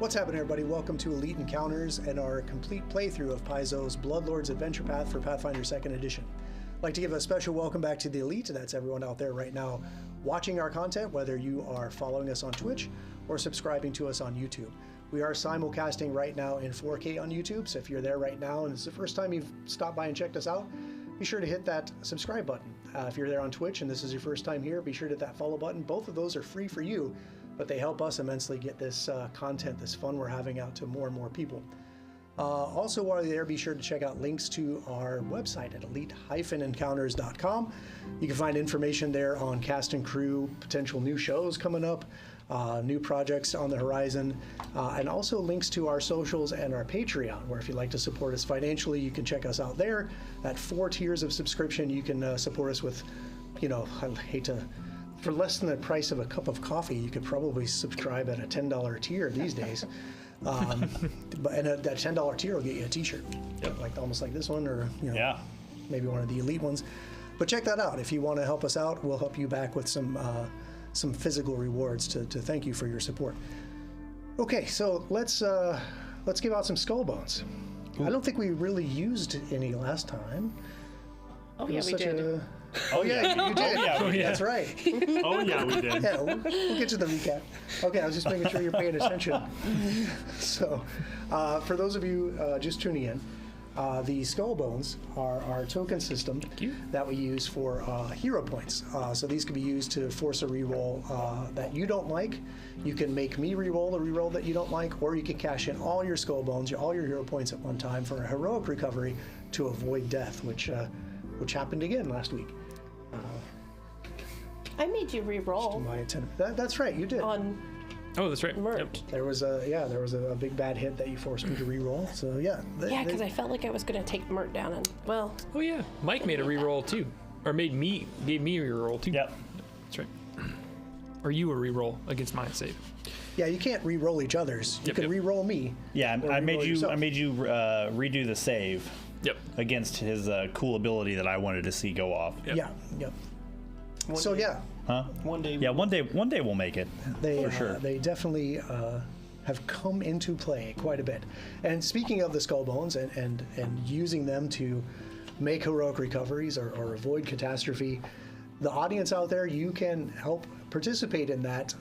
What's happening, everybody? Welcome to Elite Encounters and our complete playthrough of Paizo's Bloodlords Adventure Path for Pathfinder 2nd Edition. I'd like to give a special welcome back to the Elite. That's everyone out there right now watching our content, whether you are following us on Twitch or subscribing to us on YouTube. We are simulcasting right now in 4K on YouTube, so if you're there right now and it's the first time you've stopped by and checked us out, be sure to hit that subscribe button. If you're there on Twitch and this is your first time here, be sure to hit that follow button. Both of those are free for you, but they help us immensely get this content, this fun we're having out to more and more people. Also, while you're there, be sure to check out links to our website at elite-encounters.com. You can find information there on cast and crew, potential new shows coming up, new projects on the horizon, and also links to our socials and our Patreon, where if you'd like to support us financially, you can check us out there. At 4 tiers of subscription, you can support us with, I hate to, for less than the price of a cup of coffee, you could probably subscribe at a $10 tier these days. But that $10 tier will get you a t-shirt, almost like this one, or maybe one of the Elite ones. But check that out. If you want to help us out, we'll help you back with some physical rewards to thank you for your support. Okay, so let's give out some skull bones. Ooh. I don't think we really used any last time. Oh yeah, we did. Oh yeah, you did. Oh yeah. That's right. Oh yeah, we did. Yeah, we'll get to the recap. Okay, I was just making sure you're paying attention. So, for those of you just tuning in, the skull bones are our token system that we use for hero points. So these can be used to force a reroll that you don't like. You can make me reroll a reroll that you don't like, or you can cash in all your skull bones, all your hero points at one time for a heroic recovery to avoid death, which happened again last week. I made you re-roll. That's right, you did. Oh, that's right. Mert. Yep. There was a big bad hit that you forced me to re-roll. So yeah. Because I felt like I was going to take Mert down, and Oh yeah, Mike made a re-roll too, or gave me a re-roll too. Yep. That's right. Or you a re-roll against my save. Yeah, you can't re-roll each other's. You can re-roll me. Yeah, I made you redo the save. Yep. Against his cool ability that I wanted to see go off. Yep. Yep. One day. Yeah, one day we'll make it. For sure. They definitely have come into play quite a bit. And speaking of the skull bones and using them to make heroic recoveries or avoid catastrophe, the audience out there, you can help participate in that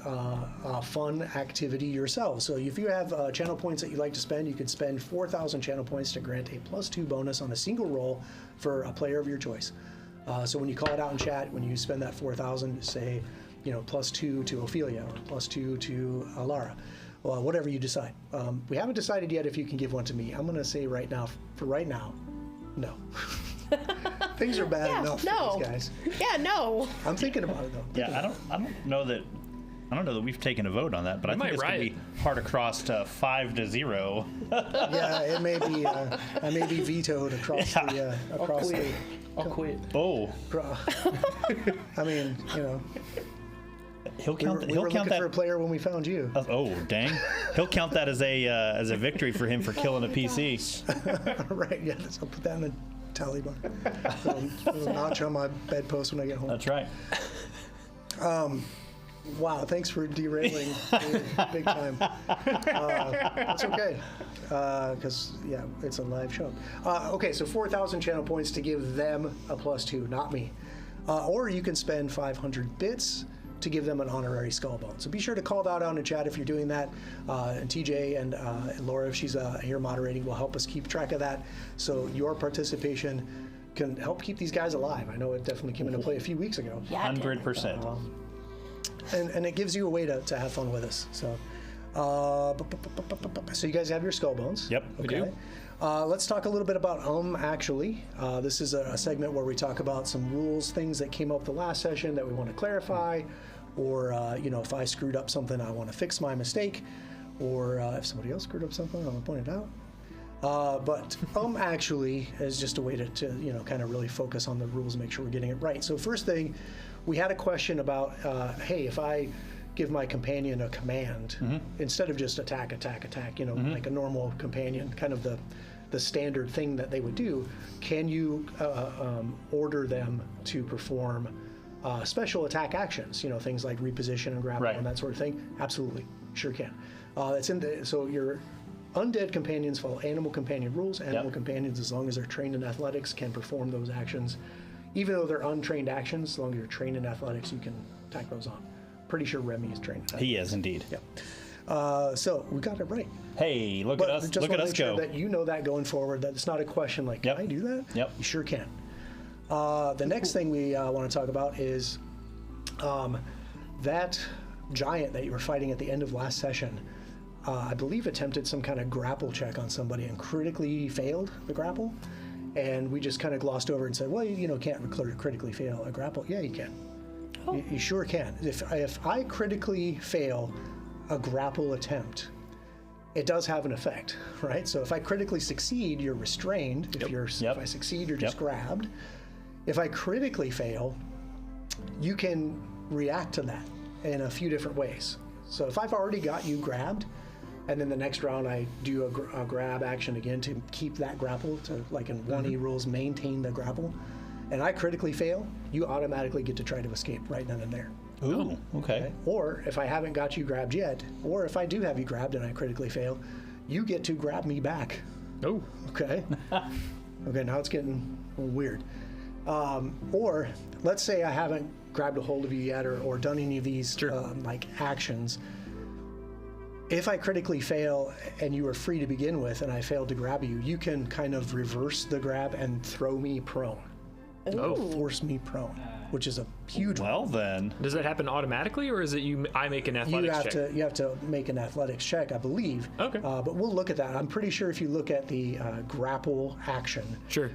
fun activity yourself. So if you have channel points that you'd like to spend, you could spend 4,000 channel points to grant a +2 bonus on a single roll for a player of your choice. So when you call it out in chat, when you spend that 4,000, say, +2 to Ophelia or +2 to Alara, well, whatever you decide. We haven't decided yet if you can give one to me. I'm going to say right now, no. Things are bad enough for these guys. Yeah, no. I'm thinking about it though. Yeah, I don't know that we've taken a vote on that, but I think it's going to be hard across to 5-0. Yeah, it may be. I may be vetoed across the. I'll quit. Oh. I mean, He'll count. We were looking for a player when we found you. Oh dang! He'll count that as a victory for him for killing a PC. Right. Yeah. I'll put that in the tally bar. Little notch on my bedpost when I get home. That's right. Wow, thanks for derailing big time. That's okay, because, it's a live show. Okay, so 4,000 channel points to give them a +2, not me. Or you can spend 500 bits to give them an honorary skull bone. So be sure to call that out in the chat if you're doing that. And TJ and Laura, if she's here moderating, will help us keep track of that. So your participation can help keep these guys alive. I know it definitely came into play a few weeks ago. Yeah, 100%. And it gives you a way to have fun with us. So, so you guys have your skull bones. Yep, we do. Let's talk a little bit about actually. This is a segment where we talk about some rules, things that came up the last session that we want to clarify, or if I screwed up something, I want to fix my mistake, or if somebody else screwed up something, I want to point it out. But actually is just a way to kind of really focus on the rules and make sure we're getting it right. So first thing, we had a question about, hey, if I give my companion a command, instead of just attack, like a normal companion, kind of the standard thing that they would do, can you order them to perform special attack actions, things like reposition and grapple and that sort of thing? Absolutely, sure can. So your undead companions follow animal companion rules. Animal companions, as long as they're trained in athletics, can perform those actions. Even though they're untrained actions, as long as you're trained in athletics, you can tack those on. Pretty sure Remy is trained in athletics. He is indeed. Yeah. So we got it right. Hey, look at us! Just Look at us sure go! that you know that going forward. That it's not a question like, can I do that? Yep. You sure can. The next thing we want to talk about is that giant that you were fighting at the end of last session. I believe attempted some kind of grapple check on somebody and critically failed the grapple. And we just kind of glossed over and said, well, you can't critically fail a grapple. Yeah, you can. Oh. You sure can. If I critically fail a grapple attempt, it does have an effect, right? So if I critically succeed, you're restrained. If I succeed, you're just grabbed. If I critically fail, you can react to that in a few different ways. So if I've already got you grabbed, and then the next round I do a grab action again to keep that grapple, to, like in 1E rules, maintain the grapple, and I critically fail, you automatically get to try to escape right then and there. Ooh, okay. Or if I haven't got you grabbed yet, or if I do have you grabbed and I critically fail, you get to grab me back. Oh. Okay. Okay, now it's getting weird. Or let's say I haven't grabbed a hold of you yet or done any of these like actions. If I critically fail and you were free to begin with and I failed to grab you, you can kind of reverse the grab and throw me prone. Oh. Force me prone, which is a huge Well then. Does that happen automatically, or is it I make an athletics check? You have to make an athletics check, I believe. Okay. But we'll look at that. I'm pretty sure if you look at the grapple action,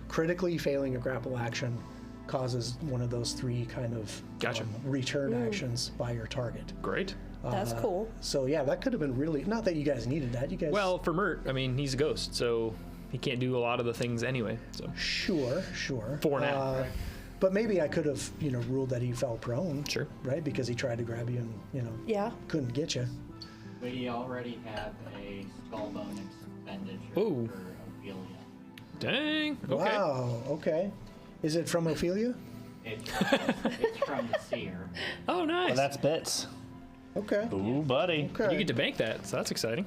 critically failing a grapple action causes one of those three kind of return actions by your target. Great. That's cool. So yeah, that could have been really, not that you guys needed that. You guys. Well, for Mert, I mean, he's a ghost, so he can't do a lot of the things anyway. So Sure. For now. But maybe I could have, ruled that he fell prone. Sure. Right? Because he tried to grab you and, couldn't get you. We already have a skull bone expenditure Ooh. for Ophelia. Dang. Okay. Wow. Okay. Is it from Ophelia? It's from the seer. Oh, nice. Well, that's bits. Okay. Ooh, buddy. Okay. You get to bank that, so that's exciting.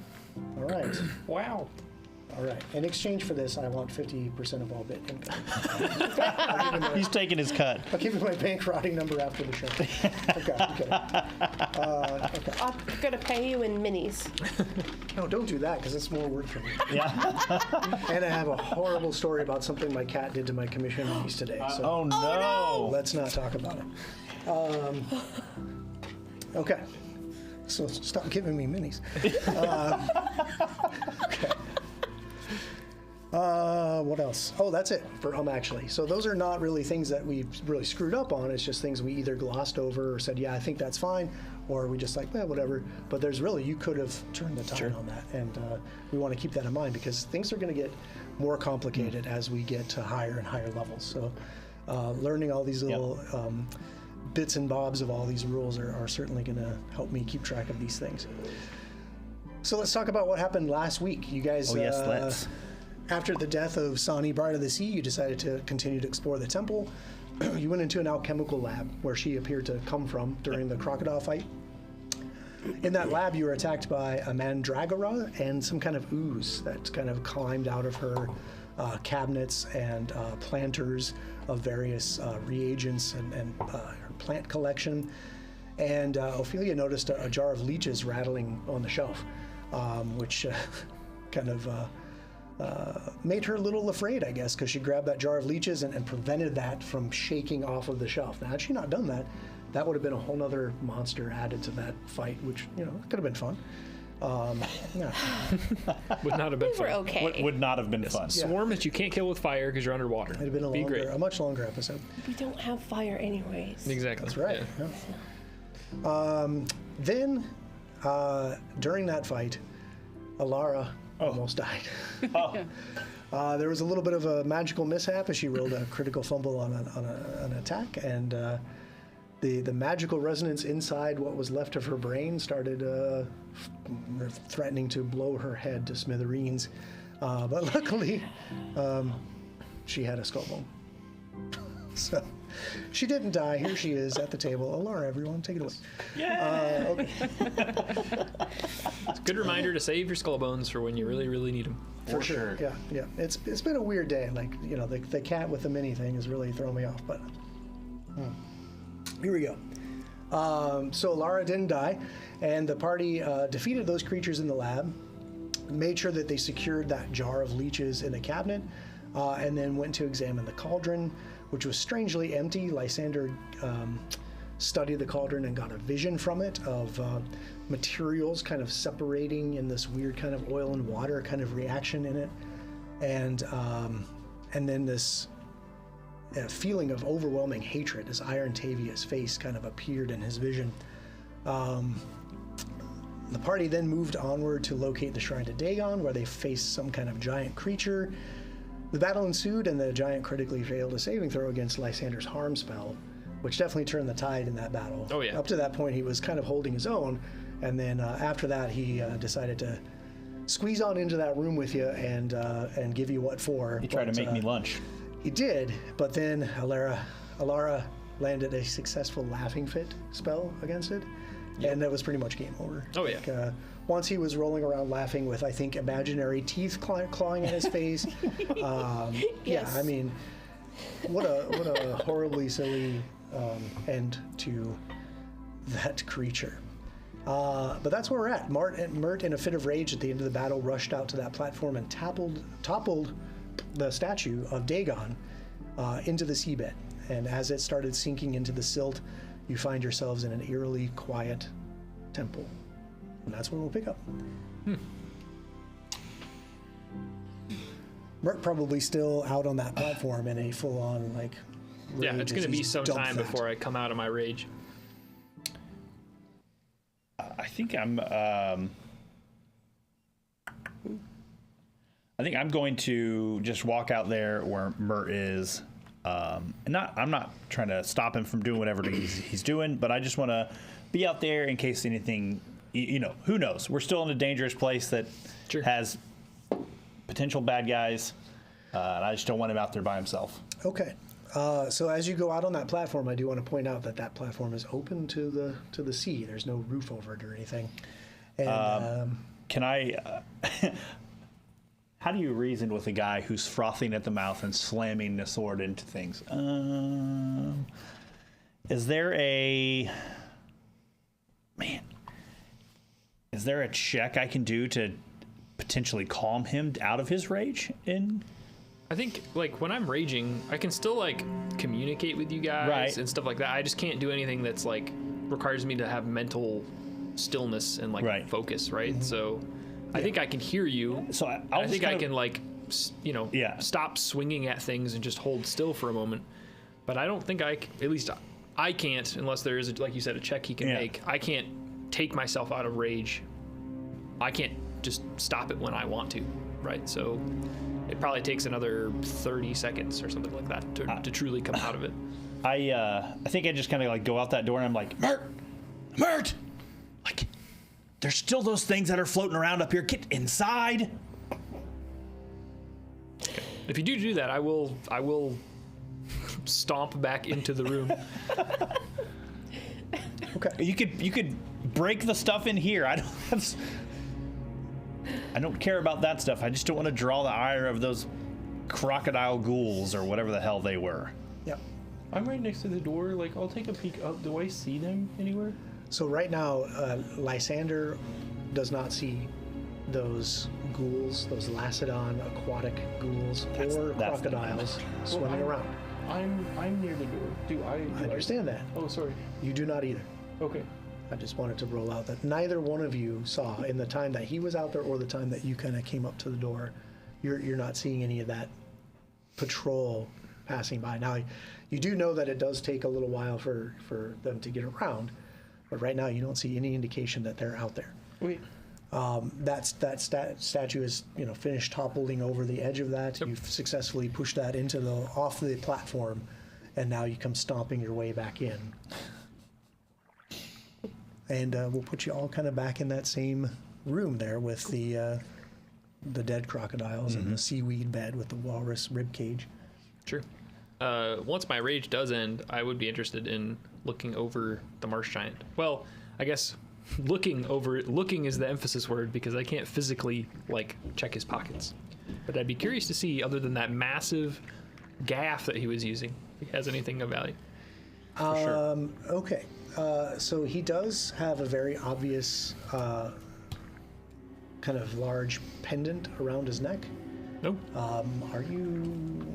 All right. Wow. All right. In exchange for this, I want 50% of all bit income. He's taking his cut. I'll give you my bank routing number after the show. Okay. I'm gonna pay you in minis. No, don't do that because it's more work for me. Yeah. And I have a horrible story about something my cat did to my commission piece today. So Oh no. let's not talk about it. Okay. So stop giving me minis. Okay. What else? Oh, that's it for actually. So those are not really things that we've really screwed up on. It's just things we either glossed over or said, yeah, I think that's fine, or we just like, well, whatever. But there's really, you could have turned the tide on that, and we want to keep that in mind because things are going to get more complicated as we get to higher and higher levels. So learning all these little bits and bobs of all these rules are certainly going to help me keep track of these things. So let's talk about what happened last week. You guys, let's. After the death of Sani, Bride of the Sea, you decided to continue to explore the temple. You went into an alchemical lab where she appeared to come from during the crocodile fight. In that lab, you were attacked by a mandragora and some kind of ooze that kind of climbed out of her cabinets and planters of various reagents and her plant collection. And Ophelia noticed a jar of leeches rattling on the shelf, which kind of made her a little afraid, I guess, because she grabbed that jar of leeches and prevented that from shaking off of the shelf. Now, had she not done that, that would have been a whole other monster added to that fight, which, could have been fun. Yeah. Would not have been We were fun. okay. Would not have been fun. Swarm that you can't kill with fire because you're underwater. It'd have been a much longer episode. We don't have fire anyways. Exactly. That's right. Yeah. Yeah. Then, during that fight, Alara almost died. There was a little bit of a magical mishap as she rolled a critical fumble on an attack, and the magical resonance inside what was left of her brain started threatening to blow her head to smithereens. But luckily, she had a skull bone. So she didn't die. Here she is at the table. Alara, everyone, take it away. Yeah. Okay. It's a good reminder to save your skull bones for when you really, really need them. For sure. Yeah. It's been a weird day. Like, the cat with the mini thing has really thrown me off. But here we go. So Alara didn't die, and the party defeated those creatures in the lab, made sure that they secured that jar of leeches in a cabinet, and then went to examine the cauldron, which was strangely empty. Lysander studied the cauldron and got a vision from it of materials kind of separating in this weird kind of oil and water kind of reaction in it, and then this feeling of overwhelming hatred as Iron Tavia's face kind of appeared in his vision. The party then moved onward to locate the shrine to Dagon, where they faced some kind of giant creature. The battle ensued, and the giant critically failed a saving throw against Lysander's harm spell, which definitely turned the tide in that battle. Oh, yeah. Up to that point, he was kind of holding his own, and then after that, he decided to squeeze on into that room with you and give you what for. He tried to make me lunch. He did, but then Alara landed a successful laughing fit spell against it, and that was pretty much game over. Oh, yeah. Like, once he was rolling around laughing with, I think, imaginary teeth clawing at his face. Yeah, I mean, what a horribly silly end to that creature. But that's where we're at. Mert, in a fit of rage at the end of the battle, rushed out to that platform and toppled the statue of Dagon into the seabed. And as it started sinking into the silt, you find yourselves in an eerily quiet temple. And that's where we'll pick up. Mert probably still out on that platform in a full-on, like, rage. Yeah, it's going to be some time dumped before I come out of my rage. I think I'm going to just walk out there where Mert is. I'm not trying to stop him from doing whatever he's doing, but I just want to be out there in case anything, who knows? We're still in a dangerous place that has potential bad guys, and I just don't want him out there by himself. Okay. So as you go out on that platform, I do want to point out that platform is open to the sea. There's no roof over it or anything. And can I? How do you reason with a guy who's frothing at the mouth and slamming the sword into things? Is there a check I can do to potentially calm him out of his rage? I think, like, when I'm raging, I can still, like, communicate with you guys and stuff like that. I just can't do anything that's, like, requires me to have mental stillness and, like, focus, right? Mm-hmm. So I think I can hear you. So I think I can, like, stop swinging at things and just hold still for a moment. But I don't think at least I can't, unless there is, like you said, a check he can make. I can't take myself out of rage. I can't just stop it when I want to, right? So it probably takes another 30 seconds or something like that to truly come out of it. I think I just kind of, like, go out that door and I'm like, Mert! Like, there's still those things that are floating around up here. Get inside. If you do that, I will stomp back into the room. Okay. You could break the stuff in here. I don't care about that stuff. I just don't want to draw the ire of those crocodile ghouls or whatever the hell they were. Yep. I'm right next to the door. Like, I'll take a peek up. Do I see them anywhere? So right now, Lysander does not see those ghouls, those Lacedon aquatic ghouls, or crocodiles swimming around. I'm near the door. I understand that. Oh, sorry. You do not either. Okay. I just wanted to roll out that neither one of you saw in the time that he was out there or the time that you kind of came up to the door. You're not seeing any of that patrol passing by. Now, you do know that it does take a little while for them to get around, but right now you don't see any indication that they're out there. Wait. That statue is finished toppling over the edge of that. Yep. You've successfully pushed that off the platform, and now you come stomping your way back in. And we'll put you all kind of back in that same room there with the dead crocodiles and the seaweed bed with the walrus rib cage. Sure. once my rage does end, I would be interested in looking over the marsh giant. Well, I guess looking is the emphasis word because I can't physically like check his pockets. But I'd be curious to see, other than that massive gaff that he was using, if he has anything of value. For sure. Okay. So he does have a very obvious kind of large pendant around his neck. Nope. Are you...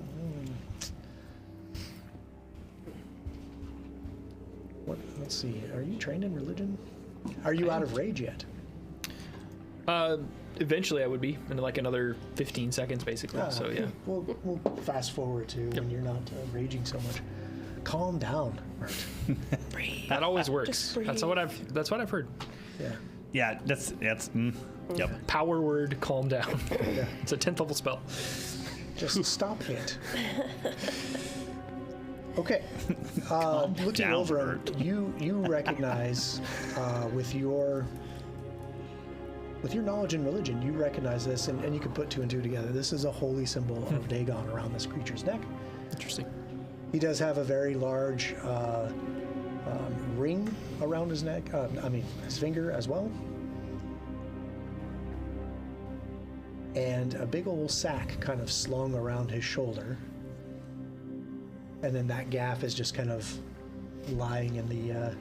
Let's see. Are you trained in religion? Are you out of rage yet? Eventually I would be in like another 15 seconds, basically. So okay. yeah. We'll fast forward to when you're not raging so much. Calm down, Mert. Breathe. That always works. Just breathe. That's what I've heard. Yeah. Yeah, that's yep. Power word, calm down. Yeah. It's a 10th level spell. Just stop it. Okay. Looking down, over him, you recognize with your knowledge in religion, you recognize this, and you can put two and two together. This is a holy symbol of Dagon around this creature's neck. Interesting. He does have a very large ring around his neck, his finger as well. And a big old sack kind of slung around his shoulder. And then that gaff is just kind of lying in the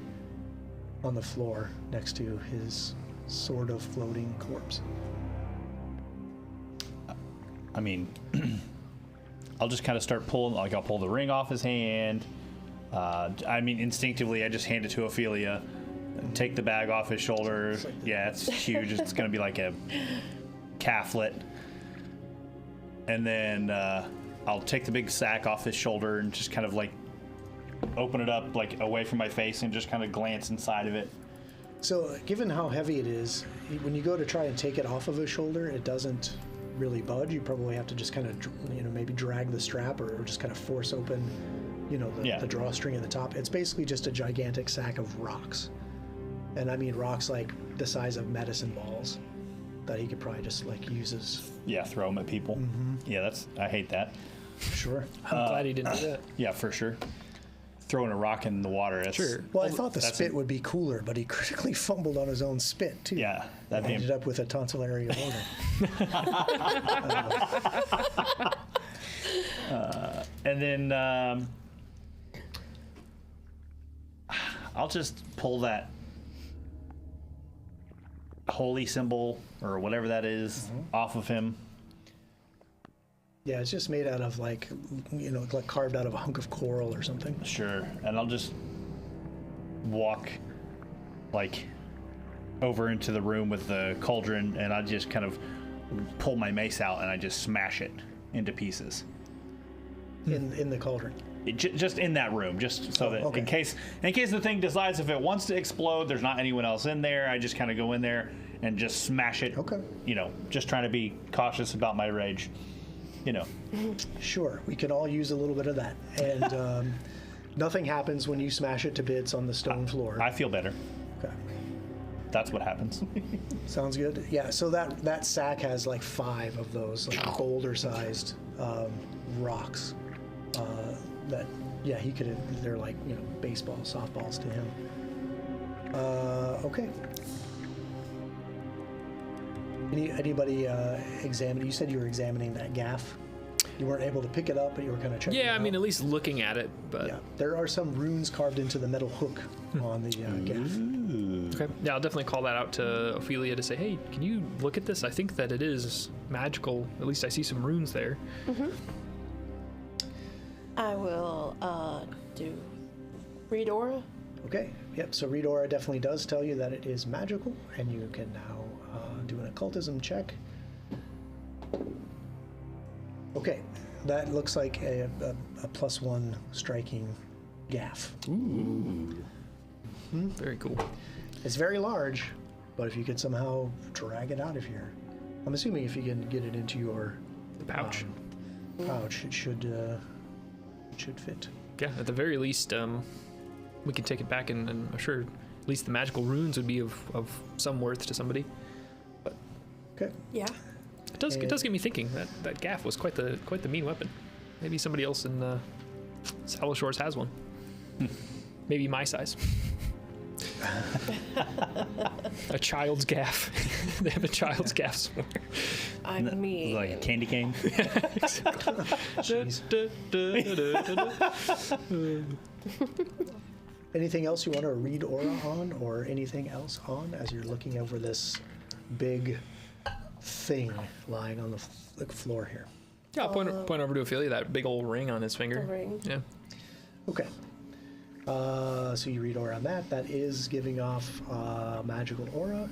on the floor next to his sort of floating corpse. I mean, I'll just kind of start pulling, like I'll pull the ring off his hand. Instinctively, I just hand it to Ophelia, take the bag off his shoulder. Yeah, it's huge. It's going to be like a calflet. And then I'll take the big sack off his shoulder and just kind of like open it up like away from my face and just kind of glance inside of it. So given how heavy it is, when you go to try and take it off of his shoulder, it doesn't really budge. You probably have to just kind of, maybe drag the strap or just kind of force open, the drawstring at the top. It's basically just a gigantic sack of rocks. And I mean rocks like the size of medicine balls that he could probably just like use as... Yeah, throw them at people. Mm-hmm. Yeah, I hate that. Sure. I'm glad he didn't do that. Yeah, for sure. Throwing a rock in the water. Sure. Well, I thought the spit would be cooler, but he critically fumbled on his own spit, too. Yeah. That ended up with a tonsilary ulcer. And then I'll just pull that holy symbol or whatever that is off of him. Yeah, it's just made out of like carved out of a hunk of coral or something. Sure. And I'll just walk like over into the room with the cauldron, and I just kind of pull my mace out and I just smash it into pieces. In the cauldron. Just in that room, just so that in case the thing decides if it wants to explode, there's not anyone else in there. I just kind of go in there and just smash it. Okay. Just trying to be cautious about my rage. Sure, we can all use a little bit of that. And nothing happens when you smash it to bits on the stone floor. I feel better. Okay. That's what happens. Sounds good. Yeah, so that sack has like 5 of those like boulder-sized rocks. He could. They're like baseball, softballs to him. Okay. Anybody examine? You said you were examining that gaff. You weren't able to pick it up, but you were kind of checking. Yeah, it I mean, out. at least looking at it. But yeah, there are some runes carved into the metal hook on the gaff. Okay. Yeah, I'll definitely call that out to Ophelia to say, hey, can you look at this? I think that it is magical. At least I see some runes there. Mm-hmm. I will do read aura. Okay. Yep. So read aura definitely does tell you that it is magical, and you can now do an occultism check. Okay, that looks like a +1 striking gaff. Ooh. Very cool. It's very large, but if you could somehow drag it out of here, I'm assuming if you can get it into your pouch, it should fit. Yeah, at the very least, we can take it back, and I'm sure at least the magical runes would be of some worth to somebody. But okay. Yeah. It does get me thinking that gaff was quite the mean weapon. Maybe somebody else in Sallowshore has one. Maybe my size. A child's gaff. They have a child's gaff somewhere. I mean, Like a candy cane. Anything else you want to read aura on, or anything else on as you're looking over this big thing lying on the floor here? Yeah, I'll point over to Ophelia, that big old ring on his finger. The ring. Yeah. Okay. So you read aura on that. That is giving off magical aura,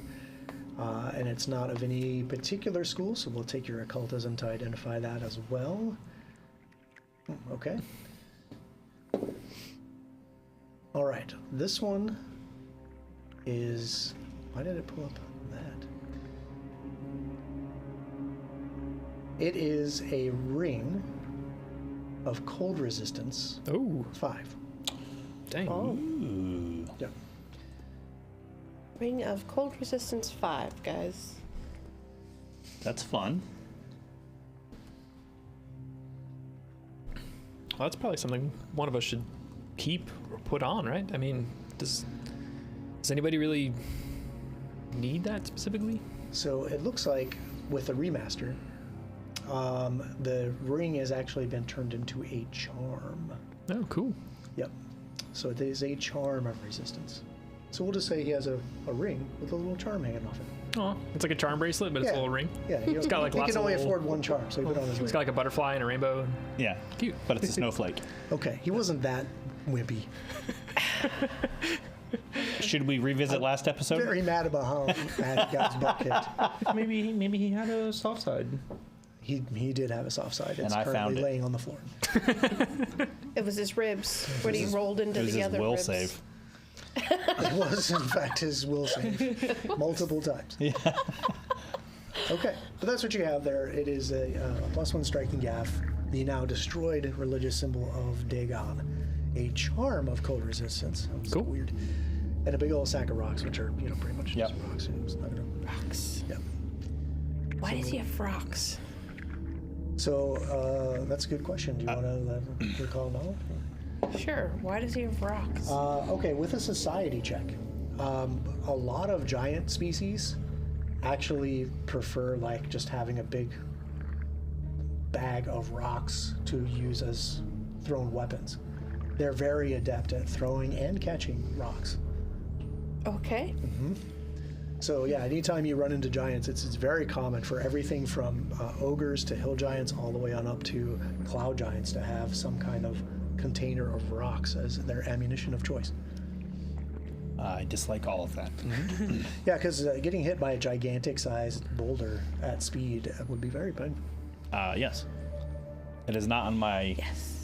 and it's not of any particular school, so we'll take your occultism to identify that as well. Okay. All right. This one is... Why did it pull up that? It is a ring of cold resistance. Oh, 5. dang. Oh. Ooh. Yeah. Ring of cold resistance 5, guys. That's fun. Well, that's probably something one of us should keep or put on, right? I mean, does anybody really need that specifically? So it looks like with the remaster, the ring has actually been turned into a charm. Oh, cool. Yep. So it is a charm of resistance. So we'll just say he has a ring with a little charm hanging off it. Oh, it's like a charm bracelet, but it's a little ring. Yeah, It's got like he lots can of only little- afford one charm, so he put on his It's ring. got like a butterfly and a rainbow. Yeah. Cute. But it's a snowflake. Okay, he wasn't that wimpy. Should we revisit last episode? Very mad about how bad he got his butt kicked. Maybe he had a soft side. He did have a soft side. It's And I currently found it. laying on the floor. It was his ribs when he rolled into It was the his other will ribs. save. It was, in fact, his will save multiple times. Yeah. Okay, but that's what you have there. It is a +1 striking gaff, the now destroyed religious symbol of Dagon, a charm of cold resistance. That was Cool. weird. And a big old sack of rocks, which are pretty much Yep. just rocks. It's not gonna- Rocks. Yep. Why does he have rocks? So that's a good question. Do you want to recall now? Sure. Why does he have rocks? Okay, with a society check, a lot of giant species actually prefer like just having a big bag of rocks to use as thrown weapons. They're very adept at throwing and catching rocks. Okay. So yeah, anytime you run into giants, it's very common for everything from ogres to hill giants all the way on up to cloud giants to have some kind of container of rocks as their ammunition of choice. I dislike all of that. Yeah, because getting hit by a gigantic-sized boulder at speed would be very painful. Yes. It is not on my Yes.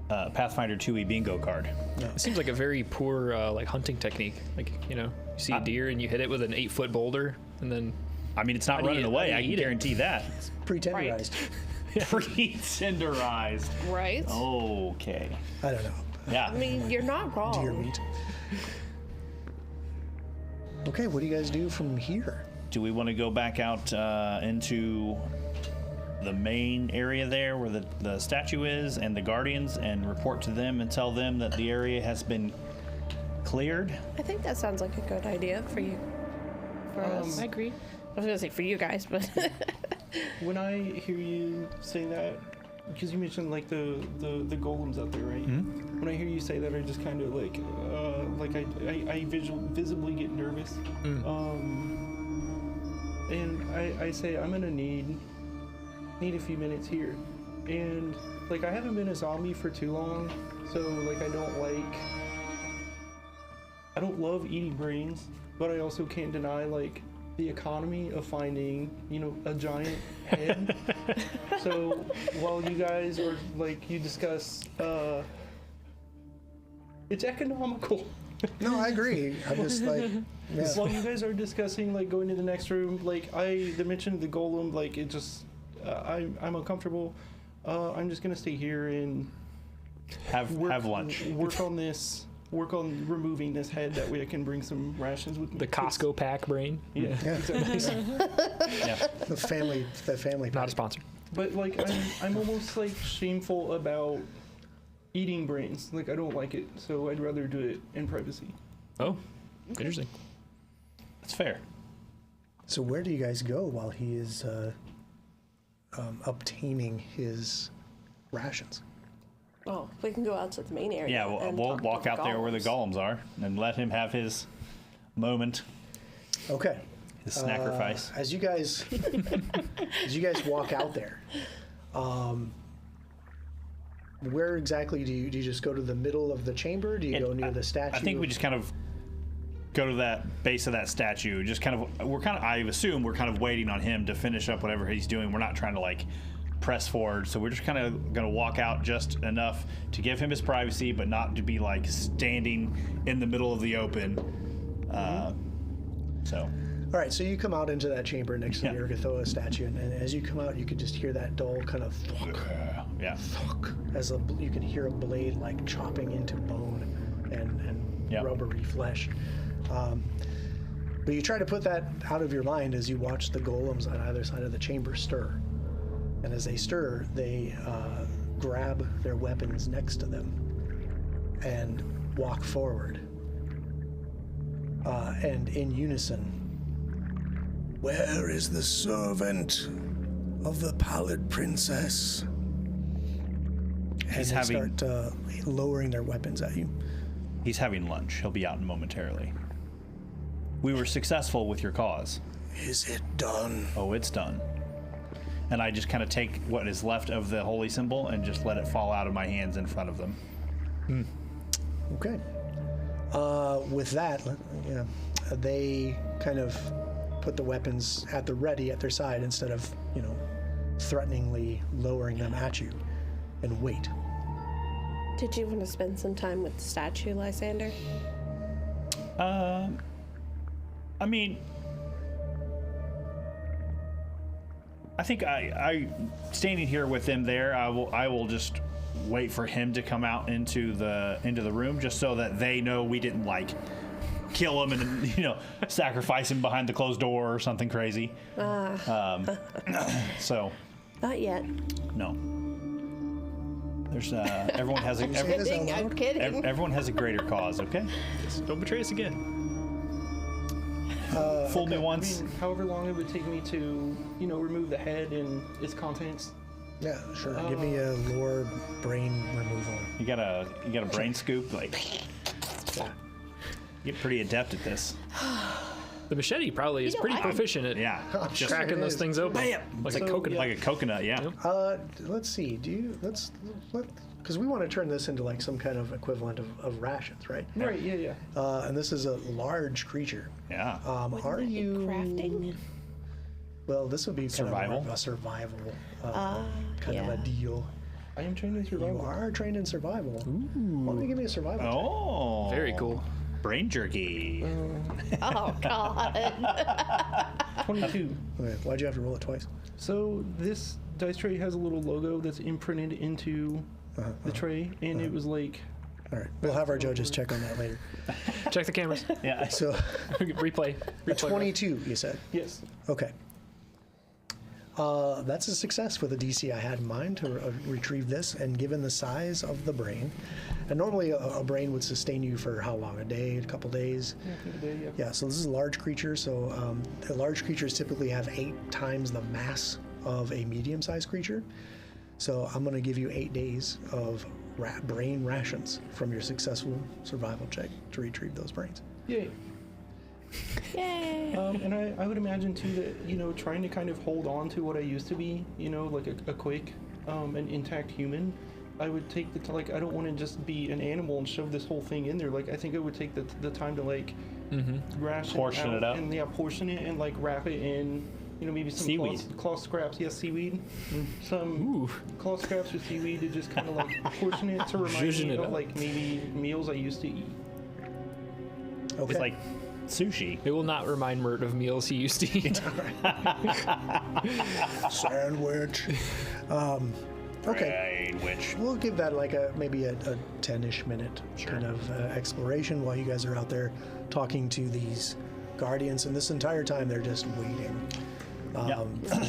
Pathfinder 2e bingo card. It seems like a very poor like hunting technique. Like, you see a deer and you hit it with an 8-foot boulder, and then I mean, it's not How do running you- away. how I do can you eat it? guarantee that. Pre-tenderized. Pre-tenderized. Right? Okay. I don't know. Yeah. I mean, you're not wrong. Deer meat. Okay, what do you guys do from here? Do we want to go back out into the main area there where the statue is and the guardians and report to them and tell them that the area has been cleared? I think that sounds like a good idea for you. For us. I agree. I was going to say for you guys, but When I hear you say that, because you mentioned like the golems out there, right? Mm-hmm. When I hear you say that, I just kind of like I visibly get nervous. And I say I'm gonna need a few minutes here, and like I haven't been a zombie for too long, so like I don't love eating brains, but I also can't deny like the economy of finding a giant head. So while you guys are like you discuss it's economical. No, I agree. I'm just like, yeah. While you guys are discussing like going to the next room, like the mention of the golem, like it just I'm uncomfortable. I'm just gonna stay here and Have lunch. Work on removing this head. That way I can bring some rations with me. The Costco pack brain. Yeah, Yeah. exactly. Yeah. the family. Not a sponsor. But like I'm almost like shameful about eating brains. Like, I don't like it, so I'd rather do it in privacy. Oh, interesting. That's fair. So where do you guys go while he is obtaining his rations? Oh, we can go out to the main area. Yeah, and we'll talk to walk the out there where the golems are and let him have his moment, Okay. his sacrifice. As you guys walk out there, where exactly do you just go to the middle of the chamber? Do you go near the statue? I think we just kind of go to that base of that statue. Just kind of, I assume we're kind of waiting on him to finish up whatever he's doing. We're not trying to like press forward. So we're just kind of going to walk out just enough to give him his privacy, but not to be like standing in the middle of the open. So. All right, so you come out into that chamber next to the Urgathoa statue, and as you come out, you can just hear that dull kind of thwack, thwack, as you can hear a blade like chopping into bone and rubbery flesh. But you try to put that out of your mind as you watch the golems on either side of the chamber stir. And as they stir, they grab their weapons next to them and walk forward. And in unison, "Where is the servant of the Pallid Princess?" And they start lowering their weapons at you. He's having lunch. He'll be out momentarily. We were successful with your cause. Is it done? Oh, it's done. And I just kind of take what is left of the holy symbol and just let it fall out of my hands in front of them. Okay. With that, they kind of put the weapons at the ready at their side instead of, threateningly lowering them at you, and wait. Did you want to spend some time with the statue, Lysander? I mean, I think I standing here with them there, I will just wait for him to come out into the room, just so that they know we didn't like kill him and sacrifice him behind the closed door or something crazy. So Not yet. no. There's everyone has a I'm kidding. everyone has a greater cause. Okay, Just don't betray us again. fool me I once. mean, however long it would take me to, remove the head and its contents. Yeah, sure. Give me a lore brain removal. You got a brain scoop, like you're pretty adept at this. The machete probably is pretty proficient at Just cracking those things open. Bam! Like a coconut. like a coconut. Yeah. Let's see. Because we want to turn this into like some kind of equivalent of rations, right? Right, yeah. And this is a large creature. Yeah. Are you crafting? Well, this would be kind Survival? of a survival kind of a yeah. deal. I am trained in survival. You are trained in survival. Why don't you give me a survival check? Oh. Very cool. Brain jerky. Oh, God. 22. Okay, why'd you have to roll it twice? So this dice tray has a little logo that's imprinted into the tray, and it was like... All right, we'll have our judges check on that later. Check the cameras. Yeah. So, Replay. a 22, you said? Yes. Okay. That's a success with the DC I had in mind to retrieve this, and given the size of the brain, and normally a brain would sustain you for how long? A day, a couple days? Yeah, I think a day, Yeah, so this is a large creature, so the large creatures typically have 8 times the mass of a medium-sized creature. So I'm going to give you 8 days of brain rations from your successful survival check to retrieve those brains. Yay. Yay. And I would imagine too that trying to kind of hold on to what I used to be, like a quick, an intact human. I would take I don't want to just be an animal and shove this whole thing in there. Like, I think I would take the time to ration Portion it up. and portion it and wrap it in, maybe some Seaweed. cloth scraps. Yes, seaweed. Some cloth scraps with seaweed to just kind of portion it to remind Zhuzhing me it of up. maybe meals I used to eat. Okay. It's like sushi. It will not remind Mert of meals he used to eat. Sandwich. Okay. Brain witch. We'll give that maybe a 10-ish minute kind of exploration while you guys are out there talking to these guardians, and this entire time they're just waiting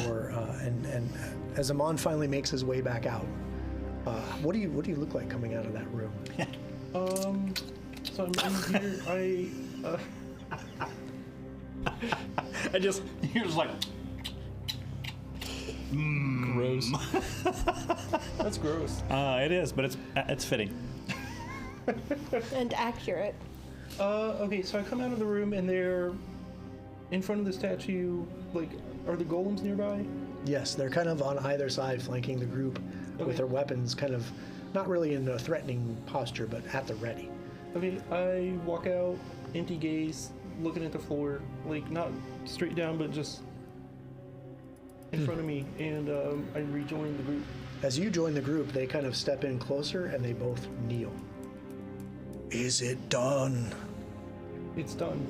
for and as Amon finally makes his way back out, What do you look like coming out of that room? So I'm in here. You're just like, Gross. That's gross. it is, but it's fitting. And accurate. Okay, so I come out of the room and they're in front of the statue. Like, are the golems nearby? Yes, they're kind of on either side, flanking the group with their weapons, kind of not really in a threatening posture, but at the ready. Okay, I walk out, empty gaze, looking at the floor, like not straight down, but just in front of me, and I rejoin the group. As you join the group, they kind of step in closer and they both kneel. Is it done? It's done.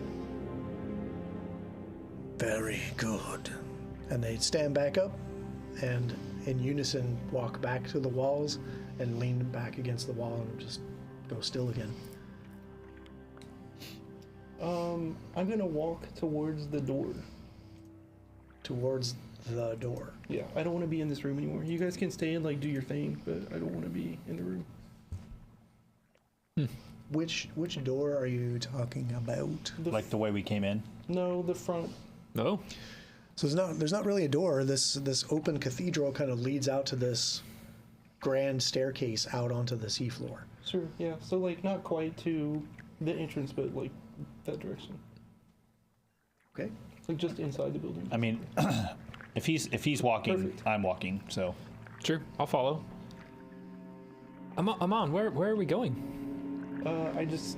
Very good. And they stand back up and in unison walk back to the walls and lean back against the wall and just go still again. I'm gonna walk towards the door. Towards the door. Yeah, I don't want to be in this room anymore. You guys can stay and like do your thing, but I don't want to be in the room. Which door are you talking about? Like the way we came in. No, the front. No. So there's not really a door. This open cathedral kind of leads out to this grand staircase out onto the seafloor. Sure, yeah. So like not quite to the entrance, but like that direction. Okay. Like just inside the building. I mean, if he's walking, Perfect. I'm walking. So Sure, I'll follow. Amon, where are we going? I just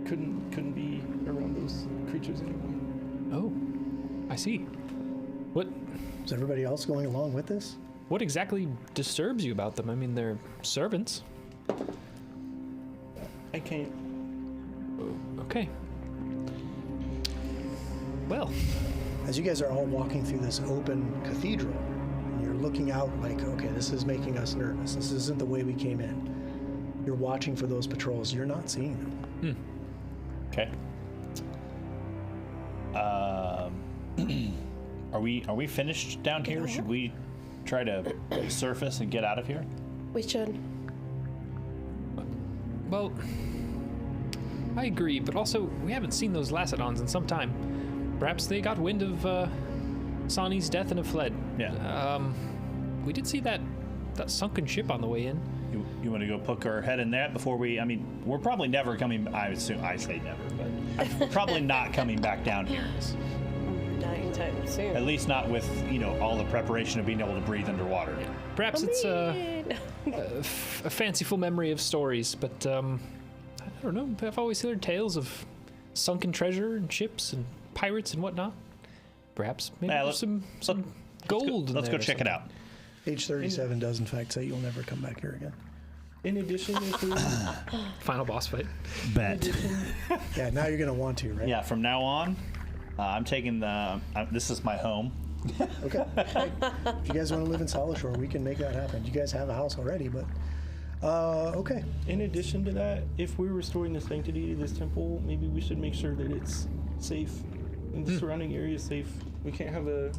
couldn't be around those creatures anymore. Oh, I see. What Is everybody else going along with this? what exactly disturbs you about them? I mean, they're servants. I can't. Okay. Well, As you guys are all walking through this open cathedral, and you're looking out like, okay, this is making us nervous. This isn't the way we came in. You're watching for those patrols. You're not seeing them. okay. Are we finished down here? Should we try to surface and get out of here? We should. well, I agree, but also we haven't seen those Lacedons in some time. Perhaps they got wind of Sani's death and have fled. Yeah. We did see that sunken ship on the way in. You want to go poke our head in that before we? I mean, we're probably never coming. I assume I say never, but we're probably not coming back down here. Not anytime soon. At least not with all the preparation of being able to breathe underwater. Perhaps it's a fanciful memory of stories, but I don't know. I've always heard tales of sunken treasure and ships and pirates and whatnot. Perhaps maybe Yeah, there's some gold. Let's go check it out. Page 37 does, in fact, say you'll never come back here again. In addition, if we Final boss fight. Bet. Yeah, now you're going to want to, right? Yeah. From now on, I'm taking the. This is my home. Okay. Hey, if you guys want to live in Sallowshore, we can make that happen. You guys have a house already, but okay. In addition to that, if we're restoring the sanctity of this temple, maybe we should make sure that it's safe and the surrounding area is safe. We can't have a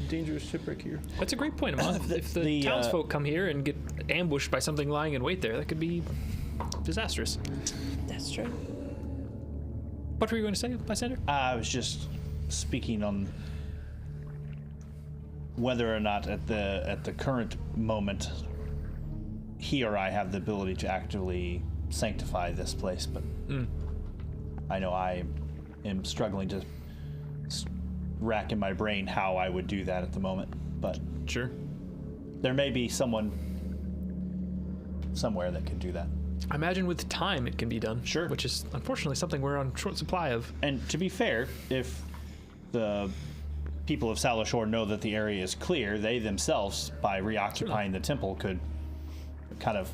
dangerous shipwreck here. That's a great point, Amon. If the townsfolk come here and get ambushed by something lying in wait there, that could be disastrous. That's true. What were you going to say, Lysander? I was just speaking on whether or not at the current moment he or I have the ability to actively sanctify this place, but I know I am struggling to rack in my brain how I would do that at the moment, but Sure. there may be someone somewhere that can do that. I imagine with time it can be done. Sure. Which is unfortunately something we're on short supply of. And to be fair, if the people of Sallowshore know that the area is clear, they themselves, by reoccupying the temple, could kind of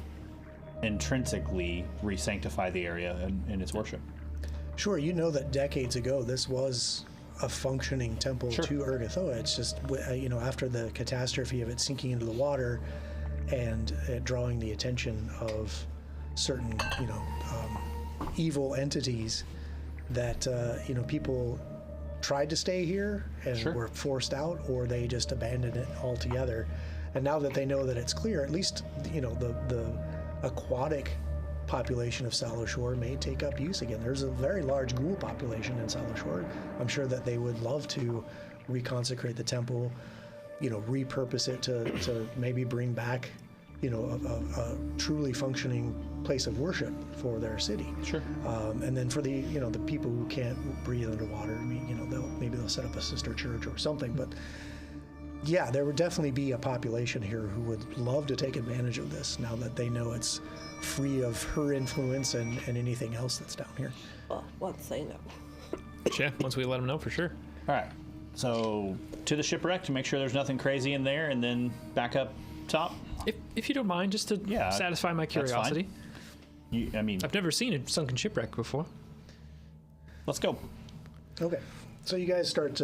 intrinsically re-sanctify the area in its worship. Sure, you know that decades ago this was a functioning temple Sure. to Urgathoa. It's just, after the catastrophe of it sinking into the water and drawing the attention of certain, evil entities that, people tried to stay here and Sure. were forced out, or they just abandoned it altogether. And now that they know that it's clear, at least the aquatic population of Sallowshore may take up use again. There's a very large ghoul population in Sallowshore. I'm sure that they would love to reconsecrate the temple, repurpose it to maybe bring back, a truly functioning place of worship for their city. Sure. And then for the people who can't breathe underwater, maybe they'll set up a sister church or something. But yeah, there would definitely be a population here who would love to take advantage of this now that they know it's free of her influence and anything else that's down here. Well, once they know. Yeah, once we let them know for sure. All right. So to the shipwreck to make sure there's nothing crazy in there, and then back up top. If you don't mind, just to satisfy my curiosity. I've never seen a sunken shipwreck before. Let's go. Okay. So you guys start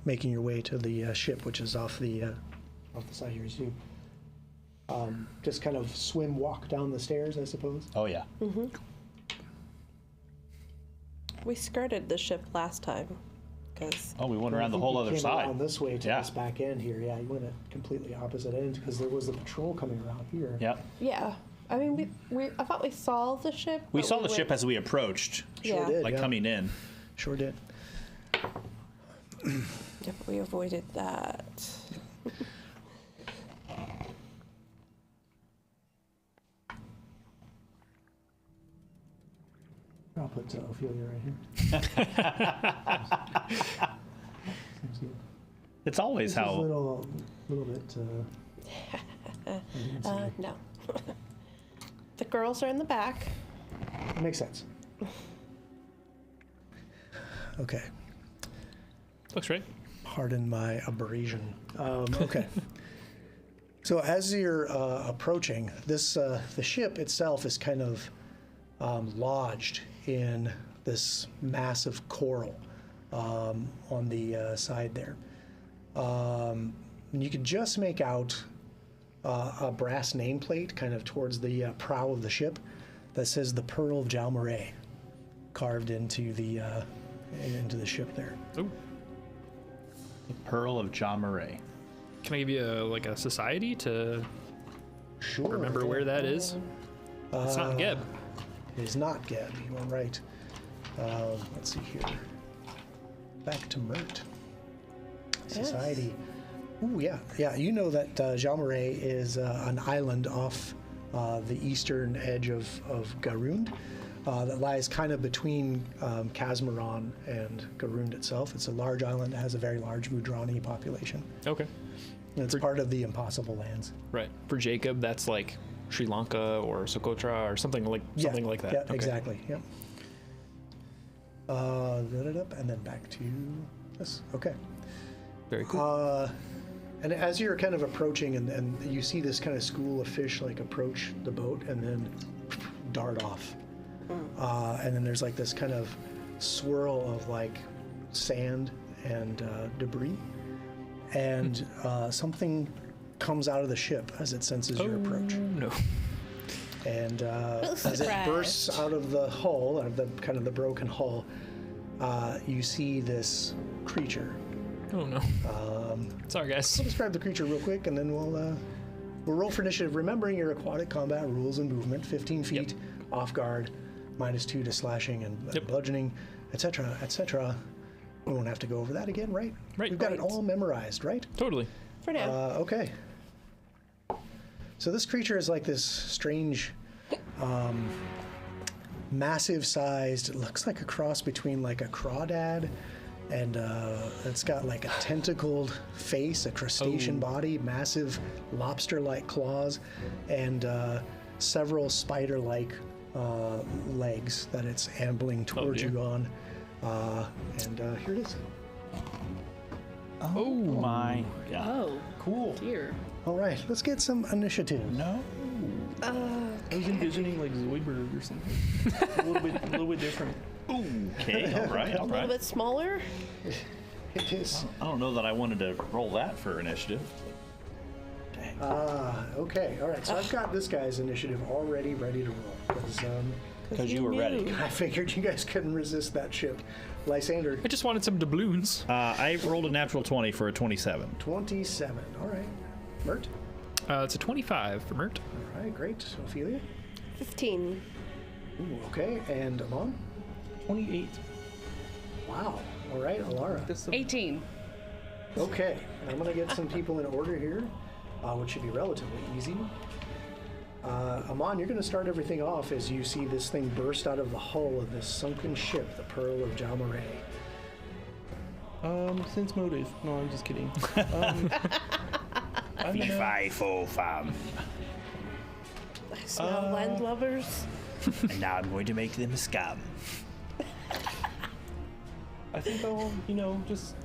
making your way to the ship, which is off the side here. So you just kind of walk down the stairs, I suppose. Oh yeah. Mm-hmm. We skirted the ship last time, because. Oh, we went around the whole other side. Around this way to this back end here. Yeah, you went at completely opposite ends because there was a patrol coming around here. Yep. Yeah. I mean, I thought we saw the ship. We saw the ship as we approached. Sure did, coming in. Sure did. Yeah, but we avoided that. I'll put Ophelia right here. Seems good. It's always This how. is a little bit. No. The girls are in the back. That makes sense. Okay. Looks right. Pardon my abrasion. Okay. So as you're approaching, the ship itself is kind of lodged in this massive coral on the side there. And you can just make out a brass nameplate kind of towards the prow of the ship that says the Pearl of Jalmaray carved into the ship there. Ooh. The Pearl of Jalmaray. Can I give you a society to Sure. remember where that is? It's not Geb. It is not Geb. You are right. Let's see here. Back to Mert. Society. Ooh, yeah. You know that Jalmaray is an island off the eastern edge of Garund that lies kind of between Kazmaron and Garund itself. It's a large island that has a very large Mudrani population. Okay. And it's part of the Impossible Lands. Right. For Jacob, that's like Sri Lanka or Socotra or something like that. Yeah, Okay. exactly. Yep. And then back to this. Okay. Very cool. And as you're kind of approaching, and you see this kind of school of fish approach the boat and then dart off. And then there's this kind of swirl of sand and debris. And something comes out of the ship as it senses your approach. No. And as it bursts out of the hull, out of the broken hull, you see this creature. Oh no. Sorry, guys. I'll describe the creature real quick, and then we'll roll for initiative. Remembering your aquatic combat rules and movement: 15 feet, off guard, -2 to slashing and bludgeoning, etc., etc. We won't have to go over that again, right? Right. We've got it all memorized, right? Totally. For now. Okay. So this creature is this strange, massive-sized. It looks like a cross between a crawdad. And it's got a tentacled face, a crustacean body, massive lobster-like claws, and several spider-like legs that it's ambling towards you on. And here it is. Oh my god. Oh, Cool. dear. All right, let's get some initiative. No. I was envisioning Zoidberg or something. a little bit different. Okay. All right. A little bit smaller. It is. I don't know that I wanted to roll that for initiative. Okay. All right. So I've got this guy's initiative already ready to roll Because you were ready. knew. I figured you guys couldn't resist that ship. Lysander, I just wanted some doubloons. I rolled a natural 20 for a 27. 27. All right. Mert, It's a 25 for Mert. All right, great. Ophelia? 15. Ooh, okay. And Amon? 28. Wow. All right, Alara. That's the 18. Okay, I'm gonna get some people in order here, which should be relatively easy. Amon, you're gonna start everything off as you see this thing burst out of the hull of this sunken ship, the Pearl of Jalmaray. Sense motive. No, I'm just kidding. I'm gonna, Fee-fi-fo-fum. I smell landlubbers. And now I'm going to make them scum. I think I'll, just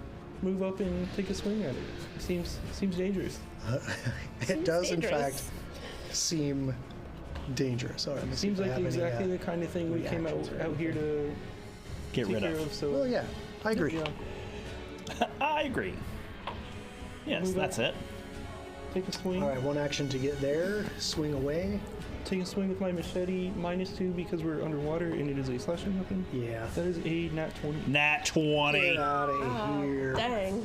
move up and take a swing at it. Seems dangerous. It does, in dangerous. fact, seem dangerous. All right, let's see Seems if I like have any, exactly the kind of thing we came out reactions or here to Get take rid care of. of. So Well, yeah, I agree. Yeah, I agree. Yes, Move that's it. take a swing. All right, one action to get there, swing away. Take a swing with my machete. -2 because we're underwater and it is a slashing weapon. Yeah. That is a nat 20. Nat 20. Get out of here. Dang.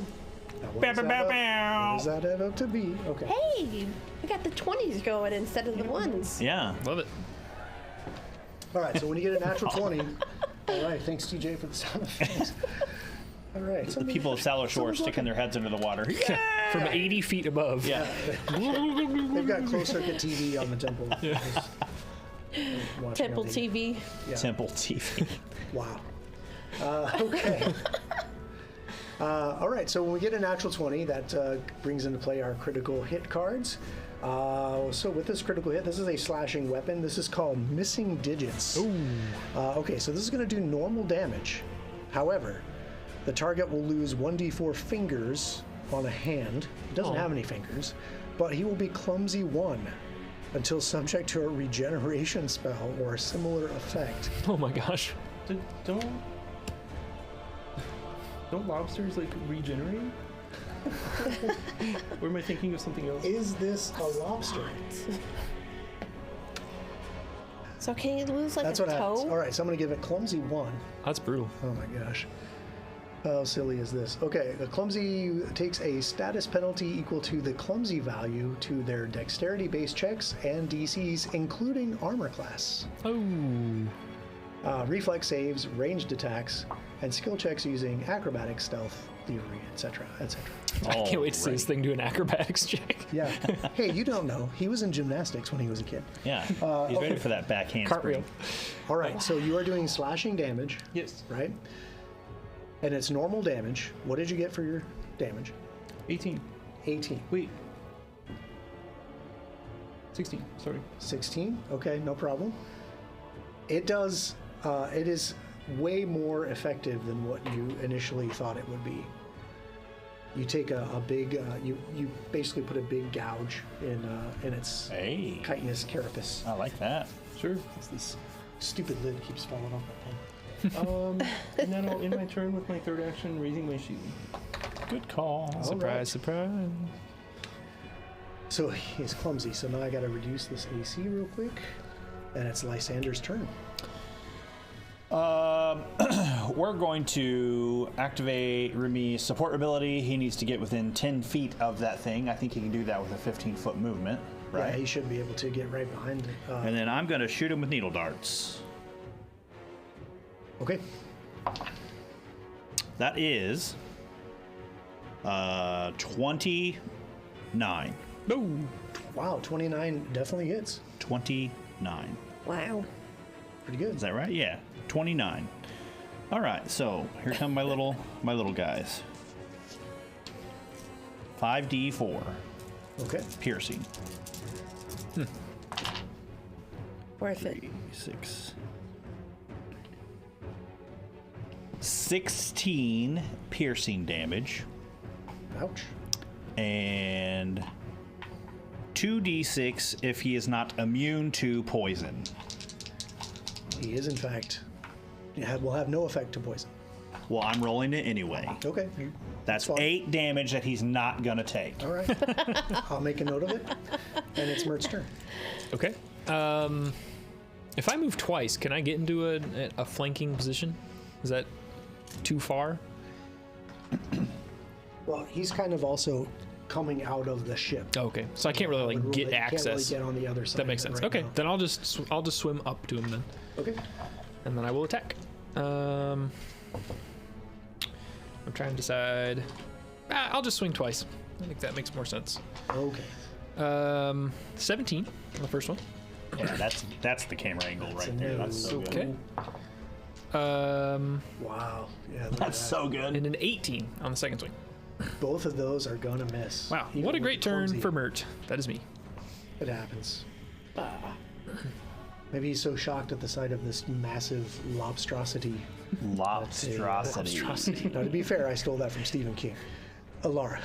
Now, what does that add up to be? Okay. Hey, we got the 20s going instead of the ones. Yeah. Love it. All right, so when you get a natural 20, all right, thanks TJ for the sound effects. All right. The people of Sallowshore sticking their heads under the water. From 80 feet above. Yeah. They've got closed circuit TV on the temple. Yeah. Temple TV. Yeah. Temple TV. Wow. Okay. All right, so when we get a natural 20, that brings into play our critical hit cards. So with this critical hit, this is a slashing weapon. This is called Missing Digits. Ooh. Okay, so this is going to do normal damage. However, the target will lose 1d4 fingers on a hand. He doesn't have any fingers, but he will be clumsy 1 until subject to a regeneration spell or a similar effect. Oh my gosh. Don't lobsters regenerate? Or am I thinking of something else? Is this a lobster? So can you lose That's a what happens. toe? All right, so I'm going to give it clumsy 1. That's brutal. Oh my gosh. How silly is this? Okay, the clumsy takes a status penalty equal to the clumsy value to their dexterity-based checks and DCs, including armor class. Oh. Reflex saves, ranged attacks, and skill checks using acrobatics, stealth, thievery, etc., etc. I can't wait to see this thing do an acrobatics check. Yeah. Hey, you don't know. He was in gymnastics when he was a kid. Yeah. He's ready for that backhand Cartwheel. spring. All right, so you are doing slashing damage, Yes. right? And it's normal damage. What did you get for your damage? 18. 18. Wait. 16. Sorry. 16? Okay, no problem. It does, it is way more effective than what you initially thought it would be. You take a big, you basically put a big gouge in its Hey. chitinous carapace. I like that. Sure. It's this stupid lid keeps falling off that thing. And then I'll end my turn with my third action, raising my shield. Good call. Surprise, surprise. So he's clumsy, so now I gotta reduce this AC real quick. And it's Lysander's turn. We're going to activate Rumi's support ability. He needs to get within 10 feet of that thing. I think he can do that with a 15-foot movement, Yeah, right? he should be able to get right behind it. And then I'm going to shoot him with needle darts. Okay. That is 29. No. Wow, 29 definitely hits. 29. Wow. Pretty good. Is that right? Yeah, 29. All right, so here come my little guys. 5d4 Okay. piercing. Worth it. 6. 16 piercing damage Ouch. and 2d6 if he is not immune to poison. He is, in fact, will have no effect to poison. Well, I'm rolling it anyway. Okay. That's fine. 8 damage that he's not gonna take. All right. I'll make a note of it. And it's Mert's turn. Okay. If I move twice, can I get into a flanking position? Is that too far? Well, he's kind of also coming out of the ship. Oh, okay, so I can't really like Would get rule that you access. Can't really get on the other side. That makes of it sense. right Okay, now. then I'll just swim up to him then, Okay. and then I will attack. I'm trying to decide. I'll just swing twice. I think that makes more sense. Okay. 17 on the first one. Yeah, that's the camera angle right there. That's so good. Okay. Wow. Yeah. look at That's that. so good. And an 18 on the second swing. Both of those are gonna miss. Wow, Even what a with great the turn clumsy. for Mert. That is me. It happens. Maybe he's so shocked at the sight of this massive lobstrosity. Lobstrosity. Now, to be fair, I stole that from Stephen King. Alara.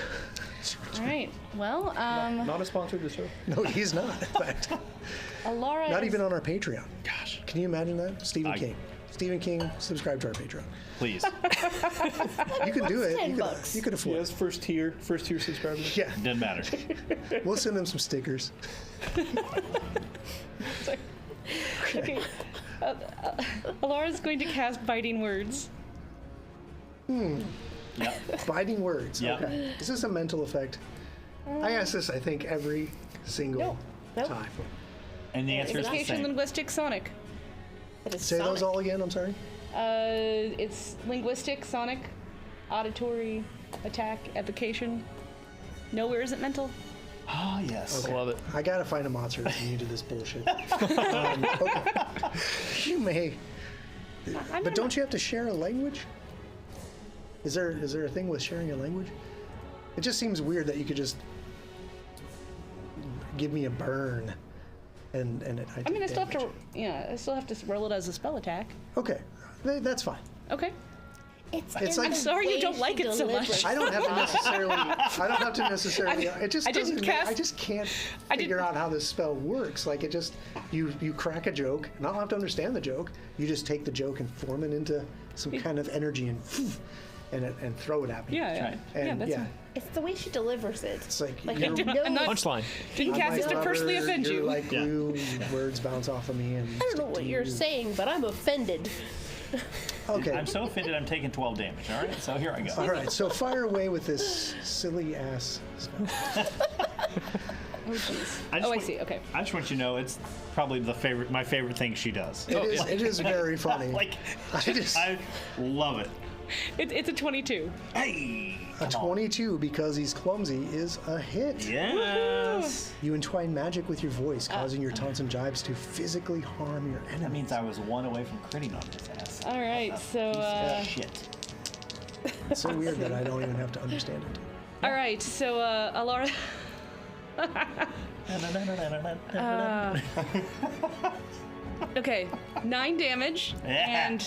All right. Well, Not a sponsor of the show. No, he's not. In fact, Alara. not is- even on our Patreon. Gosh, can you imagine that? Stephen King. Stephen King, subscribe to our Patreon. Please. You can do it. $10. You could afford Yes, it. first tier subscribers. Yeah, Doesn't matter. we'll send him some stickers. Okay. Alara's going to cast Biting Words. Yep. Biting words. Yep. Okay. Is this a mental effect? I ask this, I think, every single Nope. time. And the answer is the Invocation, same. Linguistic, Sonic. It is Say those Sonic. all again, I'm sorry. It's Linguistic, Sonic, Auditory, Attack, Evocation. Nowhere is it mental. Oh, yes. I love it. I gotta find a monster that's immune to this bullshit. Okay. You may, but don't you have to share a language? Is there a thing with sharing a language? It just seems weird that you could just give me a burn, and it. I mean, I still have damage. to, I still have to roll it as a spell attack. Okay, that's fine. Okay. It's in like- the I'm sorry you way don't like she it so much. delivers. I don't have to necessarily. I don't have to necessarily. It just I didn't doesn't. cast- I just can't I figure didn't- out how this spell works. Like it just you crack a joke, and I don't have to understand the joke. You just take the joke and form it into some kind of energy and throw it at me. Yeah, right. yeah, And that's yeah, It's the way she delivers it. it's like, Like you're, you know, I'm not- Punchline. Didn't I'm cast like this to personally rubber, offend you're you. like glue, words bounce off of me, and I don't know what you're saying, but I'm offended. Okay. I'm so offended I'm taking 12 damage. All right, so here I go. All right, so fire away with this silly ass spell. Oh, jeez. I Oh, I see. Okay. I just want you to know it's probably my favorite thing she does. It is very funny. Like, I love it. It's a 22. Hey! a 22 because he's clumsy is a hit. Yes! You entwine magic with your voice, causing your taunts and jibes to physically harm your That enemies. means I was one away from critting on his ass. All right. So, Shit. It's so weird that I don't even have to understand it. all right. So, Alara. Okay, 9 damage, Yeah. and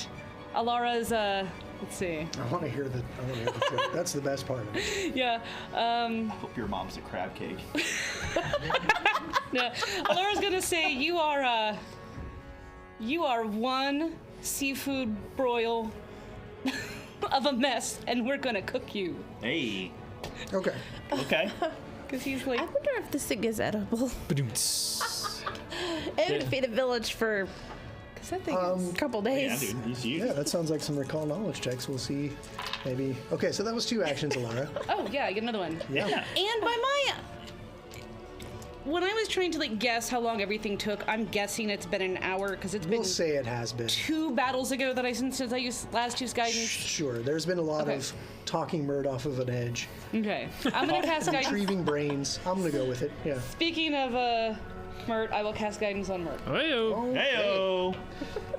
Alara's let's see, I want to hear the joke. That's the best part of it. yeah, I hope your mom's a crab cake. no, Alara's gonna say you are one seafood broil of a mess, and we're gonna cook you, Hey. Okay. Okay. because he's I like, wonder if this thing is edible. Ba-doom-ts. It would feed a village for because that thing a couple days. Yeah, dude. He's huge. Yeah, that sounds like some recall knowledge checks. We'll see. Maybe. Okay, so that was 2 actions, Alara. oh yeah, I get another one. Yeah. And by my, when I was trying to like guess how long everything took, I'm guessing it's been an hour because it's been We'll say it has been. 2 battles ago that since I used last use guidance. Sure. There's been a lot Okay. of talking Murd off of an edge, Okay, I'm gonna cast guidance. retrieving brains. I'm gonna go with it. Yeah. Speaking of Mert, I will cast guidance on Mert. Hey-o. Heyo.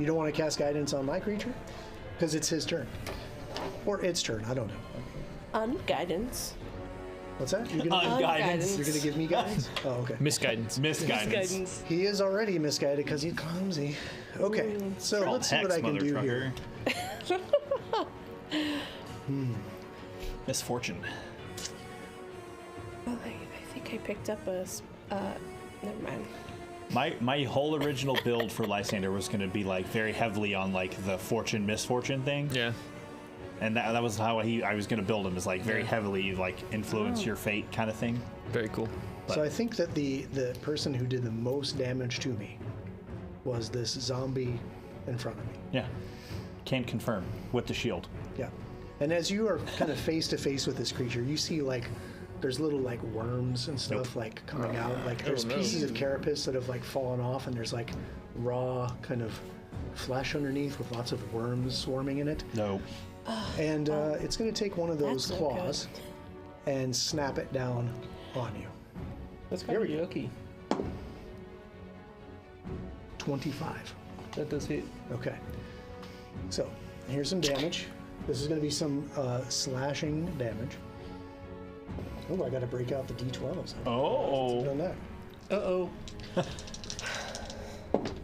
You don't want to cast guidance on my creature? Because it's his turn. Or its turn. I don't know. Unguidance. What's that? You're gonna, Guidance. you're gonna give me guidance? Oh, okay. Misguidance. Misguidance. Guidance. He is already misguided because he's clumsy. Okay, so Called let's see what Hex, I can do here. motherfucker. Misfortune. Oh, I think I picked up never mind. My whole original build for Lysander was going to be like very heavily on like the fortune misfortune thing, Yeah. and that was how I was going to build him, is like very heavily like influence your fate kind of thing. Very cool. So I think that the person who did the most damage to me was this zombie in front of me. Yeah, can confirm with the shield. Yeah. And as you are kind of face to face with this creature, you see like there's little like worms and stuff like coming out. Like there's pieces of carapace that have like fallen off, and there's like raw kind of flesh underneath with lots of worms swarming in it. No. And it's going to take one of those That's no claws and snap it down on you. That's kind of yucky. 25. That does hit. Okay. So here's some damage. This is going to be some slashing damage. Oh, I got to break out the D12s. Oh. Done that. Uh-oh.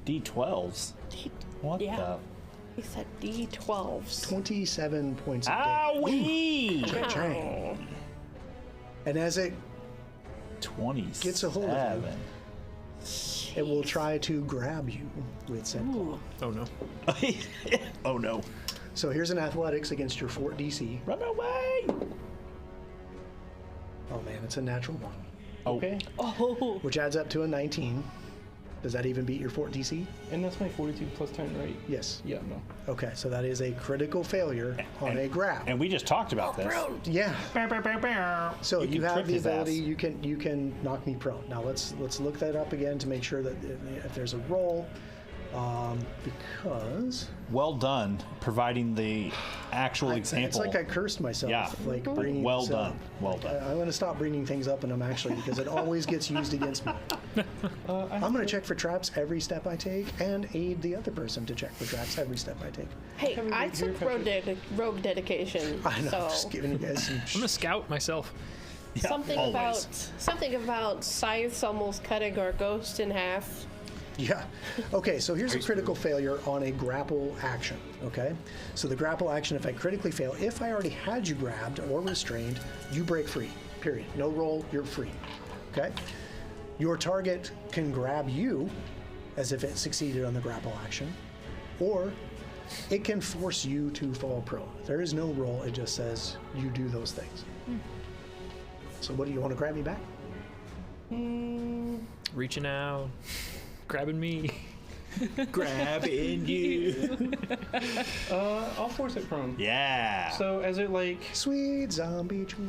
D12s. What Yeah. He said D12s. 27 points of the? damage. Owie! Cha-ching. And as it 27. gets a hold of you, it will try to grab you with said claw. Oh no. Oh no. So here's an athletics against your fort DC. Run away! Oh man, it's a natural one, Okay. Oh. which adds up to a 19. Does that even beat your fort DC? And that's my 42 plus 10, right? Yes. Yeah, no. Okay, so that is a critical failure on a grab. And we just talked about this. Yeah. So you can have trip the his ass. ability. You can knock me prone. Now let's look that up again to make sure that if there's a roll, because Well done, providing the actual it's example. like I cursed myself. Yeah. Like bringing Well this done. up. Well done. I'm going to stop bringing things up in them actually because it always gets used against me. I'm going to check for traps every step I take and aid the other person to check for traps every step I take. Hey, Can we I wait here took if I rogue dedication. I know. So Just giving you guys some. I'm a scout myself. something always. about scythes almost cutting our ghost in half. Yeah. Okay, so here's a critical failure on a grapple action, okay? So the grapple action, if I critically fail, if I already had you grabbed or restrained, you break free, period. No roll, you're free, okay? Your target can grab you as if it succeeded on the grapple action, or it can force you to fall prone. There is no roll, it just says you do those things. So what do you want to grab me back? Reaching out, grabbing me. Grabbing you. I'll force it prone. Yeah. So as it like Sweet zombie true.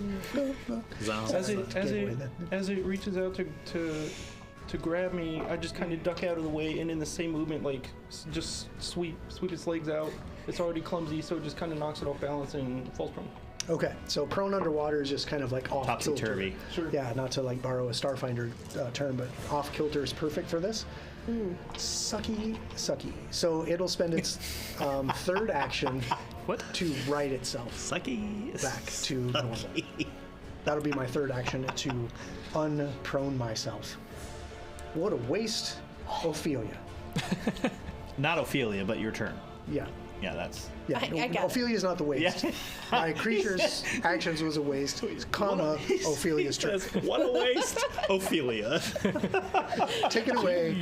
as it reaches out to grab me, I just kind of duck out of the way, and in the same movement, like just sweep its legs out. It's already clumsy, so it just kind of knocks it off balance and falls prone. Okay, so prone underwater is just kind of like off kilter. Topsy-turvy. Sure. Yeah, not to like borrow a Starfinder term, but off kilter is perfect for this. Sucky. So it'll spend its third action to right itself Sucky. back to normal. That'll be my third action to unprone myself. What a waste, Ophelia. Not Ophelia, but your turn. Yeah. Yeah, that's. Yeah, I got it. Ophelia's not the waste. Yeah. My creature's actions was a waste, comma, Ophelia's turn. What a waste, Ophelia. Take it away.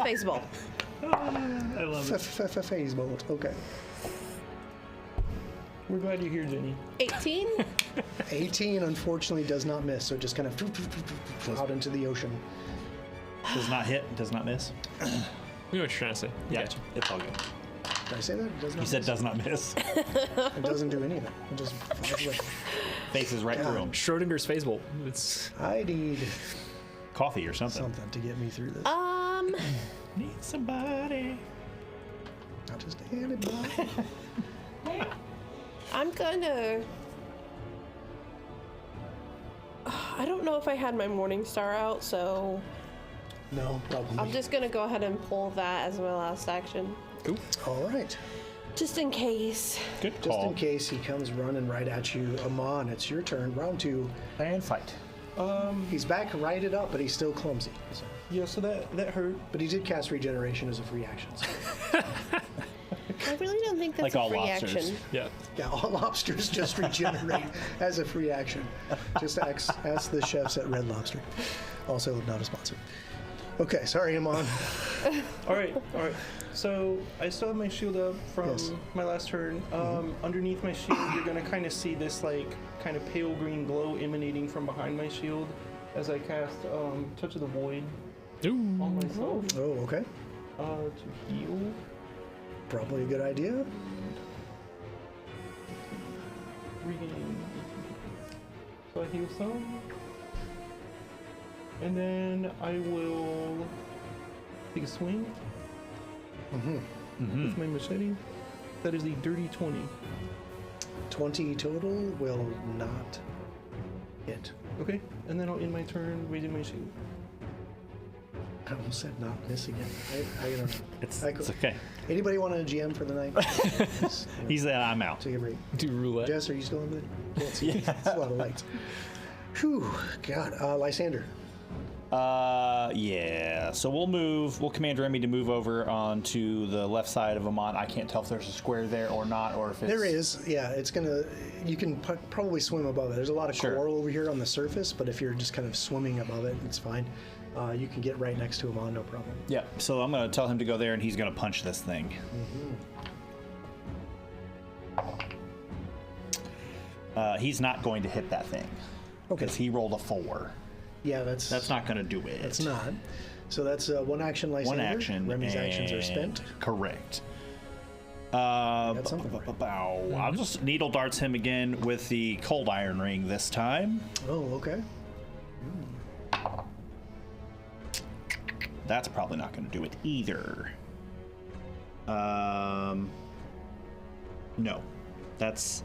Baseball. I love it. Phase bolt. Okay. We're glad you're here, Jenny. 18. 18 unfortunately does not miss, so it just kind of out into the ocean. Does not hit, does not miss. We know what you're trying to say. Yeah, Gotcha. it's all good. Did I say that? It does not You said miss. does not miss. It doesn't do anything. It just flies away. Faces right through him. Schrodinger's phase bolt. It's I need Coffee or something. something to get me through this. Need somebody. Not just anybody. I'm gonna. I don't know if I had my Morning Star out, so No, probably. I'm just gonna go ahead and pull that as my last action, All right. just in case. Good Just call. in case he comes running right at you, Amon, it's your turn. Round 2. And fight. He's back righted up, but he's still clumsy. So. Yeah, so that hurt. But he did cast regeneration as a free action. So. I really don't think that's Like a all free lobsters. action. yeah. Yeah, all lobsters just regenerate as a free action. Just ask the chefs at Red Lobster. Also not a sponsor. Okay, sorry, Amon. All right. So I still have my shield up from Yes. my last turn. Underneath my shield, you're gonna kind of see this like kind of pale green glow emanating from behind my shield as I cast Touch of the Void Ooh. on myself Oh, okay. to heal. Probably a good idea. Regain So I heal some. And then I will take a swing with my machete. That is a dirty 20. 20 total will not hit. Okay, and then I'll end my turn raising my shield. I almost said not miss again. I don't know. It's Cool. okay. Anybody want a GM for the night? He said, I'm out. Take a break. Do roulette. Jess, are you still in there? Can't see. It's a lot of lights. Whew, God. Lysander. Yeah. So we'll command Remy to move over onto the left side of Amon. I can't tell if there's a square there or not, or if it's... There is. Yeah, it's gonna. You can probably swim above it. There's a lot of coral over here on the surface, but if you're just kind of swimming above it, it's fine. You can get right next to Amon, no problem. Yeah. So I'm gonna tell him to go there, and he's gonna punch this thing. He's not going to hit that thing because he rolled a 4. Yeah, that's not going to do it. It's not. So that's one action, Lysander. One action. Remy's actions are spent. Correct. Got something right. I'll just needle darts him again with the cold iron ring this time. Oh, okay. That's probably not going to do it either. No, that's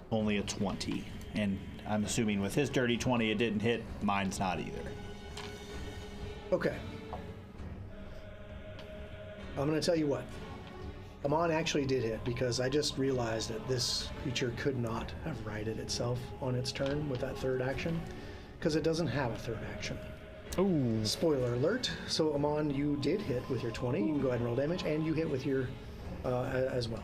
only a 20, and I'm assuming with his dirty 20 it didn't hit. Mine's not either. Okay. I'm going to tell you what. Amon actually did hit because I just realized that this creature could not have righted itself on its turn with that third action because it doesn't have a third action. Oh. Spoiler alert. So Amon, you did hit with your 20. You can go ahead and roll damage, and you hit with your as well.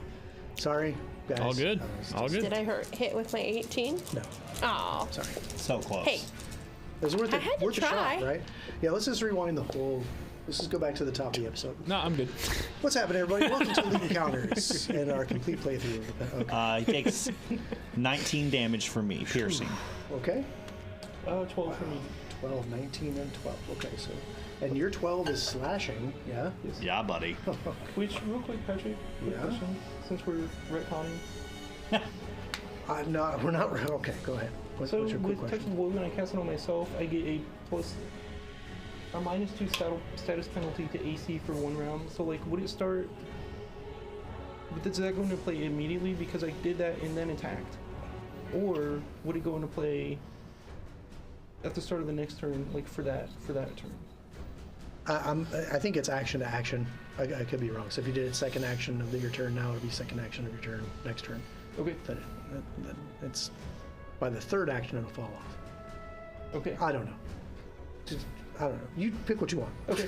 Sorry, guys. All good. All good. Did I hit with my 18? No. Oh. Sorry. So close. Hey. It was worth I had to worth a try. shot, right? Yeah, let's just rewind the whole. Let's just go back to the top of the episode. No, I'm good. What's happening, everybody? Welcome to Elite Encounters and our complete playthrough. Okay. He takes 19 damage from me, piercing. Okay. 12 for me. 12, 19, and 12. Okay, so. And your 12 is slashing, yeah? Yes. Yeah, buddy. Which, real quick, Patrick, quick Yeah? question, since we're retconning. No, we're not. Okay, go ahead. What's So your quick with question? Touch of Wood, when I cast it on myself, I get a -2 status penalty to AC for 1 round. So like, would it start? But is that going to play immediately because I did that and then attacked, or would it go into play at the start of the next turn, like for that turn? I think it's action to action. I could be wrong. So if you did it second action of your turn now, it'll be second action of your turn next turn. Okay. But it's by the third action it'll fall off. Okay. I don't know. I don't know. You pick what you want. Okay.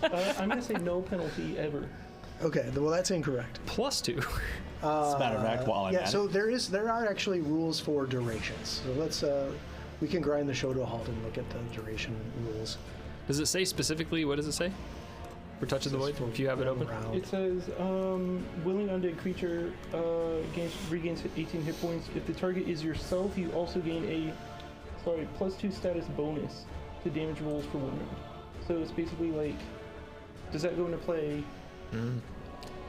I'm gonna say no penalty ever. Okay. Well, that's incorrect. +2. As a matter of fact, while I'm Yeah. at So it. there are actually rules for durations. So let's we can grind the show to a halt and look at the duration rules. Does it say specifically, what does it say? For Touch of the Void, if you have it open? Round. It says, willing undead creature regains 18 hit points. If the target is yourself, you also gain a +2 status bonus to damage rolls for 1 round. So it's basically like, does that go into play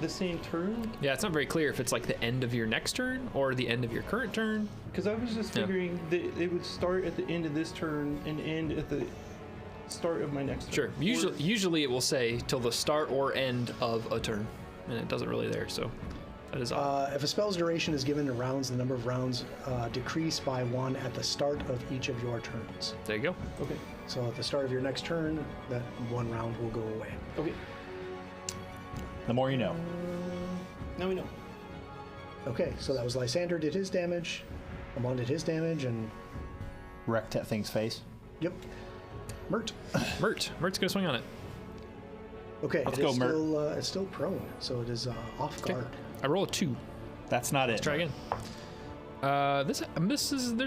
the same turn? Yeah, it's not very clear if it's like the end of your next turn or the end of your current turn. Because I was just figuring that it would start at the end of this turn and end at the start of my next turn. Sure. Usually it will say till the start or end of a turn, and it doesn't really there, so that is odd. If a spell's duration is given to rounds, the number of rounds decrease by 1 at the start of each of your turns. There you go. Okay. So at the start of your next turn, that 1 round will go away. Okay. The more you know. Now we know. Okay, so that was Lysander did his damage, Amon did his damage, and Wrecked that thing's face. yep, Mert. Mert's gonna swing on it. Okay, Let's it go, is Mert. still it's still prone, so it is off Okay. guard. I roll a 2. That's not it. Try again. There's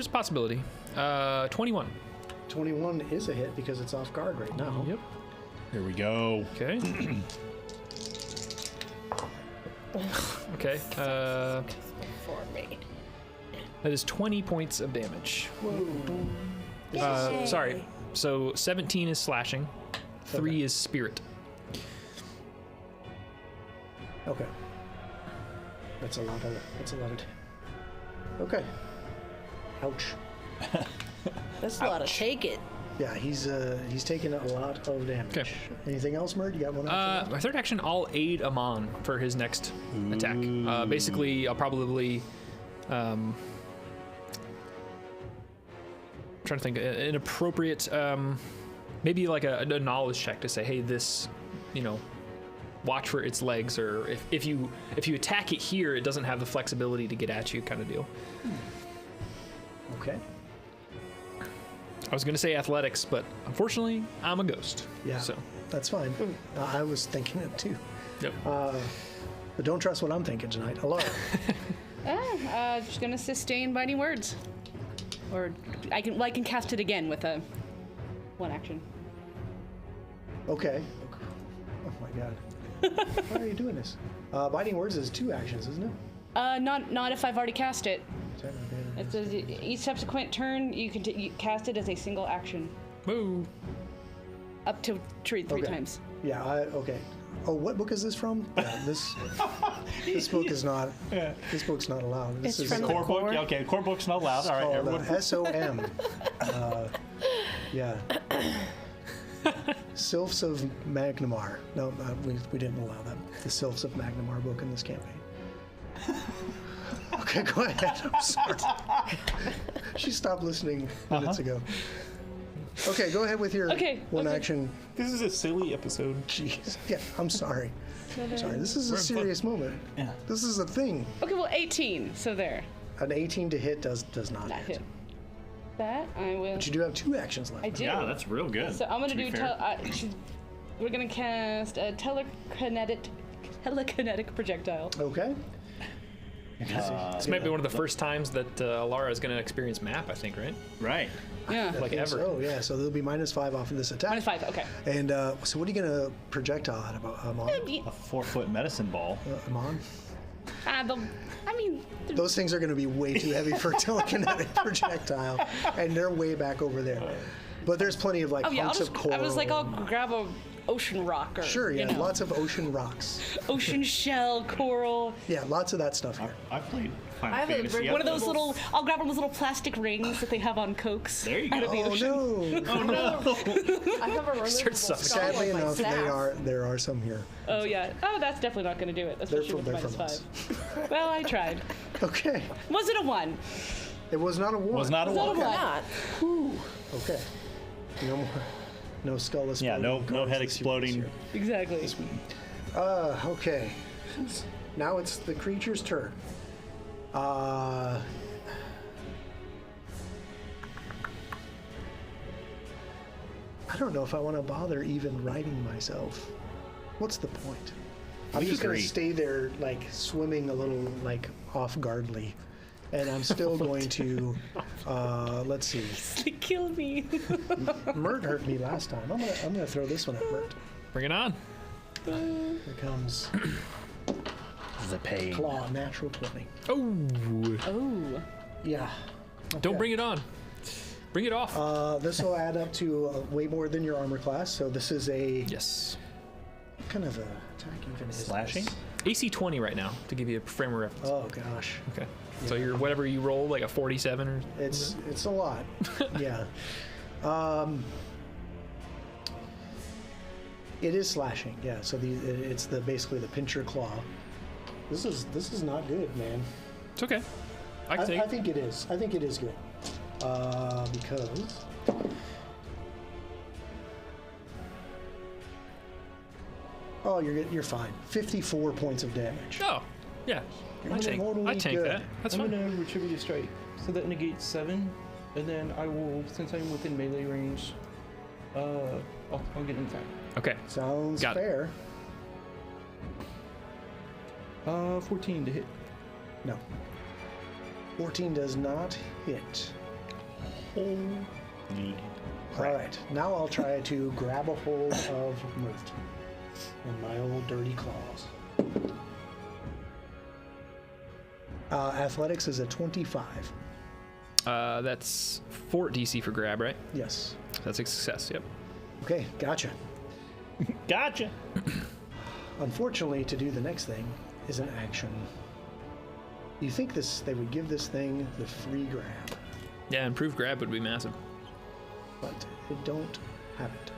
a possibility. 21. 21 is a hit because it's off guard right now. Yep. Here we go. Okay. Okay. For me. That is 20 points of damage. Yay. Sorry. So 17 is slashing. 3 is spirit. Okay. That's a lot of. Okay. Ouch. That's a lot of take it. Yeah, he's taking a lot of damage. Okay. Anything else, Mert? You got one after My third action, I'll aid Amon for his next attack. Basically, I'll probably trying to think an appropriate, maybe like a knowledge check to say, hey, this, watch for its legs, or if you attack it here, it doesn't have the flexibility to get at you, kind of deal. Okay. I was gonna say athletics, but unfortunately, I'm a ghost. Yeah. So That's fine. I was thinking it too. yep. But don't trust what I'm thinking tonight. Alara. Just gonna sustain biting words, or I can cast it again with a one action. Okay. Oh my god. Why are you doing this? Biting words is 2 actions, isn't it? Not if I've already cast it. It says each subsequent turn you can you cast it as a single action, Woo. up to three Okay. times. Yeah. Okay. Oh, what book is this from? Yeah, this book is not. This book's not allowed. This It's is from Core book? Core. Yeah, okay, core book's not allowed. All right, called everyone. SOM. Yeah. Sylphs of Magnamar. No, we didn't allow that. The Sylphs of Magnamar book in this campaign. Okay, go ahead. I'm sorry. She stopped listening minutes ago. Okay, go ahead with your one action. This is a silly episode. Jeez. Yeah, I'm sorry. Sorry, this is a serious moment. Yeah. This is a thing. Okay, well 18. So there, An 18 to hit does not not hit. hit. That I will. But you do have 2 actions left. I do. Yeah, that's real good. So I'm gonna to be do. fair. We're gonna cast a telekinetic projectile. Okay. This might be one of the first times that Alara is going to experience map, I think, right? Right. Yeah. Like ever. Oh, yeah. So there'll be -5 off of this attack. -5. Okay. And so what are you going to projectile at about Amon? A 4-foot medicine ball. Amon? Those things are going to be way too heavy for a telekinetic projectile, and they're way back over there. But there's plenty of like hunks of coral. I was like, I'll grab a ocean rock or Sure, yeah, lots of ocean rocks. ocean shell, coral. Yeah, lots of that stuff here. I've played Final I have a Fantasy. very- One of those little. I'll grab one of those little plastic rings that they have on Cokes. There you Out go. of the Oh ocean. no! I have a removable skull Sadly on my enough, staff. there are some here. Oh yeah. Oh, that's definitely not going to do it. Especially They're with from -5. Well, I tried. Okay, Was it a 1? it was not a 1. Was not a Was that a one. one? Not. Okay. No more. No skull exploding. Yeah, no cards head this exploding. year. Exactly. Okay. Now it's the creature's turn. I don't know if I want to bother even writing myself. What's the point? I'm We just going agree. to stay there, like, swimming a little, like, off-guardly. And I'm still going to, let's see. They killed me. Mert hurt me last time. I'm gonna throw this one at Mert. Bring it on. Here comes This is a pain. Claw, natural 20. Oh. Oh. Yeah. Don't bring it on. Bring it off. This will add up to way more than your armor class. So this is a yes. what kind of a attack even is this? Slashing? AC 20 right now, to give you a frame of reference. Oh gosh, Okay. So your whatever you roll, like a 47 or it's a lot. Yeah. It is slashing. Yeah. So it's basically the pincher claw. This is not good, man. it's okay. I can take I it. think it is. I think it is good. Because oh, you're fine. 54 points of damage. Oh, yeah. You're I totally take good. that. That's I'm fine. gonna retribute a strike, so that negates 7, and then I will, since I'm within melee range, I'll get an attack. Okay. Sounds Got it. fair. 14 to hit. No. 14 does not hit. Holy All right. Now I'll try to grab a hold of Mert in my old dirty claws. Athletics is a 25. That's 4 DC for grab, right? Yes. That's a success. Yep. Okay, gotcha. Gotcha. Unfortunately, to do the next thing is an action. You think they would give this thing the free grab. Yeah, improved grab would be massive. but I don't have it.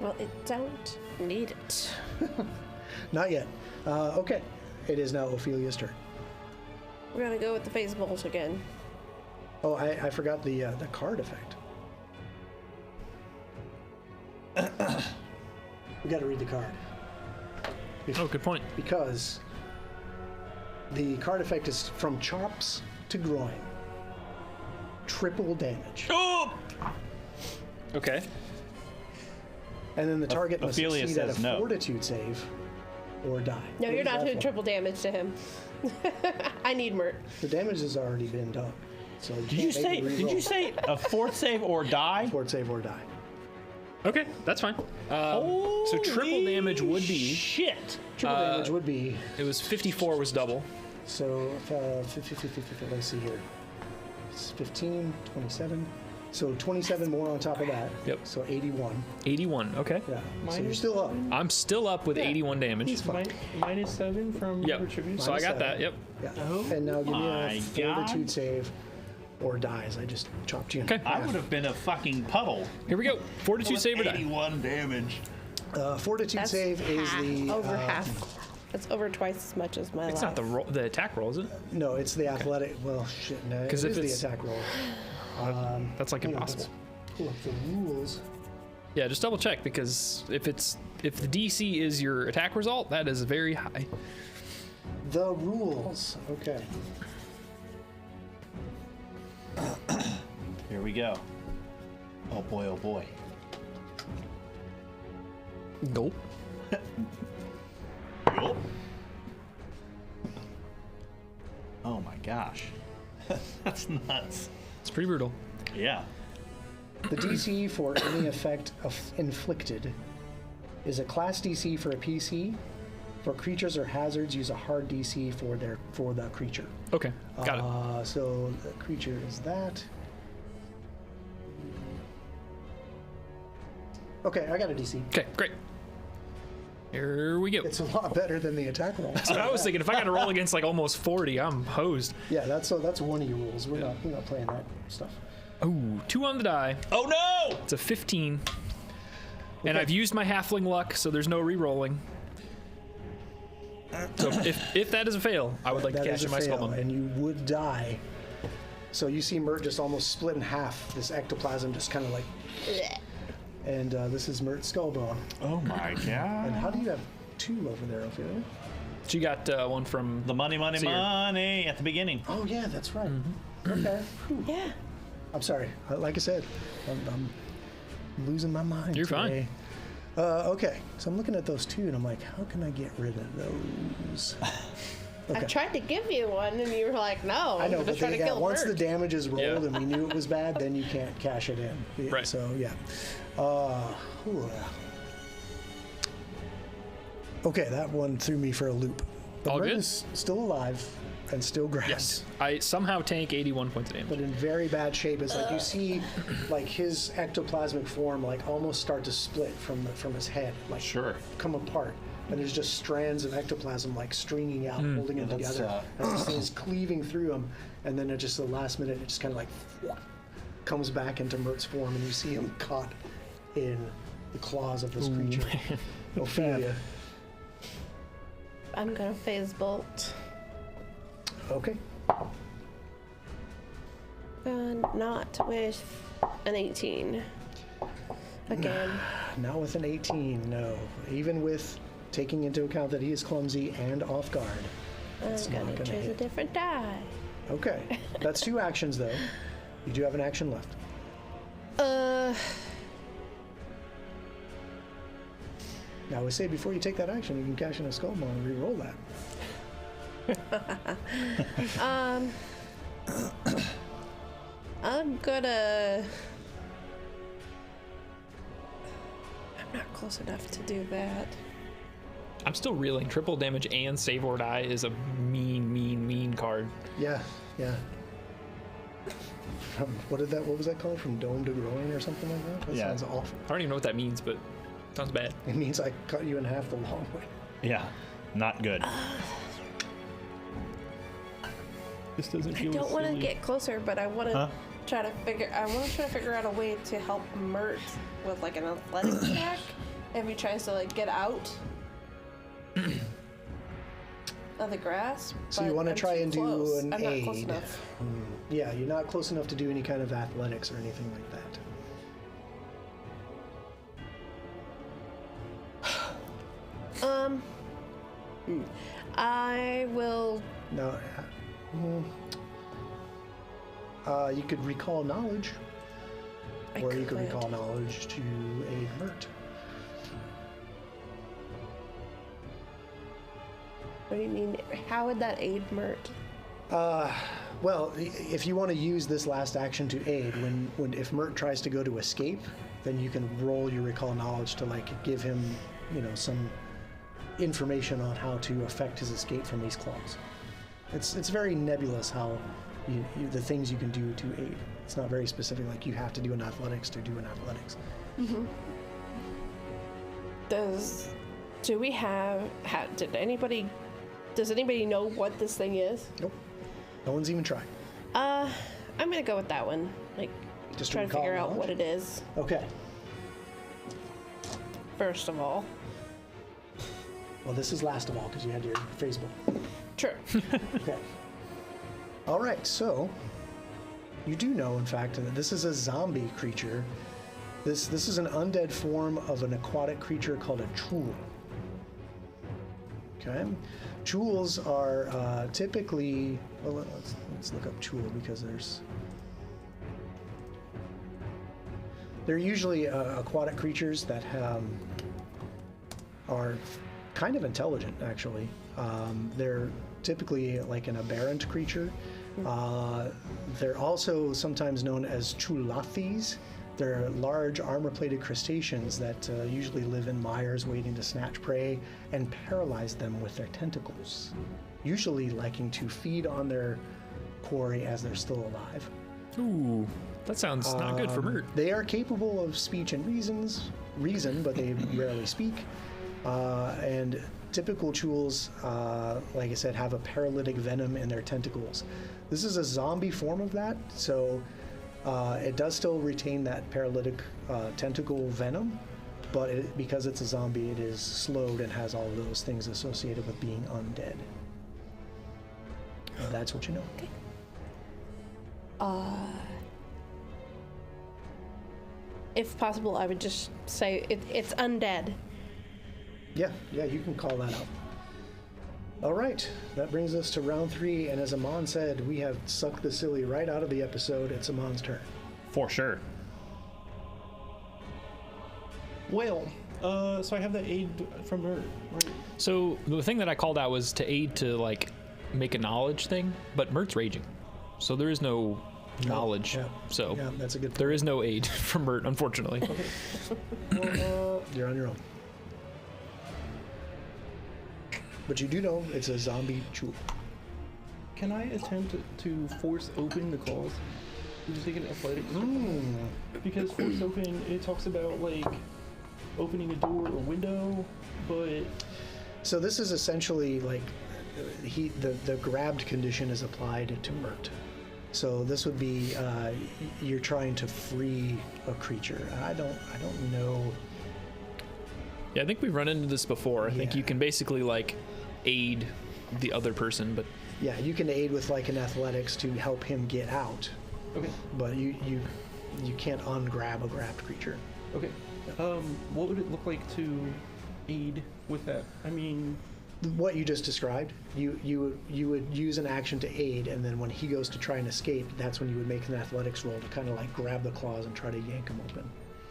Well, it don't need it. Not yet. Okay, it is now Ophelia's turn. We're gonna go with the phase bolt again. Oh, I forgot the card effect. We got to read the card. Oh, good point. Because the card effect is from chops to groin. Triple damage. Oh! Okay. And then the target must Ophelia succeed at a says no. fortitude save or die. No, What you're is not that doing for? triple damage to him. I need Mert. The damage has already been done. So Did you say a fourth save or die? Fort save or die? Okay, that's fine. So triple damage would be. Shit. Triple damage would be, It was 54 was double. so 50, let's see here. It's 15, 27. So 27 more on top of that. Yep. So 81. 81. Okay. Yeah. So you're Minus still up. I'm still up with Yeah. 81 damage. He's fine. -7 from Yep. retribution. So I got 7. that. Yep. Yeah. Oh And now give me my a God. fortitude save or dies. I just chopped you in Okay. I half. would have been a fucking puddle. Here we go. Fortitude save or die. 81 damage. Fortitude That's save is half, the over half. That's over twice as much as my It's life. not the attack roll, is it? No, it's the athletic. Well, shit. No, it 'Cause is if the it's- attack roll. That's like Hang on, impossible. let's pull up the rules. Yeah, just double check because if the DC is your attack result, that is very high. The rules. Okay. Here we go. Oh boy, oh boy. Gulp. Oh my gosh. That's nuts. It's pretty brutal. Yeah. The DC for any effect inflicted is a class DC for a PC. For creatures or hazards, use a hard DC for the creature. Okay, got it. So the creature is that. Okay, I got a DC. Okay, great. Here we go. It's a lot better than the attack roll. That's what I was thinking. If I got to roll against like almost 40, I'm hosed. Yeah, that's one of your rules. We're not playing that stuff. Ooh, 2 on the die. Oh no! It's a 15. And Okay. I've used my halfling luck, so there's no re-rolling. So if that is a fail, I would like to That cash is in a my fail, skull bone. and you would die. So you see Mert just almost split in half. This ectoplasm just kind of like, and this is Mert's skull bone. Oh my god. And how do you have 2 over there, Ophelia? She got one from The money Seer. at the beginning. Oh yeah, that's right. Mm-hmm. Okay. Whew. Yeah. I'm sorry. Like I said, I'm losing my mind. You're fine. today. Okay, so I'm looking at those 2, and I'm like, how can I get rid of those? I tried to give you one, and you were like, "No, I know, I'm but just trying then to again, kill once the Mert." damage is rolled Yeah. and we knew it was bad, then you can't cash it in. Right. So yeah. Whew. Okay, that one threw me for a loop. But All Mert good? is still alive and still grabbed. Yes. I somehow tank 81 points of damage. But in very bad shape. It's like you see, like his ectoplasmic form, like almost start to split from his head, like Sure. come apart. And there's just strands of ectoplasm like stringing out, holding him that's, together. As this thing's cleaving through him, and then at just the last minute, it just kind of like comes back into Mert's form, and you see him caught in the claws of this creature. Ophelia. I'm gonna phase bolt. Okay. Not with an 18. Again. Not with an 18, no. Even with taking into account that he is clumsy and off guard. It's I'm not gonna gonna choose a hit. different die. Okay. That's 2 actions, though. You do have an action left. Now, I would say before you take that action, you can cash in a skull bone and re-roll that. I'm gonna. I'm not close enough to do that. I'm still reeling. Triple damage and save or die is a mean card. Yeah, yeah. What was that called? From dome to groin or something like that? That Yeah. sounds awful. I don't even know what that means, but sounds bad. It means I cut you in half the long way. Yeah. Not good. This doesn't I feel don't want to silly. get closer, but I want to try to figure out a way to help Mert with like an athletics check if he tries to like get out of the grass. So you want to try and do an I'm aid. not close enough. Yeah, you're not close enough to do any kind of athletics or anything like that. I will. No. You could recall knowledge, or you could recall knowledge to aid Mert. What do you mean? How would that aid Mert? Well, if you want to use this last action to aid, if Mert tries to go to escape, then you can roll your recall knowledge to like give him, some information on how to affect his escape from these claws. It's very nebulous how the things you can do to aid. It's not very specific. Like you have to do an athletics to do an athletics. Mm-hmm. Does anybody know what this thing is? Nope. No one's even tried. I'm gonna go with that one. Like, Just try to figure out what it is. Okay. First of all. Well, this is last of all because you had your Facebook. True. Okay. All right. So you do know, in fact, that this is a zombie creature. This is an undead form of an aquatic creature called a chul. Okay. Chuls are typically. Well, let's look up chul because they're usually aquatic creatures that are kind of intelligent, actually. They're typically like an aberrant creature. They're also sometimes known as chulathis. They're large armor-plated crustaceans that usually live in mires waiting to snatch prey and paralyze them with their tentacles, usually liking to feed on their quarry as they're still alive. Ooh, that sounds not good for Mert. They are capable of speech and reason, but they rarely speak. And typical chuls, like I said, have a paralytic venom in their tentacles. This is a zombie form of that, so it does still retain that paralytic tentacle venom, but because it's a zombie, it is slowed and has all of those things associated with being undead. And that's what you know. Okay. If possible, I would just say it's undead. Yeah, you can call that out. All right, that brings us to round 3, and as Amon said, we have sucked the silly right out of the episode. It's Amon's turn. For sure. Well, so I have that aid from her, right? So the thing that I called out was to aid to like make a knowledge thing, but Mert's raging, so there is no knowledge. Yeah. So Yeah, that's a good point. there is no aid from Mert, unfortunately. Well, you're on your own. But you do know it's a zombie chul. Can I attempt to force open the claws? Just take an athletics. Because force open, it talks about like opening a door or window, but So this is essentially like the grabbed condition is applied to Mert. So this would be you're trying to free a creature. I don't know. Yeah, I think we've run into this before. I think Yeah. you can basically like aid the other person, but Yeah, you can aid with like an athletics to help him get out, okay, but you can't ungrab a grabbed creature. okay. What would it look like to aid with that? I mean, What you just described, you would use an action to aid, and then when he goes to try and escape, that's when you would make an athletics roll to kind of like grab the claws and try to yank him open.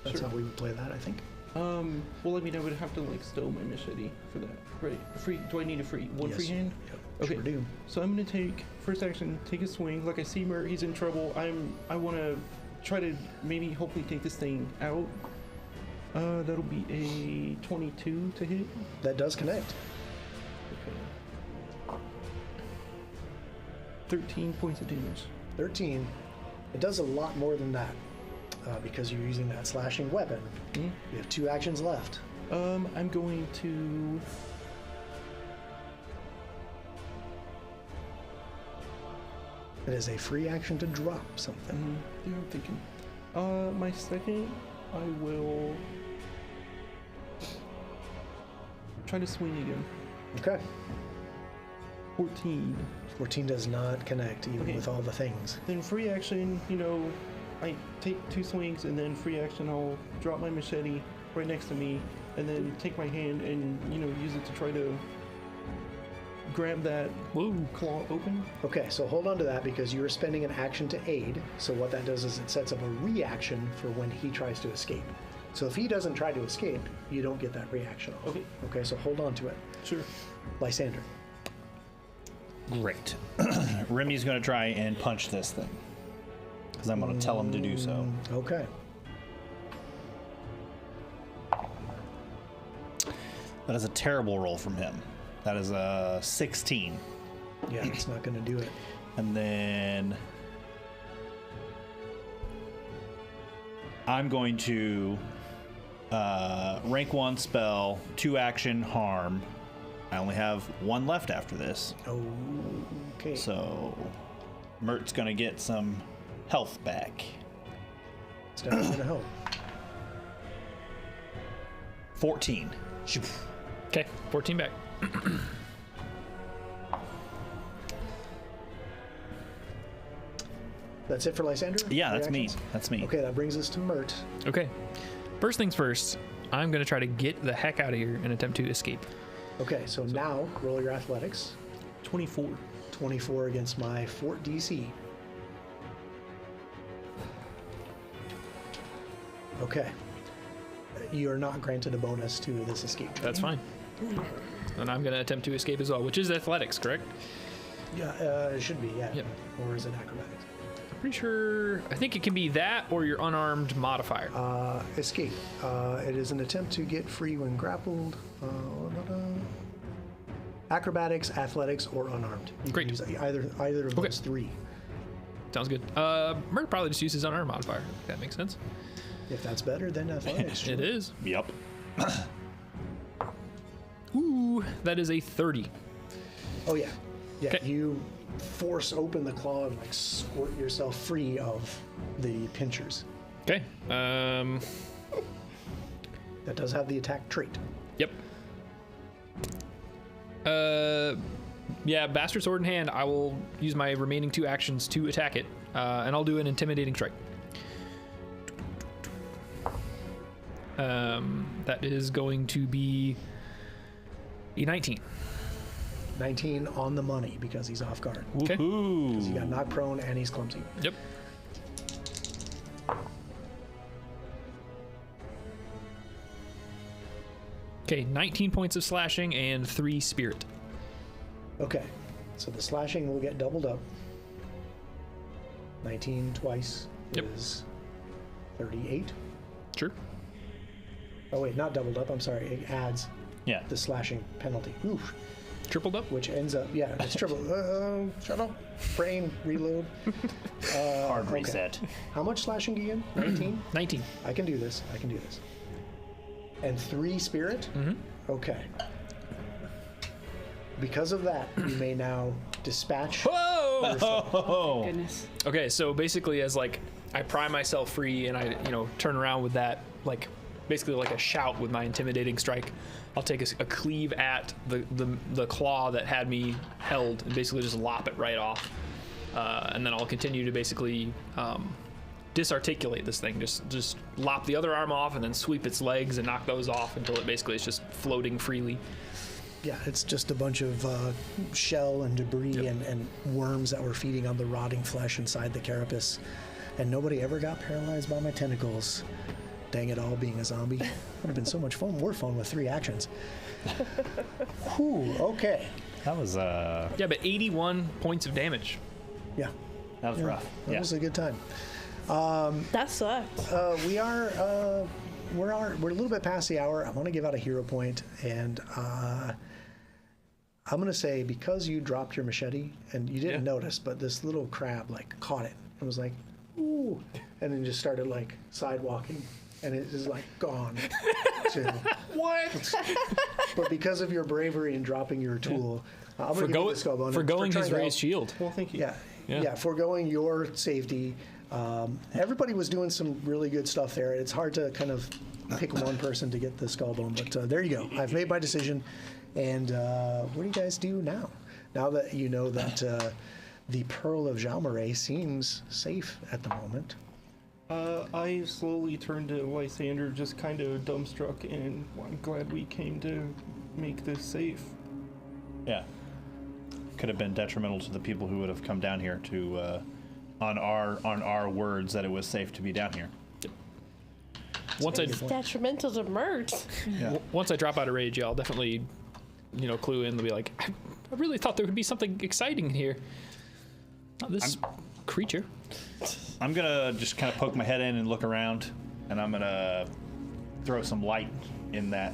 That's Sure. how we would play that, I think. well, I mean, I would have to like stow my machete for that, right? Free? Do I need a free one Yes. free hand? Yep, Okay. sure do. So I'm gonna take first action, take a swing. Like I see Mert, he's in trouble. I want to try to maybe hopefully take this thing out. That'll be a 22 to hit. That does connect. Okay. 13 points of damage. 13. It does a lot more than that because you're using that slashing weapon. Mm. You have 2 actions left. I'm going to. It is a free action to drop something. Yeah, I'm thinking. My second, I will try to swing again. Okay. 14. 14 does not connect even with all the things. Then free action, I take 2 swings, and then free action, I'll drop my machete right next to me, and then take my hand and, use it to try to grab that claw open. Okay, so hold on to that because you are spending an action to aid. So what that does is it sets up a reaction for when he tries to escape. So if he doesn't try to escape, you don't get that reaction off. Okay, so hold on to it. Sure. Lysander. Great. Remy's going to try and punch this thing because I'm going to tell him to do so. Okay. That is a terrible roll from him. That is a 16. Yeah, it's not going to do it. And then I'm going to rank 1 spell, 2 action, harm. I only have 1 left after this. Okay. So Mert's going to get some health back. It's definitely going to help. 14. Okay, 14 back. That's it for Lysander? Yeah, that's Reactions? me. That's me. Okay, that brings us to Mert. Okay. First things first, I'm going to try to get the heck out of here and attempt to escape. Okay, so now roll your athletics. 24. 24 against my fort DC. Okay. You are not granted a bonus to this escape. That's fine. And I'm going to attempt to escape as well, which is athletics, correct? Yeah, it should be, yeah. Yep. Or is it acrobatics? Pretty sure. I think it can be that or your unarmed modifier. Escape. It is an attempt to get free when grappled. Acrobatics, athletics, or unarmed. You Great. can use either of those 3. Sounds good. Mert probably just uses unarmed modifier. If that makes sense. If that's better than athletics. It is. Yep. Ooh, that is a 30. Oh yeah. Yeah, 'Kay. you force open the claw and like squirt yourself free of the pinchers. Okay. That does have the attack trait. Yep. Yeah, Bastard Sword in hand, I will use my remaining 2 actions to attack it, and I'll do an intimidating strike. That is going to be a 19. 19 on the money because he's off guard. Okay. Because he got knocked prone and he's clumsy. Yep. Okay, 19 points of slashing and 3 spirit. Okay, so the slashing will get doubled up. 19 twice is 38. Sure. Oh wait, not doubled up, I'm sorry. It adds Yeah. the slashing penalty. Oof. Tripled up? Which ends up, yeah, it's triple. Shut up. Brain, reload. Hard okay. reset. How much slashing do you get? 19? 19. I can do this. I can do this. And 3 spirit? Mm-hmm. Okay. Because of that, you may now dispatch. Whoa! Oh. Goodness. Okay, so basically as like I pry myself free and I, turn around with that, like basically like a shout with my intimidating strike, I'll take a cleave at the claw that had me held and basically just lop it right off. And then I'll continue to basically disarticulate this thing, just lop the other arm off and then sweep its legs and knock those off until it basically is just floating freely. Yeah, it's just a bunch of shell and debris and worms that were feeding on the rotting flesh inside the carapace. And nobody ever got paralyzed by my tentacles. Dang it all, being a zombie. Would have been so much fun. More fun with 3 actions. Whew, okay. That was Yeah, but 81 points of damage. Yeah, that was rough. that was a good time. That sucks. We're a little bit past the hour. I want to give out a hero point, and I'm going to say because you dropped your machete and you didn't notice, but this little crab like caught it and was like, ooh, and then just started like sidewalking, and it is like gone. What? But because of your bravery in dropping your tool, I'm going to give you the skull bone. Forgoing his trying to raised shield. Well, thank you. Yeah, foregoing your safety. Everybody was doing some really good stuff there. It's hard to kind of pick one person to get the skull bone, but there you go. I've made my decision. And what do you guys do now? Now that you know that the Pearl of Jalmaray seems safe at the moment. I slowly turned to Lysander, just kind of dumbstruck, and I'm glad we came to make this safe. Yeah. Could have been detrimental to the people who would have come down here to, on our words that it was safe to be down here. It's detrimental to Mert. Yeah. Once I drop out of rage, yeah, I'll definitely, clue in. They'll be like, I really thought there would be something exciting here. Not this creature. I'm gonna just kind of poke my head in and look around, and I'm gonna throw some light in that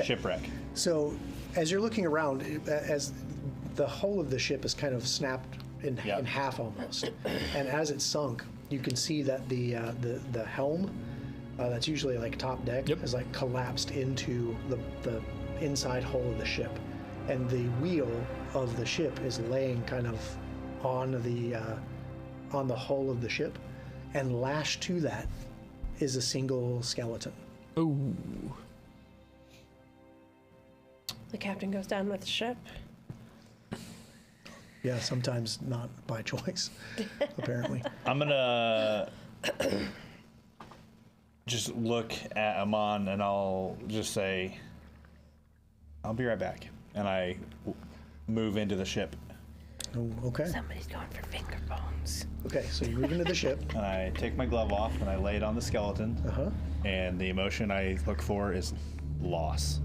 shipwreck. So, as you're looking around, as the hull of the ship is kind of snapped in half almost, and as it sunk, you can see that the helm, that's usually like top deck, is like collapsed into the inside hull of the ship, and the wheel of the ship is laying kind of on the hull of the ship, and lashed to that is a single skeleton. Ooh. The captain goes down with the ship. Yeah, sometimes not by choice, apparently. I'm gonna just look at Amon, and I'll just say, I'll be right back. And I move into the ship. Oh, okay. Somebody's going for finger bones. Okay, so you move into the ship. And I take my glove off, and I lay it on the skeleton. Uh-huh. And the emotion I look for is loss.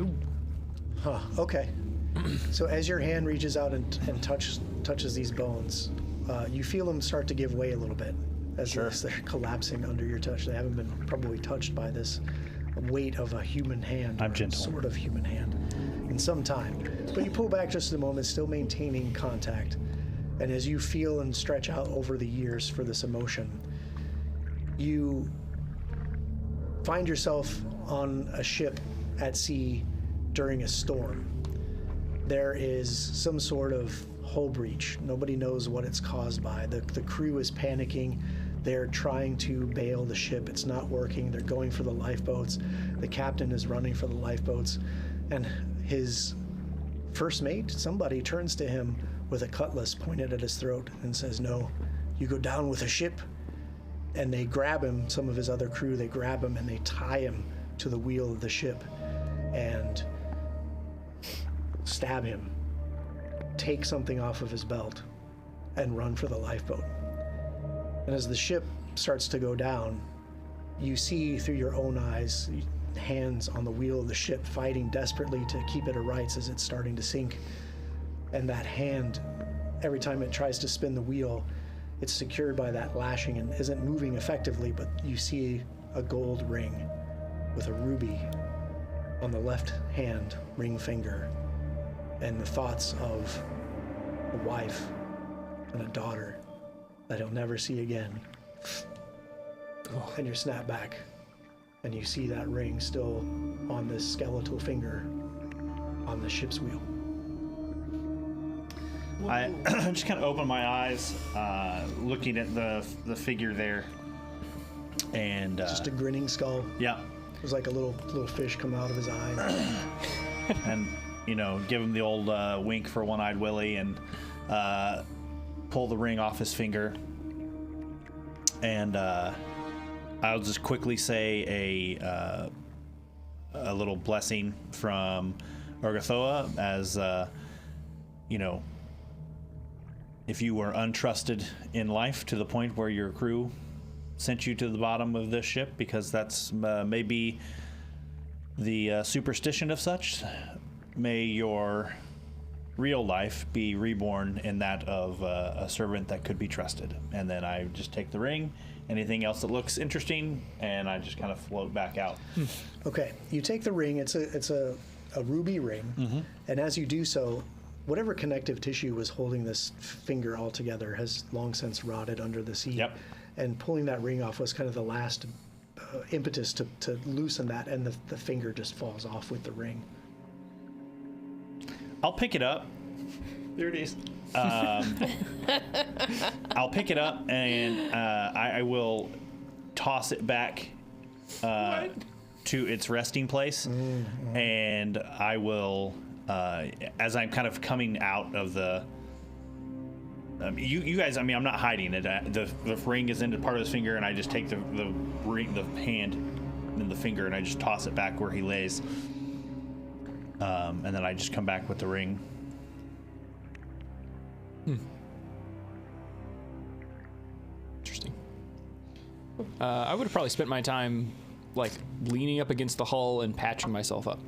Ooh. Huh, okay. So as your hand reaches out and touches these bones, you feel them start to give way a little bit as they're collapsing under your touch. They haven't been probably touched by this weight of a human hand. I'm gentle. Sort of human hand in some time. But you pull back just a moment, still maintaining contact. And as you feel and stretch out over the years for this emotion, you find yourself on a ship at sea during a storm. There is some sort of hull breach. Nobody knows what it's caused by. The crew is panicking. They're trying to bail the ship. It's not working. They're going for the lifeboats. The captain is running for the lifeboats. And his first mate, somebody, turns to him with a cutlass pointed at his throat and says, "No, you go down with a ship." And they grab him, some of his other crew, they grab him and they tie him to the wheel of the ship and stab him, take something off of his belt, and run for the lifeboat. And as the ship starts to go down, you see through your own eyes hands on the wheel of the ship fighting desperately to keep it aright as it's starting to sink. And that hand, every time it tries to spin the wheel, it's secured by that lashing and isn't moving effectively, but you see a gold ring with a ruby on the left hand ring finger, and the thoughts of a wife and a daughter that he'll never see again. And you're snapped back, and you see that ring still on this skeletal finger on the ship's wheel. I just kind of open my eyes, looking at the figure there, and just a grinning skull. Yeah. It was like a little fish coming out of his eye. And give him the old wink for One-Eyed Willie, and pull the ring off his finger. And I'll just quickly say a little blessing from Orgathoa, as if you were untrusted in life to the point where your crew sent you to the bottom of this ship, because that's maybe the superstition of such, may your real life be reborn in that of a servant that could be trusted. And then I just take the ring, anything else that looks interesting, and I just kind of float back out. Okay, you take the ring. It's a ruby ring, and as you do so, whatever connective tissue was holding this finger all together has long since rotted under the sea. Yep. And pulling that ring off was kind of the last impetus to loosen that, and the finger just falls off with the ring. I'll pick it up, There it is. I'll pick it up and I will toss it back to its resting place, and I will, as I'm kind of coming out of the. You guys, I mean, I'm not hiding it. The ring is into part of his finger, and I just take the ring, the hand, and the finger, and I just toss it back where he lays, and then I just come back with the ring. Interesting. I would have probably spent my time like leaning up against the hull and patching myself up.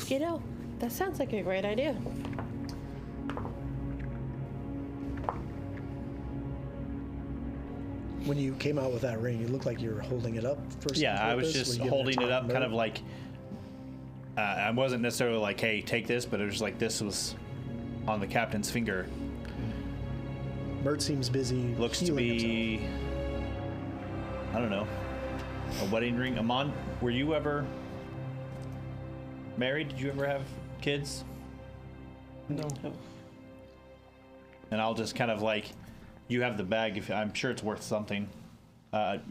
You know, that sounds like a great idea. When you came out with that ring, you looked like you were holding it up for some Yeah, I was purpose. just Were you gonna holding it talk up, kind Mert? of like. I wasn't necessarily like, "Hey, take this," but it was like this was on the captain's finger. Mert seems busy. Looks to healing be, himself. I don't know, a wedding ring. Amon, were you ever married? Did you ever have kids? No. And I'll just kind of like, you have the bag. If I'm sure it's worth something.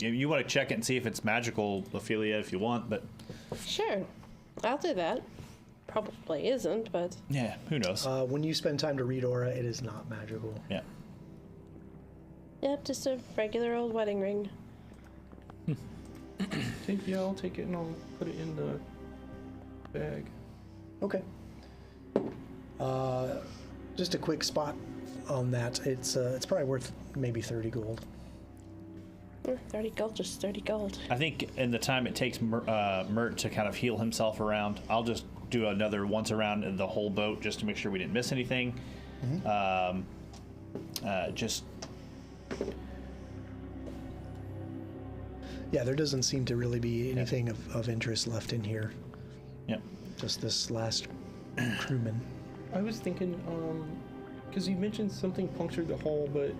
You want to check it and see if it's magical, Ophelia, if you want, but Sure, I'll do that. Probably isn't, but yeah, who knows? When you spend time to read aura, it is not magical. Yeah. yep, just a regular old wedding ring. I'll take it and I'll put it in the bag. Okay. Just a quick spot on that. It's probably worth maybe 30 gold. 30 gold, just 30 gold. I think in the time it takes Mert to kind of heal himself around, I'll just do another once around in the whole boat just to make sure we didn't miss anything. Just. Yeah, there doesn't seem to really be anything of interest left in here. Yep. Just this last crewman. I was thinking, because you mentioned something punctured the hull, but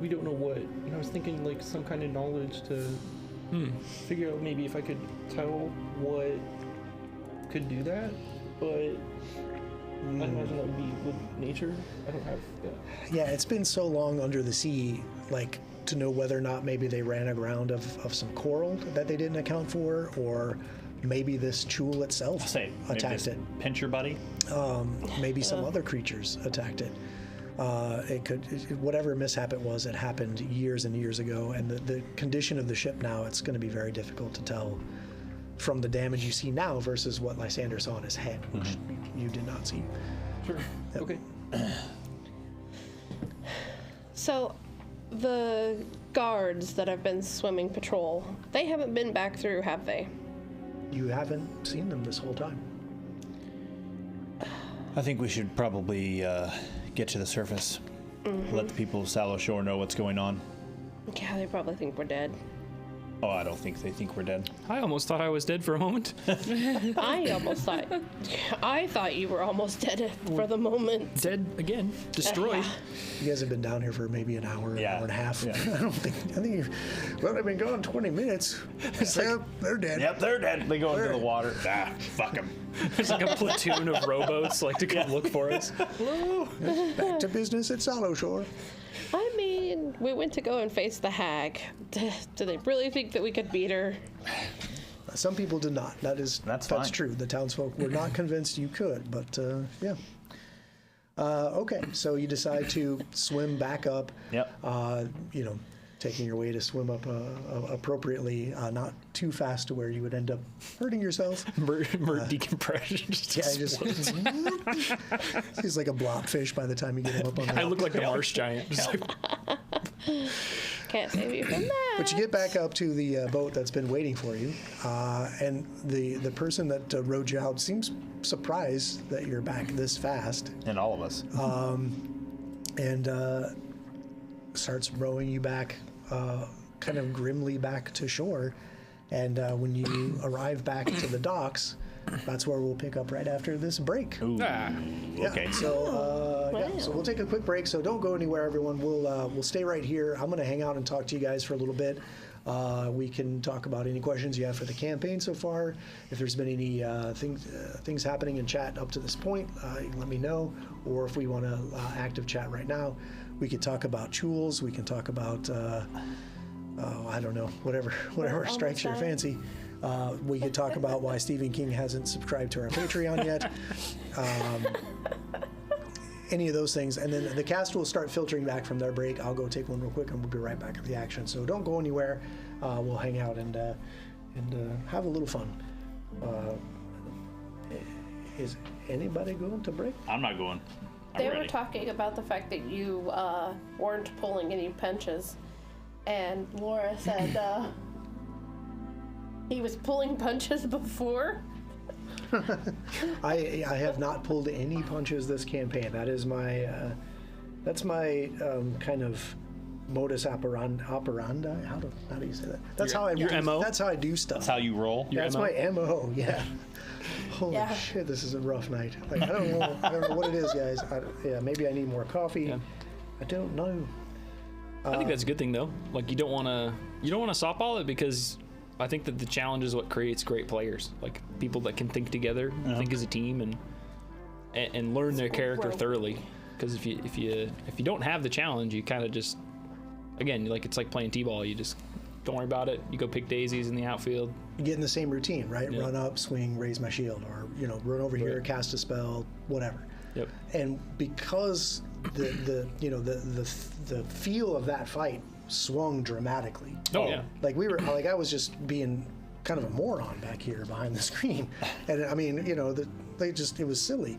we don't know what. And I was thinking like some kind of knowledge to figure out maybe if I could tell what could do that, but I imagine that would be with nature. I don't have that. Yeah, it's been so long under the sea, like to know whether or not maybe they ran aground of some coral that they didn't account for, or maybe this chul itself attacked it. Pincher buddy. Maybe some other creatures attacked it. Whatever mishap it was, it happened years and years ago, and the condition of the ship now, it's going to be very difficult to tell from the damage you see now versus what Lysander saw in his head, which you did not see. Sure. Yep. Okay. So, the guards that have been swimming patrol, they haven't been back through, have they? You haven't seen them this whole time. I think we should probably get to the surface. Let the people of Sallowshore know what's going on. Yeah, they probably think we're dead. Oh, I don't think they think we're dead. I almost thought I was dead for a moment. I thought you were almost dead for the moment. Dead again. Destroyed. You guys have been down here for maybe an hour, Yeah. hour and a half. Yeah. I think well, they've been gone 20 minutes. Yep, they're dead. Yep, they're dead. They go into the water. Fuck them. There's like a platoon of rowboats like to come look for us. Back to business at Sallowshore. I mean, we went to go and face the hag. Do they really think that we could beat her? Some people did not. That's fine. true. The townsfolk were not convinced you could, but yeah. Okay, so you decide to swim back up. Yep. Taking your way to swim up appropriately, not too fast to where you would end up hurting yourself. Mert decompression. He's like a blobfish by the time you get him up on the I look like the marsh giant. Just like, Can't save you from that. But you get back up to the boat that's been waiting for you, and the person that rowed you out seems surprised that you're back this fast, And all of us. and starts rowing you back, kind of grimly back to shore. And when you arrive back to the docks, that's where we'll pick up right after this break. Ooh. Yeah, Okay. So we'll take a quick break. So don't go anywhere, everyone. We'll stay right here. I'm going to hang out and talk to you guys for a little bit. We can talk about any questions you have for the campaign so far. If there's been any things happening in chat up to this point, you can let me know. Or if we want to active chat right now, we could talk about tools. We can talk about I don't know, whatever strikes your fancy. We could talk about why Stephen King hasn't subscribed to our Patreon yet. Any of those things, and then the cast will start filtering back from their break. I'll go take one real quick, and we'll be right back at the action. So don't go anywhere. We'll hang out and have a little fun. Is anybody going to break? I'm not going. They were talking about the fact that you weren't pulling any punches, and Laura said he was pulling punches before. I have not pulled any punches this campaign. That is my that's my kind of modus operandi. How do you say that? That's how I your do, MO? That's how I do stuff. That's how you roll. That's my MO. Yeah. Holy shit! This is a rough night. Like, I don't know what it is, guys. Maybe I need more coffee. Yeah. I don't know. I think that's a good thing though. Like you don't want to softball it, because I think that the challenge is what creates great players, like people that can think together, think as a team, and learn their character thoroughly. Because if you don't have the challenge, you kind of just, again, like it's like playing t-ball. You just don't worry about it. You go pick daisies in the outfield. You get in the same routine, right? Yeah. Run up, swing, raise my shield, or run over here, cast a spell, whatever. Yep. And because the feel of that fight swung dramatically. Oh yeah. Like I was just being kind of a moron back here behind the screen, and I mean, it was silly.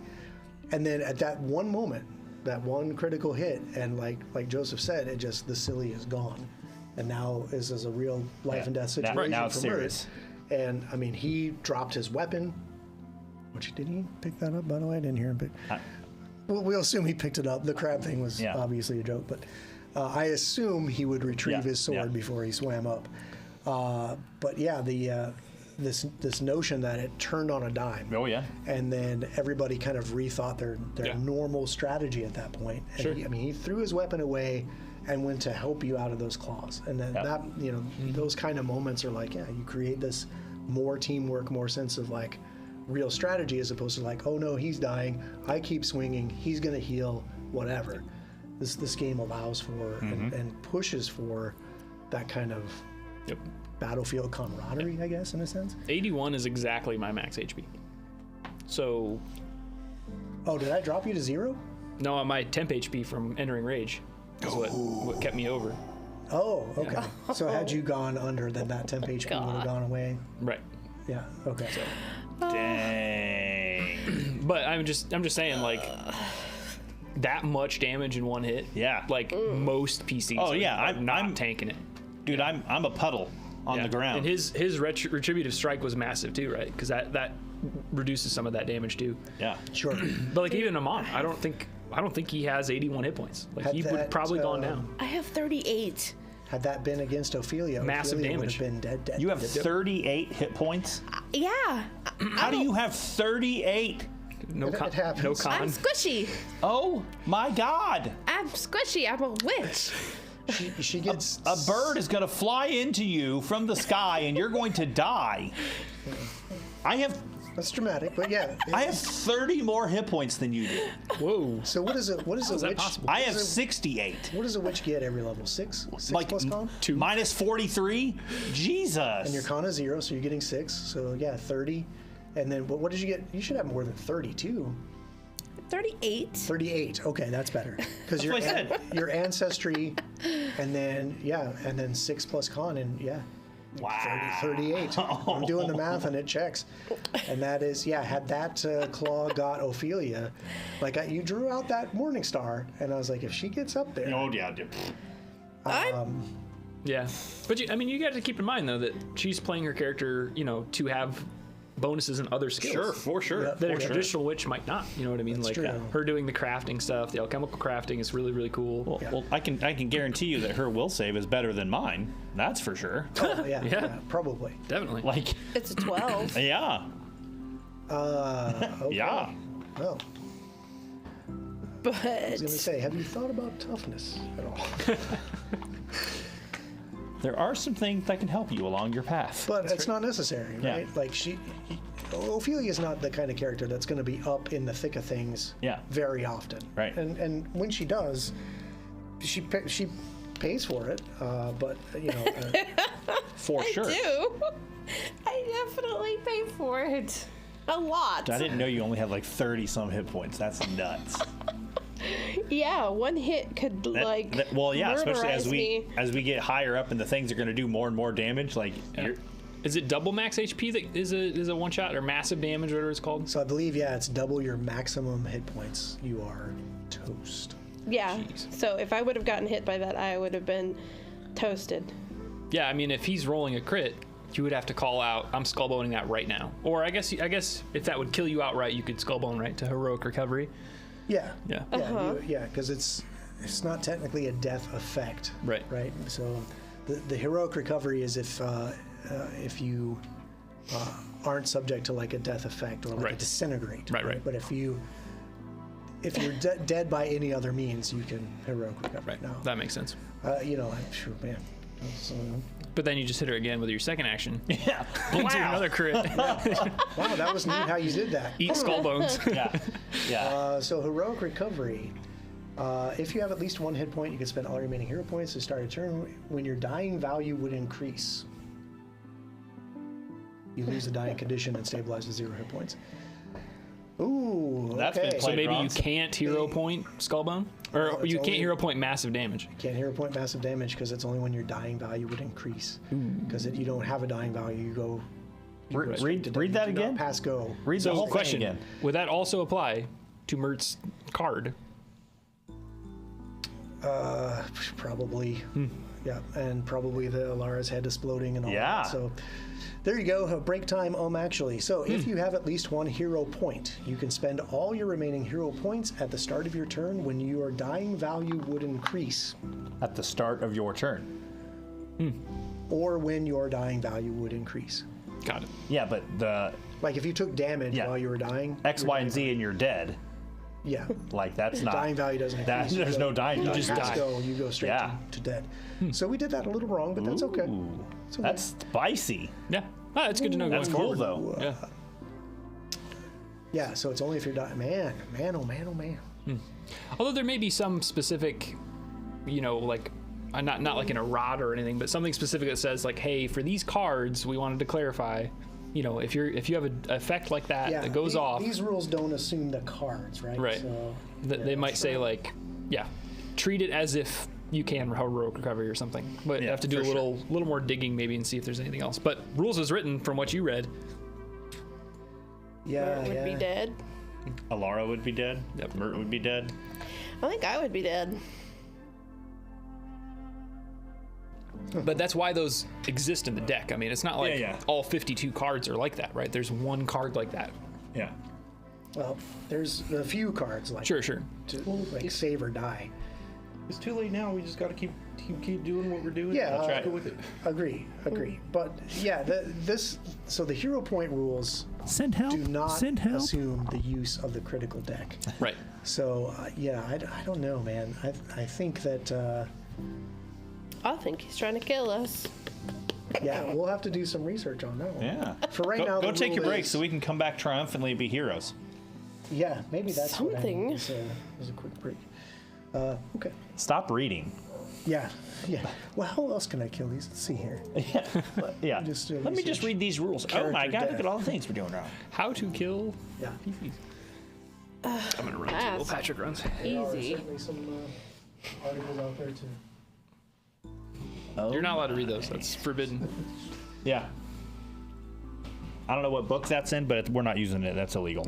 And then at that one moment, that one critical hit, and like Joseph said, the silly is gone, and now this is a real life and death situation. Right now it's for serious. Mert. And I mean, he dropped his weapon. Did he pick that up? By the way, I didn't hear him pick. Well, we'll assume he picked it up. The crab thing was obviously a joke, but I assume he would retrieve his sword before he swam up. But yeah, this notion that it turned on a dime. Oh yeah. And then everybody kind of rethought their normal strategy at that point. And Sure. he threw his weapon away and went to help you out of those claws. And then those kind of moments are like, you create this more teamwork, more sense of like real strategy, as opposed to like, oh no, he's dying, I keep swinging, he's gonna heal, whatever. This game allows for and pushes for that kind of battlefield camaraderie, I guess, in a sense. 81 is exactly my max HP. So. Oh, did I drop you to 0? No, my temp HP from entering rage is what kept me over. Oh, okay. Yeah. So had you gone under, then that temp HP would have gone away. Right. Yeah. Okay. So. Dang. But I'm just saying, like, that much damage in one hit. Yeah. Like most PCs. I'm tanking it. Dude, I'm a puddle on the ground. And his retributive strike was massive too, right? Because that reduces some of that damage too. Yeah. Sure. But like even Amon, I don't think he has 81 hit points. Like he would probably gone down. I have 38. Had that been against Ophelia, Massive Ophelia damage. would have been dead. You have 38 hit points? Yeah. How do you have 38? No It con. happens. No con. I'm squishy. Oh my God. I'm squishy. I'm a witch. She gets A bird is going to fly into you from the sky and you're going to die. That's dramatic, but yeah. I have 30 more hit points than you do. Whoa. So what is a Is that witch? possible? I have 68. What does a witch get every level? 6 Like plus con? 2. minus 43? Jesus. And your con is 0, so you're getting 6. So yeah, 30. And then what did you get? You should have more than 32. 38. 38. Okay, that's better. Because what I said. your ancestry, and then 6 plus con, and Wow. 38. I'm doing the math and it checks. And that is, had that claw got Ophelia, like you drew out that Morning Star, and I was like, if she gets up there. Oh, yeah, dude. Yeah, but you got to keep in mind though that she's playing her character, to have bonuses and other skills. Sure, for sure. Yep. That a traditional witch might not. You know what I mean? That's like true. her doing the crafting stuff, the alchemical crafting is really, really cool. Well, I can guarantee you that her will save is better than mine. That's for sure. Oh, yeah, probably. Definitely. Like, It's a 12. yeah. Okay. Yeah. Well, But I was going to say, have you thought about toughness at all? there are some things that can help you along your path. But it's not necessary, right? Yeah. Like Ophelia's not the kind of character that's going to be up in the thick of things very often. Right. And when she does, she pays for it, but you know, for sure. I do. I definitely pay for it. A lot. I didn't know you only had like 30 some hit points. That's nuts. Yeah, one hit could well, yeah, especially murderize as we get higher up and the things are going to do more and more damage. Like, is it double max HP that is a one shot or massive damage, whatever it's called? So I believe it's double your maximum hit points. You are toast. Yeah. Jeez. So if I would have gotten hit by that, I would have been toasted. Yeah, I mean, if he's rolling a crit, you would have to call out, I'm skullboning that right now. Or I guess if that would kill you outright, you could skullbone right to heroic recovery. Yeah. Yeah. Yeah, because it's not technically a death effect. Right. Right. So the heroic recovery is if you aren't subject to like a death effect or like a disintegrate. Right. But if you're dead by any other means, you can heroic recover. Right. Now, That makes sense. you know, I'm sure, man. But then you just hit her again with your second action. Yeah. Do another crit. Wow, that was neat how you did that. Eat skull bones. Yeah. So heroic recovery. If you have at least one hit point, you can spend all remaining hero points to start a turn when your dying value would increase. You lose the dying condition and stabilize to 0 hit points. Ooh, That's okay. been So maybe wrong. you can't hero point skullbone? Or No, it's you can't only- hero point massive damage. Can't hero point massive damage because it's only when your dying value would increase. Because you don't have a dying value, you go. Read that You do not again. pass go. Read the So whole thing question, again. would that also apply to Mert's card? Probably. Yeah, and probably the Alara's head exploding and all Yeah. that. So there you go. Break time, actually. So if you have at least one hero point, you can spend all your remaining hero points at the start of your turn when your dying value would increase. At the start of your turn. Or when your dying value would increase. Got it. Yeah, but the Like if you took damage Yeah. while you were dying. X, your Y, and dying Z and you're dead. Yeah. Like, that's not. Dying value doesn't That, increase. You there's go- no dying value. just die. You go straight Yeah. to dead. So we did that a little wrong, but that's okay. Ooh, It's okay. that's spicy. Yeah. Oh, that's good to know That's going cool, forward. though. Yeah. Yeah, so it's only if you're dying. Man, oh man. Although there may be some specific, like, not like in a rod or anything, but something specific that says like, hey, for these cards, we wanted to clarify, if you have an effect like that Yeah, that goes off, These rules don't assume the cards, right? Right. So, they might say like, treat it as if you can heroic recovery or something, but you have to do a for little more digging maybe and see if there's anything else. But rules as written from what you read. yeah, Would be dead. Alara would be dead. Yep. Mert would be dead. I think I would be dead. But that's why those exist in the deck. I mean, it's not like Yeah. all 52 cards are like that, right? There's one card like that. Yeah. Well, there's a few cards like Sure. to like save or die. It's too late now. We just got to keep doing what we're doing. Yeah, Let's that's go with it. Agree. But yeah, so the hero point rules Send help. do not assume the use of the critical deck. Right. So I don't know, man. I think that I think he's trying to kill us. we'll have to do some research on that one. Yeah. For right now, Go the take your rule break is- so we can come back triumphantly and be heroes. Yeah, maybe that's what I Something. need. Is a quick break. Okay. Stop reading. Yeah. Well, how else can I kill these? Let's see here. Yeah. Just, Let me just read these rules. Oh my Character god, look death. at all the things we're doing wrong. How to kill Yeah. PCs. I'm gonna run That's little Patrick runs. There are Easy. certainly some articles out there too. Oh. You're not allowed to read those. That's forbidden. Yeah. I don't know what book that's in, but we're not using it. That's illegal.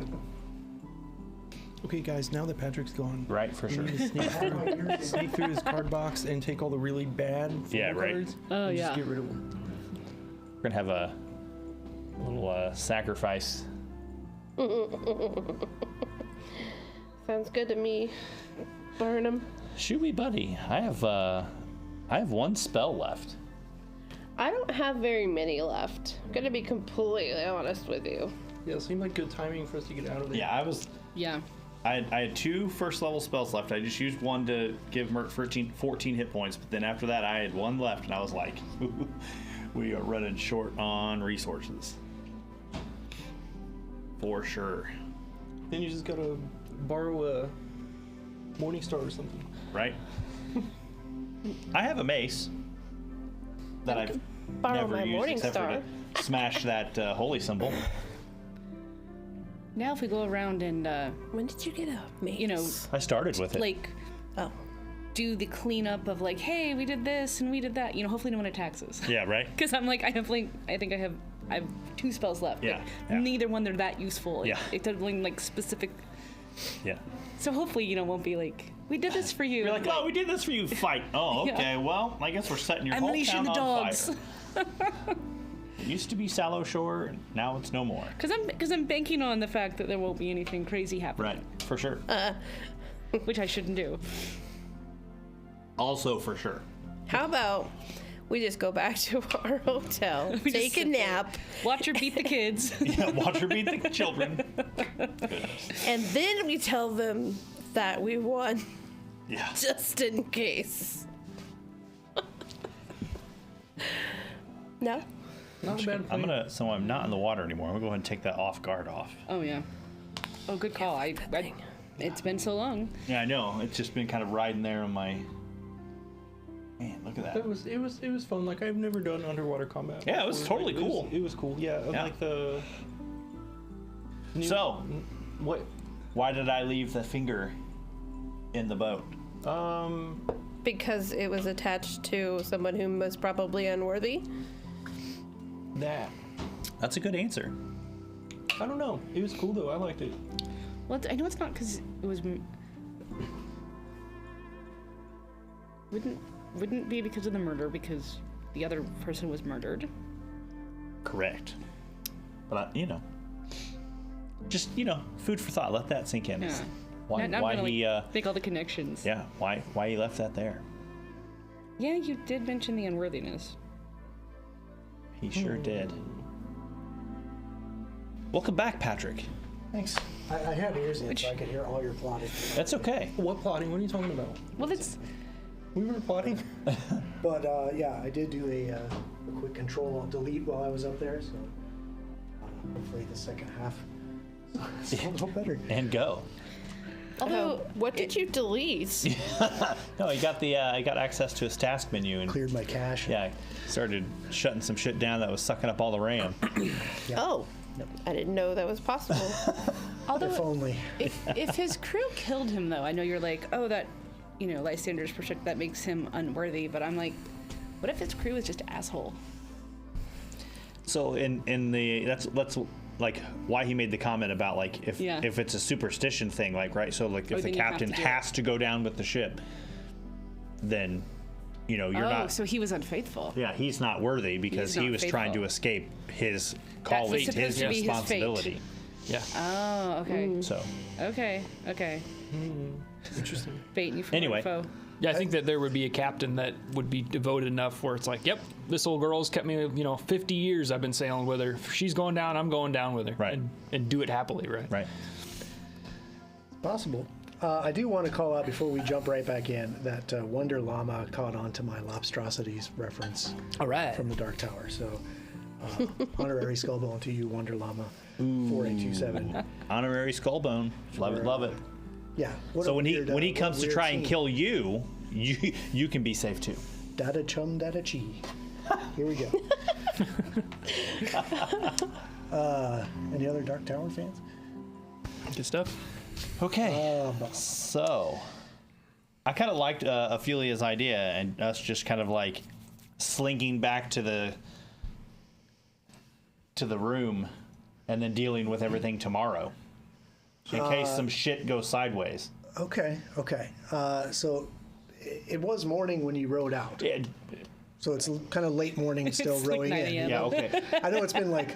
Okay, guys. Now that Patrick's gone, Right, for we sure. need to sneak through his card box and take all the really bad Yeah, photo right. cards. Oh, and yeah. Just get rid of them. We're gonna have a little sacrifice. Sounds good to me. Burn him. Shoot me, buddy. I have one spell left. I don't have very many left. I'm gonna be completely honest with you. Yeah, it seemed like good timing for us to get out of there. Yeah, I was. Yeah. I had 2 first level spells left. I just used one to give Mert 14 hit points, but then after that I had 1 left, and I was like, we are running short on resources. For sure. Then you just gotta borrow a Morningstar or something. Right? I have a mace that I've borrow never my used except for Morningstar. to smash that holy symbol. Now if we go around and When did you get a mace? you know, I started with it. like Oh. do the cleanup of like, hey, we did this and we did that. You know, hopefully no one attacks us. Yeah, right? Because I'm like, I think I have 2 spells left. Yeah, But yeah. neither one they're that useful. Yeah. It's only like specific. Yeah. So hopefully, you know, won't be like, we did this for you. You're like, oh, we did this for you. Fight. Oh, okay. Yeah. Well, I guess we're setting your whole Unleashing town the on dogs. fire. It used to be Sallowshore, and now it's no more. Because I'm banking on the fact that there won't be anything crazy happening. Right. For sure. Which I shouldn't do. Also for sure. How about we just go back to our hotel, We just take a sit there. nap, Watch her beat the kids. Yeah, watch her beat the children. and then we tell them that we won, Yeah. just in case. No? Not a bad plan. So I'm not in the water anymore. I'm gonna go ahead and take that off guard off. Oh yeah. Oh, good call. It's been so long. Yeah, I know. It's just been kind of riding there on my. Man, look at that. It was fun. Like I've never done underwater combat. Yeah, it was before. totally cool. It was cool. Yeah, Yeah. like the. So, What? why did I leave the finger in the boat? Because it was attached to someone who was probably unworthy. That. That's a good answer. I don't know. It was cool though. I liked it. Well, I know it's not because it was. Wouldn't be because of the murder, because the other person was murdered. Correct. But just food for thought. Let that sink in. Yeah. Why? Now I'm Why gonna, he? make all the connections. Yeah. Why he left that there? Yeah, you did mention the unworthiness. He sure did. Welcome back, Patrick. Thanks. I had ears in so I could hear all your plotting. That's okay. What plotting? What are you talking about? Well, it's We were plotting. But yeah, I did do a quick Control-Alt-Delete while I was up there, so hopefully the second half is a little better. And go. although What did you delete? No, I got access to his task menu and Cleared my cache. yeah, I started shutting some shit down that was sucking up all the RAM. Oh, I didn't know that was possible. If although only. if his crew killed him, though, I know you're like, oh, that Lysander's protect that makes him unworthy. But I'm like, what if his crew is just asshole? So in the that's like why he made the comment about like if it's a superstition thing, like, right? So like if the then you have captain to do has to go down with the ship, then you're not. So he was unfaithful. Yeah, he's not worthy because He's he not was trying faithful. to escape his calling, supposed his to be his fate. responsibility. Yeah. Oh, okay. So Okay. Interesting. Baiting you for Anyway. info. Yeah, I think that there would be a captain that would be devoted enough where it's like, yep, this old girl's kept me, 50 years I've been sailing with her. If she's going down, I'm going down with her. Right. And do it happily, right? right. Possible. I do want to call out before we jump right back in that Wonder Llama caught on to my Lobstrosities reference All right. from the Dark Tower. So honorary skullbone to you, Wonder Llama, 4827. Honorary skullbone. Love it, love it. Yeah. what So a when he weird, when he what a comes to weird try and scene. kill you, you can be safe too. Dada chum dada chi. Here we go. Any other Dark Tower fans? Good stuff. Okay. So I kind of liked Ophelia's idea and us just kind of like slinking back to the room and then dealing with everything tomorrow in case some shit goes sideways. Okay. So it was morning when you rowed out. Yeah, So it's kind of late morning still It's like rowing 9 in. a.m. yeah, okay. I know it's been like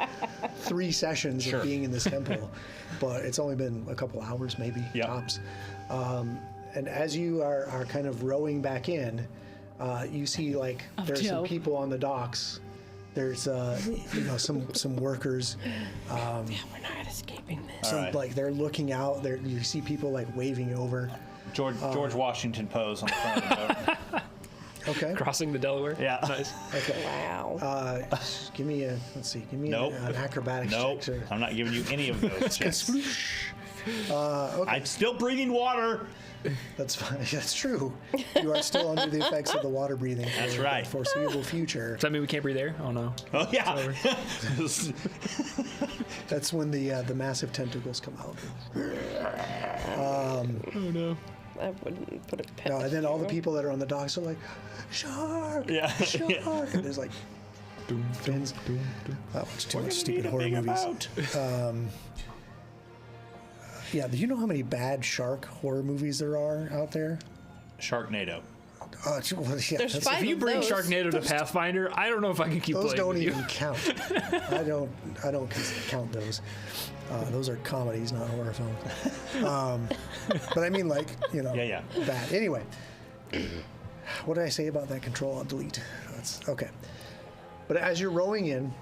3 sessions Sure. of being in this temple, but it's only been a couple hours maybe, Yeah. tops. And as you are kind of rowing back in, you see like there's some no. people on the docks There's some workers. Yeah, we're not escaping this. Some, right. like they're looking out. There you see people like waving over. George Washington pose on the front of the boat. Okay. Crossing the Delaware. Yeah. Nice. Okay. Wow. Give me a Nope. an acrobatics Nope. check. I'm not giving you any of those checks. Okay. I'm still breathing water. That's fine. That's true. You are still under the effects of the water breathing. That's for right. the foreseeable future. Does that mean we can't breathe air? Oh no. Oh yeah. That's when the massive tentacles come out. Oh no. I wouldn't put a pet. No, and then all the people that are on the docks are like, shark, Yeah. shark, and there's like fins. I watch too much stupid horror movies. Yeah, do you know how many bad shark horror movies there are out there? Sharknado. Well, yeah, There's that's- five If you of bring those. Sharknado to Pathfinder, I don't know if I can keep Those playing don't with you. even count. I don't count those. Those are comedies, not horror films. But I mean, like, Yeah. bad. Anyway, what did I say about that control? I'll delete. That's okay. But as you're rowing in,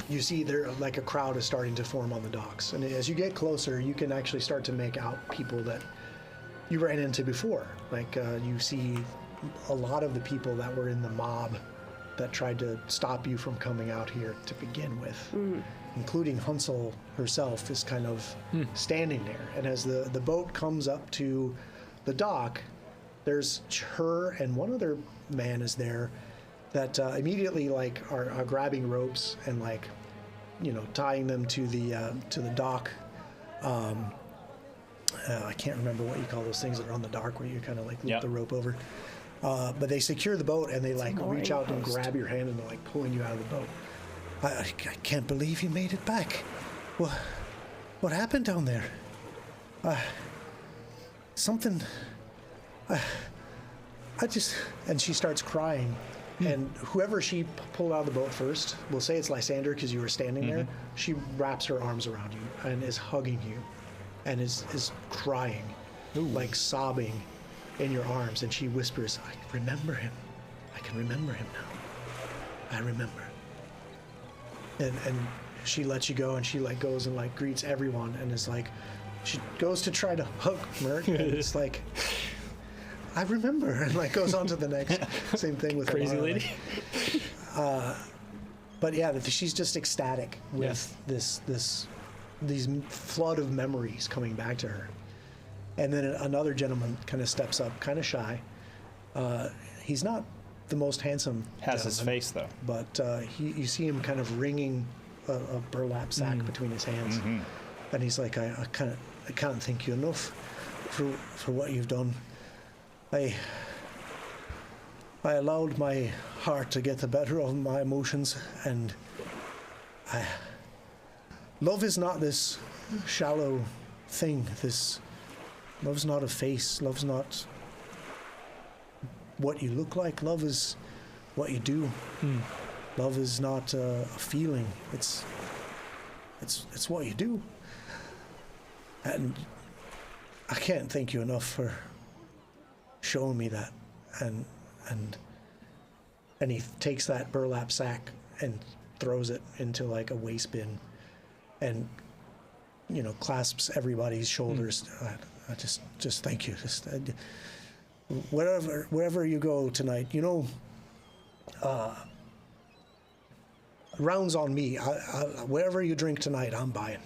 you see there like a crowd is starting to form on the docks, and as you get closer, you can actually start to make out people that you ran into before. Like you see a lot of the people that were in the mob that tried to stop you from coming out here to begin with, including Hunsel herself is kind of standing there. And as the boat comes up to the dock, there's her and one other man is there that immediately like are grabbing ropes and like tying them to the dock. I can't remember what you call those things that are on the dock where you kind of like loop the rope over. But they secure the boat and they like reach out and grab your hand and they're like pulling you out of the boat. I can't believe you made it back. What happened down there? Something. And she starts crying. And whoever she pulled out of the boat first, we'll say it's Lysander because you were standing there. She wraps her arms around you and is hugging you, and is crying, like sobbing, in your arms. And she whispers, "I remember him. I can remember him now. I remember." And she lets you go, and she like goes and like greets everyone, and is like, she goes to try to hug Mert, and it's like, "I remember," and like goes on to the next. Same thing with Crazy Amara, lady. but yeah, she's just ecstatic with these flood of memories coming back to her. And then another gentleman kind of steps up, kind of shy. He's not the most handsome. Has his gentleman, face though. but you see him kind of wringing a burlap sack between his hands, and he's like, I can't thank you enough for what you've done. I allowed my heart to get the better of my emotions, and love is not this shallow thing. Love's not a face. Love's not what you look like. Love is what you do. Love is not a feeling. It's what you do. And I can't thank you enough for showing me that. And he takes that burlap sack and throws it into like a waste bin, and clasps everybody's shoulders. I just thank you. Wherever you go tonight, rounds on me. Wherever you drink tonight, I'm buying.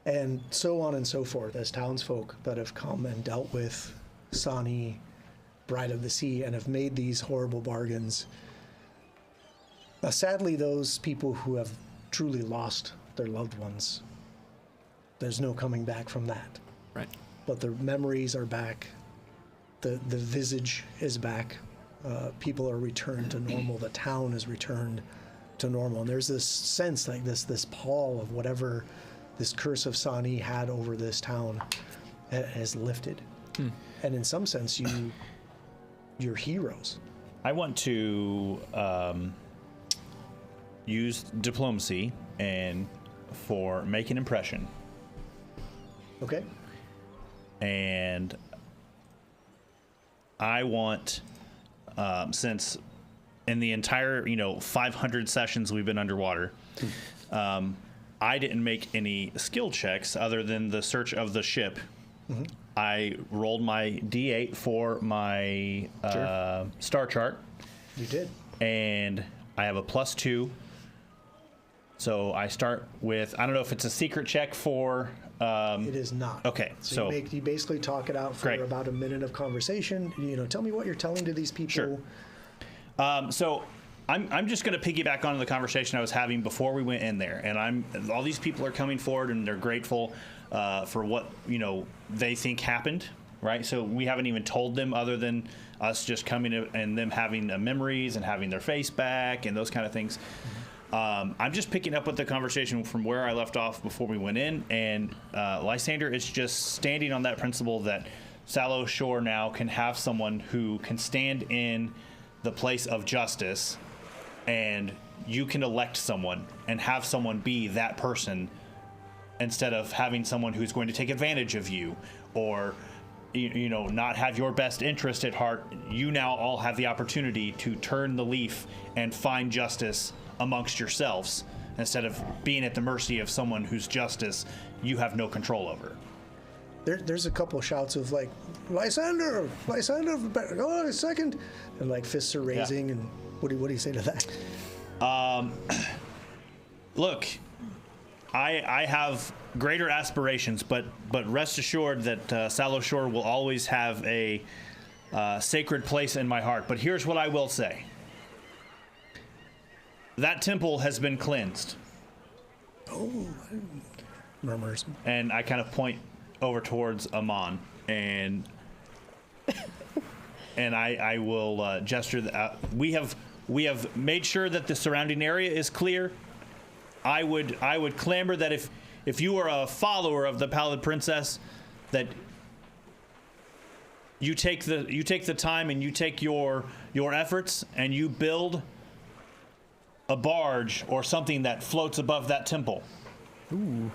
And so on and so forth, as townsfolk that have come and dealt with Sani, Bride of the Sea, and have made these horrible bargains. Sadly, those people who have truly lost their loved ones, there's no coming back from that. Right. But the memories are back. The visage is back. People are returned to normal. The town is returned to normal. And there's this sense, like this pall of whatever this curse of Sani had over this town has lifted. And in some sense, you're heroes. I want to use diplomacy and for make an impression. Okay. And I want, since in the entire 500 sessions we've been underwater, I didn't make any skill checks other than the search of the ship. Mm-hmm. I rolled my D8 for my star chart. You did. And I have a +2. So I start with, I don't know if it's a secret check for... it is not. Okay, so... You basically talk it out for about a minute of conversation. Tell me what you're telling to these people. Sure. So I'm just going to piggyback on the conversation I was having before we went in there. And all these people are coming forward and they're grateful for what, they think happened, right? So we haven't even told them other than us just coming and them having memories and having their face back and those kind of things. Mm-hmm. I'm just picking up with the conversation from where I left off before we went in, and Lysander is just standing on that principle that Sallowshore now can have someone who can stand in the place of justice, and you can elect someone and have someone be that person instead of having someone who's going to take advantage of you or not have your best interest at heart. You now all have the opportunity to turn the leaf and find justice amongst yourselves instead of being at the mercy of someone whose justice you have no control over. There's a couple shouts of like, Lysander, oh, a second, and like fists are raising. And what do you say to that? Look, I have greater aspirations, but rest assured that Sallowshore will always have a sacred place in my heart. But here's what I will say. That temple has been cleansed. Oh, murmurs. And I kind of point over towards Amon, and I will gesture that we have made sure that the surrounding area is clear. I would clamor that if you are a follower of the Pallid Princess, that you take the time and you take your efforts and you build a barge or something that floats above that temple. Ooh.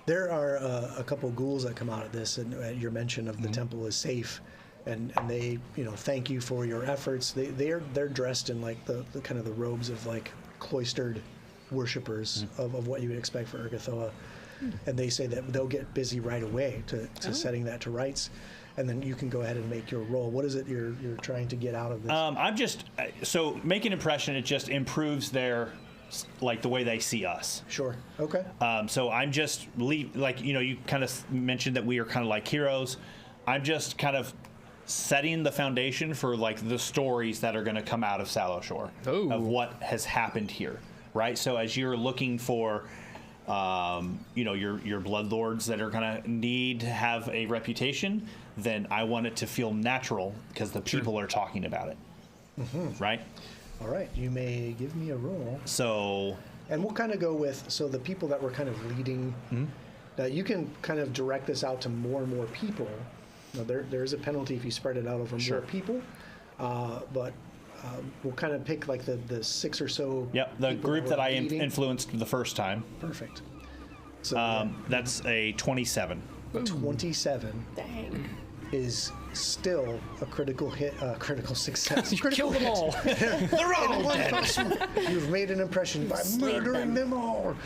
There are a couple ghouls that come out of this, and your mention of the temple is safe, and they thank you for your efforts. They're dressed in like the kind of the robes of like cloistered worshippers of what you would expect for Urgathoa, and they say that they'll get busy right away to setting that to rights, and then you can go ahead and make your roll. What is it you're trying to get out of this? I'm just make an impression. It just improves their the way they see us. Sure. Okay. So I'm just you kind of mentioned that we are kind of like heroes. I'm just kind of setting the foundation for the stories that are going to come out of Sallowshore of what has happened here, right? So as you're looking for your bloodlords that are going to need to have a reputation, then I want it to feel natural because the people are talking about it. Mm-hmm. Right? All right. You may give me a roll. So... And we'll kind of go with, the people that were kind of leading, you can kind of direct this out to more and more people. Now, there is a penalty if you spread it out over more people, but we'll kind of pick the 6 or so. Yep, the group that I influenced the first time. Perfect. So that's a 27. 27. Dang. Is still a critical hit, critical success. You killed them all. They're all dead. You've made an impression by murdering them all.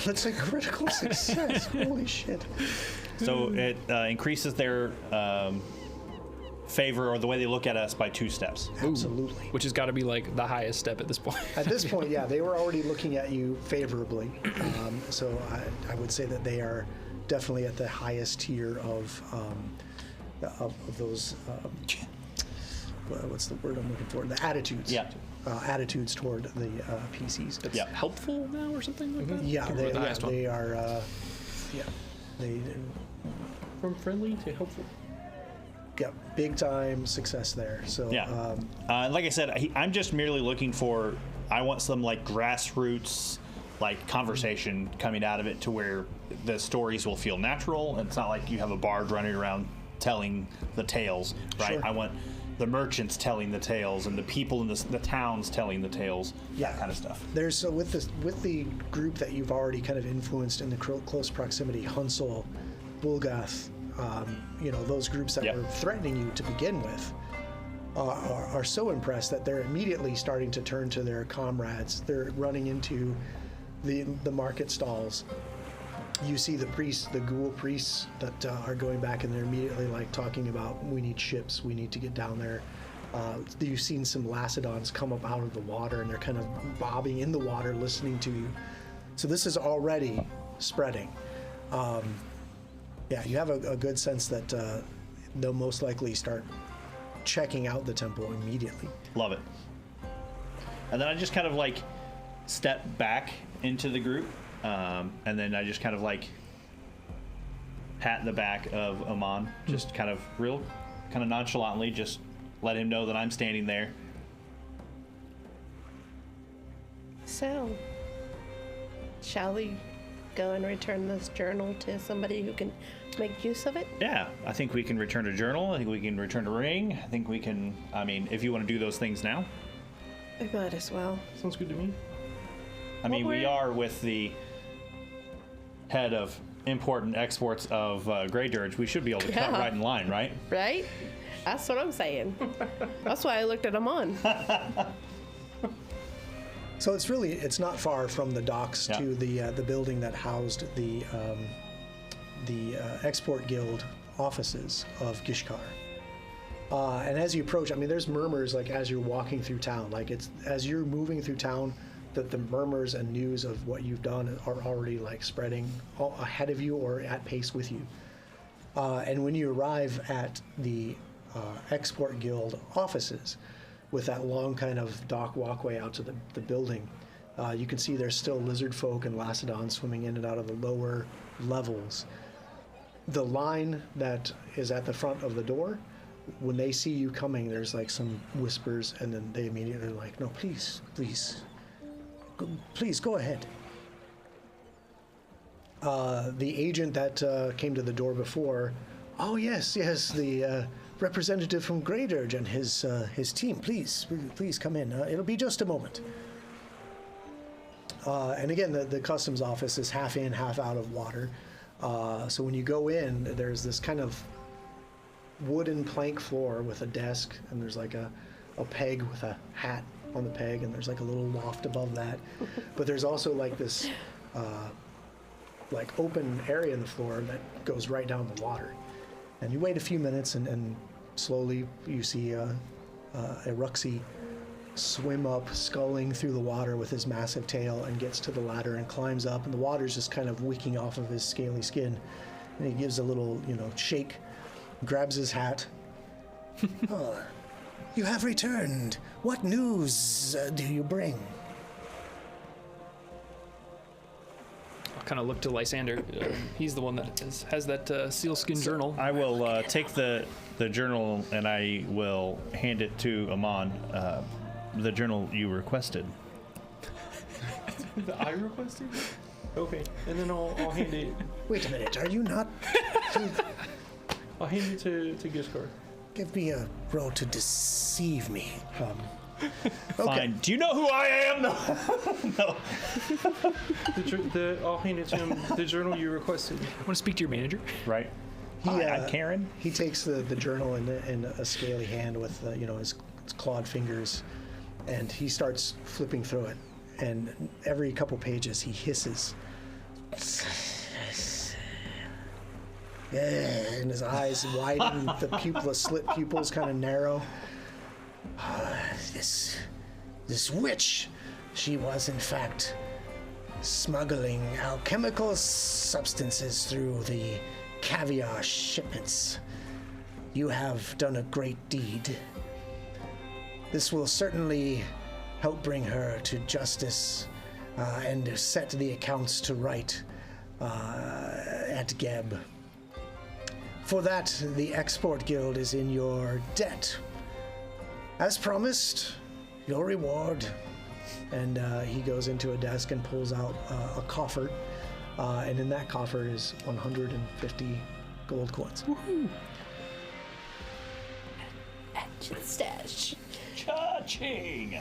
That's a critical success. Holy shit. So it increases their favor or the way they look at us by 2 steps. Absolutely. Which has got to be the highest step at this point. At this point, yeah, they were already looking at you favorably. So I would say that they are definitely at the highest tier of those. What's the word I'm looking for? The attitudes. Yeah. Attitudes toward the PCs. It's helpful now or something like that? Yeah, they are. They from friendly to helpful. Yeah, big time success there. So yeah, like I said, I'm just merely looking for. I want some grassroots conversation coming out of it to where the stories will feel natural. It's not like you have a bard running around telling the tales, right? Sure. I want the merchants telling the tales and the people in the towns telling the tales, that kind of stuff. There's with the group that you've already kind of influenced in the close proximity, Hunsel, Bulgath, those groups that were threatening you to begin with. are so impressed that they're immediately starting to turn to their comrades. They're running into the market stalls. You see the priests, the ghoul priests that are going back, and they're immediately like talking about, we need ships, we need to get down there. You've seen some Lacedons come up out of the water, and they're kind of bobbing in the water listening to you. So this is already spreading. Yeah, you have a good sense that they'll most likely start checking out the temple immediately. Love it. And then I just kind of like step back into the group, and then I just kind of like pat the back of Amon, just kind of nonchalantly, just let him know that I'm standing there. So, shall we go and return this journal to somebody who can make use of it? Yeah, I think we can return a journal. I think we can return a ring. I think we can, I mean, if you want to do those things now. We might as well. Sounds good to me. I mean, we are with the head of import and exports of Grey Dirge. We should be able to cut right in line, right? Right? That's what I'm saying. That's why I looked at him on. So it's not far from the docks to the building that housed the Export Guild offices of Gishkar. And as you approach, I mean, there's murmurs like as you're walking through town. Like as you're moving through town, that the murmurs and news of what you've done are already like spreading ahead of you or at pace with you. And when you arrive at the Export Guild offices, with that long kind of dock walkway out to the building, you can see there's still lizard folk and Lacedons swimming in and out of the lower levels. The line that is at the front of the door, when they see you coming, there's like some whispers, and then they immediately are like, no, please, go ahead. The agent that came to the door before, oh yes, the representative from Grey Dirge and his team, please come in. It'll be just a moment. And again, the customs office is half in, half out of water. So when you go in, there's this kind of wooden plank floor with a desk, and there's like a peg with a hat on the peg, and there's like a little loft above that. But there's also like this like open area in the floor that goes right down the water. And you wait a few minutes, and slowly you see a Ruxy swim up, sculling through the water with his massive tail, and gets to the ladder and climbs up, and the water's just kind of wicking off of his scaly skin. And he gives a little, shake, grabs his hat. Oh, you have returned. What news do you bring? I'll kind of look to Lysander. He's the one that has that sealskin journal. I will take the journal, and I will hand it to Amon. The journal you requested. That I requested? Okay, and then I'll hand it. Wait a minute, are you not? I'll hand it to Gishkar. Give me a roll to deceive me. Okay. Fine. Do you know who I am? No. I'll hand it to him. The journal you requested. I want to speak to your manager. Right. Hi, I'm Karen. He takes the journal in a scaly hand with his clawed fingers, and he starts flipping through it. And every couple pages, he hisses. And his eyes widen, the slit pupils kind of narrow. This witch, she was in fact smuggling alchemical substances through the caviar shipments. You have done a great deed. This will certainly help bring her to justice and set the accounts to right at Geb. For that, the Export Guild is in your debt. As promised, your reward. And he goes into a desk and pulls out a coffer. And in that coffer is 150 gold coins. Woohoo! Action stash. Cha-ching!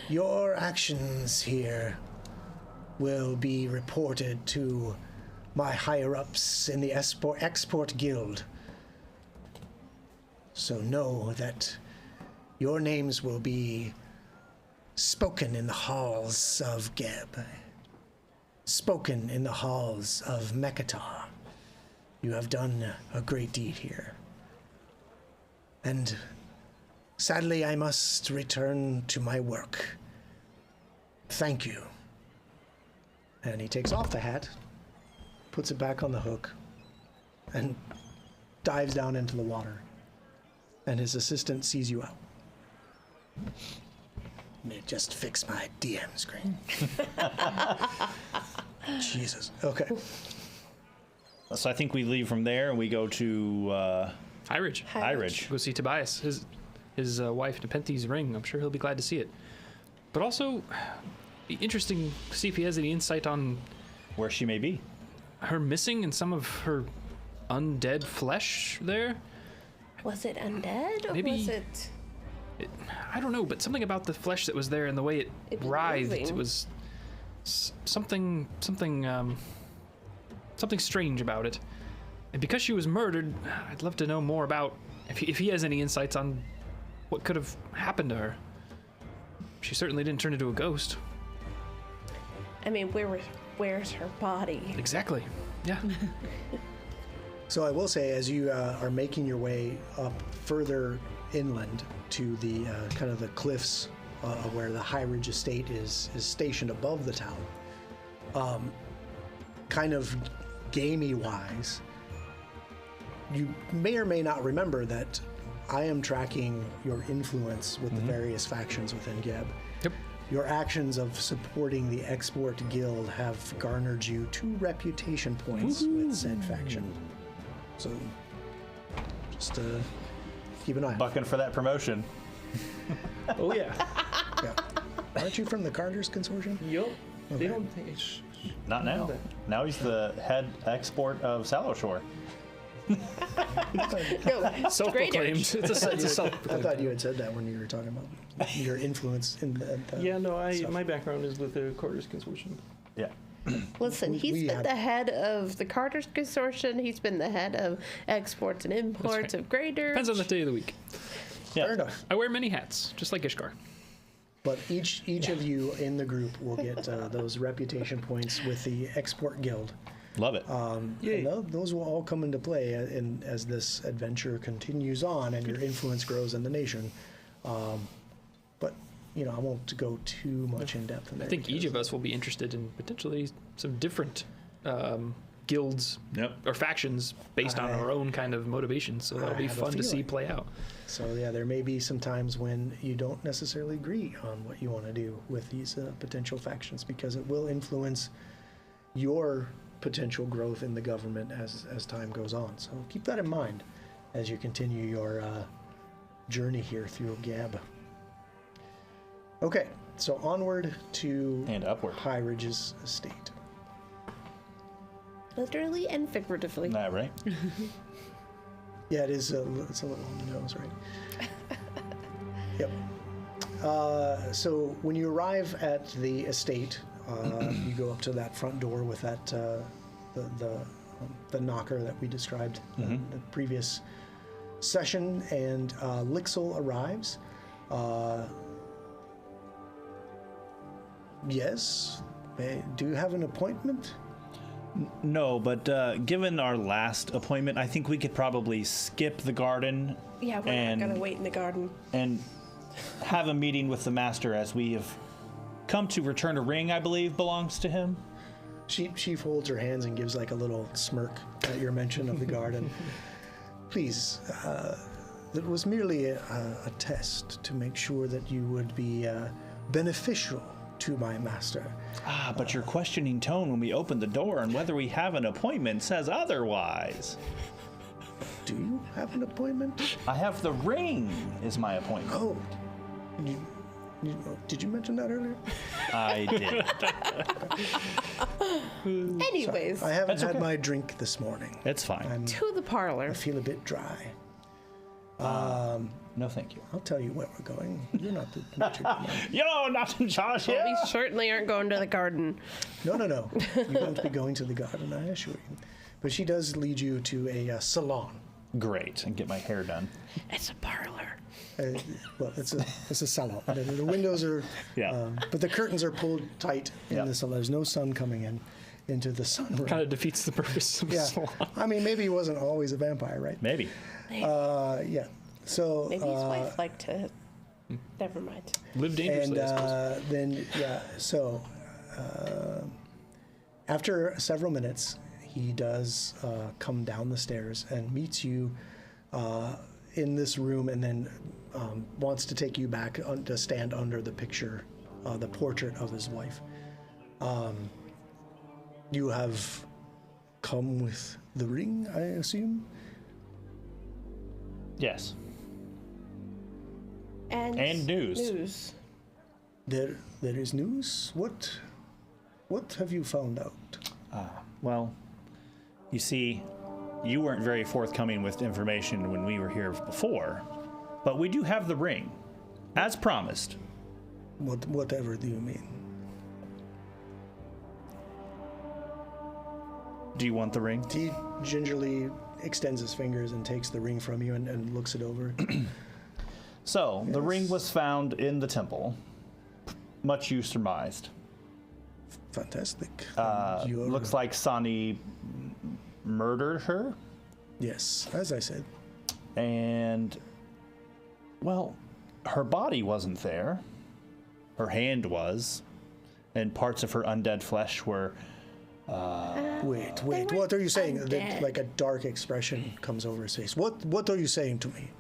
Your actions here will be reported to my higher-ups in the Export Guild. So know that your names will be spoken in the halls of Geb, spoken in the halls of Mekatar. You have done a great deed here. And sadly, I must return to my work. Thank you. And he takes off the hat, puts it back on the hook, and dives down into the water. And his assistant sees you out. Let me just fix my DM screen. Jesus. Okay. So I think we leave from there and we go to High Ridge. High Ridge. Go see Tobias. His wife Nepenthe's ring. I'm sure he'll be glad to see it. But also, be interesting to see if he has any insight on where she may be. Her missing and some of her undead flesh there. Was it undead, or Maybe was it? I don't know, but something about the flesh that was there and the way it writhed. moving. It was something strange about it. And because she was murdered, I'd love to know more about if he has any insights on what could have happened to her. She certainly didn't turn into a ghost. I mean, where's her body? Exactly. Yeah. So I will say, as you are making your way up further inland to the kind of the cliffs where the High Ridge estate is stationed above the town, kind of gamey-wise, you may or may not remember that I am tracking your influence with the various factions within Geb. Yep. Your actions of supporting the Export Guild have garnered you 2 reputation points with said faction. So, just keep an eye on it. Bucking for that promotion. Oh yeah. Yeah. Aren't you from the Carter's Consortium? Yup. Okay. They don't think it's. Not now. Now he's the head export of Sallowshore. No, Self-proclaimed. It's a I self-proclaimed. thought you had said that when you were talking about your influence in the Yeah, no. stuff. My background is with the Carter's Consortium. Yeah. Listen, We he's been had- the head of the Carter's Consortium. He's been the head of exports and imports right. of Greater. Depends on the day of the week. Yeah. Fair enough. I wear many hats, just like Ishkar. But each of you in the group will get those reputation points with the Export Guild. Love it. And those will all come into play as this adventure continues on and your influence grows in the nation. But I won't go too much in depth in there. I think each of us will be interested in potentially some different guilds or factions based on our own kind of motivations. So that'll be have a fun to see feeling. play out. So yeah, there may be some times when you don't necessarily agree on what you want to do with these potential factions because it will influence your potential growth in the government as time goes on. So keep that in mind as you continue your journey here through Gab. Okay, so onward to And upward. High Ridge's estate. Literally and figuratively. That right? Yeah, it's a little on the nose, right? Yep. So when you arrive at the estate, you go up to that front door with that the knocker that we described in the previous session, and Lixel arrives. Yes. Do you have an appointment? No, but given our last appointment, I think we could probably skip the garden Yeah, we're and not gonna wait in the garden. and have a meeting with the master as we have come to return a ring I believe belongs to him. She folds her hands and gives like a little smirk at your mention of the garden. Please, it was merely a test to make sure that you would be beneficial to my master. But your questioning tone when we opened the door and whether we have an appointment says otherwise. Do you have an appointment? I have the ring is my appointment. Oh, did you mention that earlier? I did. Anyways, I haven't That's had okay. my drink this morning. It's fine. to the parlor. I feel a bit dry. No, thank you. I'll tell you where we're going. You're not the man. You're not in charge here. We certainly aren't going to the garden. No. You won't be going to the garden, I assure you. But she does lead you to a salon. great and get my hair done. It's a parlor. Well, it's a salon. The windows are, but the curtains are pulled tight in the salon. There's no sun coming into the sunroom. Kind of defeats the purpose of the salon. I mean, maybe he wasn't always a vampire, right? Maybe. Yeah. So Maybe his wife liked to. Never mind. Live dangerously. And then so after several minutes, he does come down the stairs and meets you in this room, and then wants to take you back to stand under the picture, the portrait of his wife. You have come with the ring, I assume? Yes. And news. There is news? What have you found out? Well, you see, you weren't very forthcoming with information when we were here before, but we do have the ring, as promised. Whatever do you mean? Do you want the ring? He gingerly extends his fingers and takes the ring from you and looks it over. So, the ring was found in the temple, much you surmised. Fantastic. Looks like Sani murdered her. Yes, as I said. And, well, her body wasn't there. Her hand was, and parts of her undead flesh were... Wait, what are you saying? Like a dark expression comes over his face. What are you saying to me?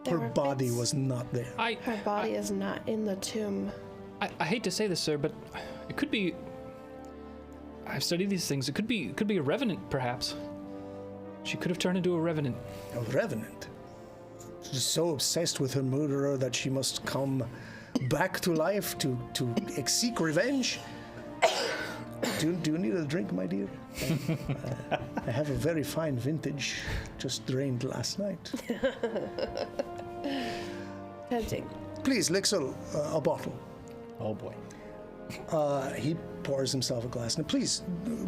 Her body was not there. Her body is not in the tomb. I hate to say this, sir, but it could be. I've studied these things. It could be a revenant, perhaps. She could have turned into a revenant. A revenant? She's so obsessed with her murderer that she must come back to life to seek revenge. Do you need a drink, my dear? I have a very fine vintage, just drained last night. Tempting. Please, Lixel, a bottle. Oh boy. He pours himself a glass. Now, please,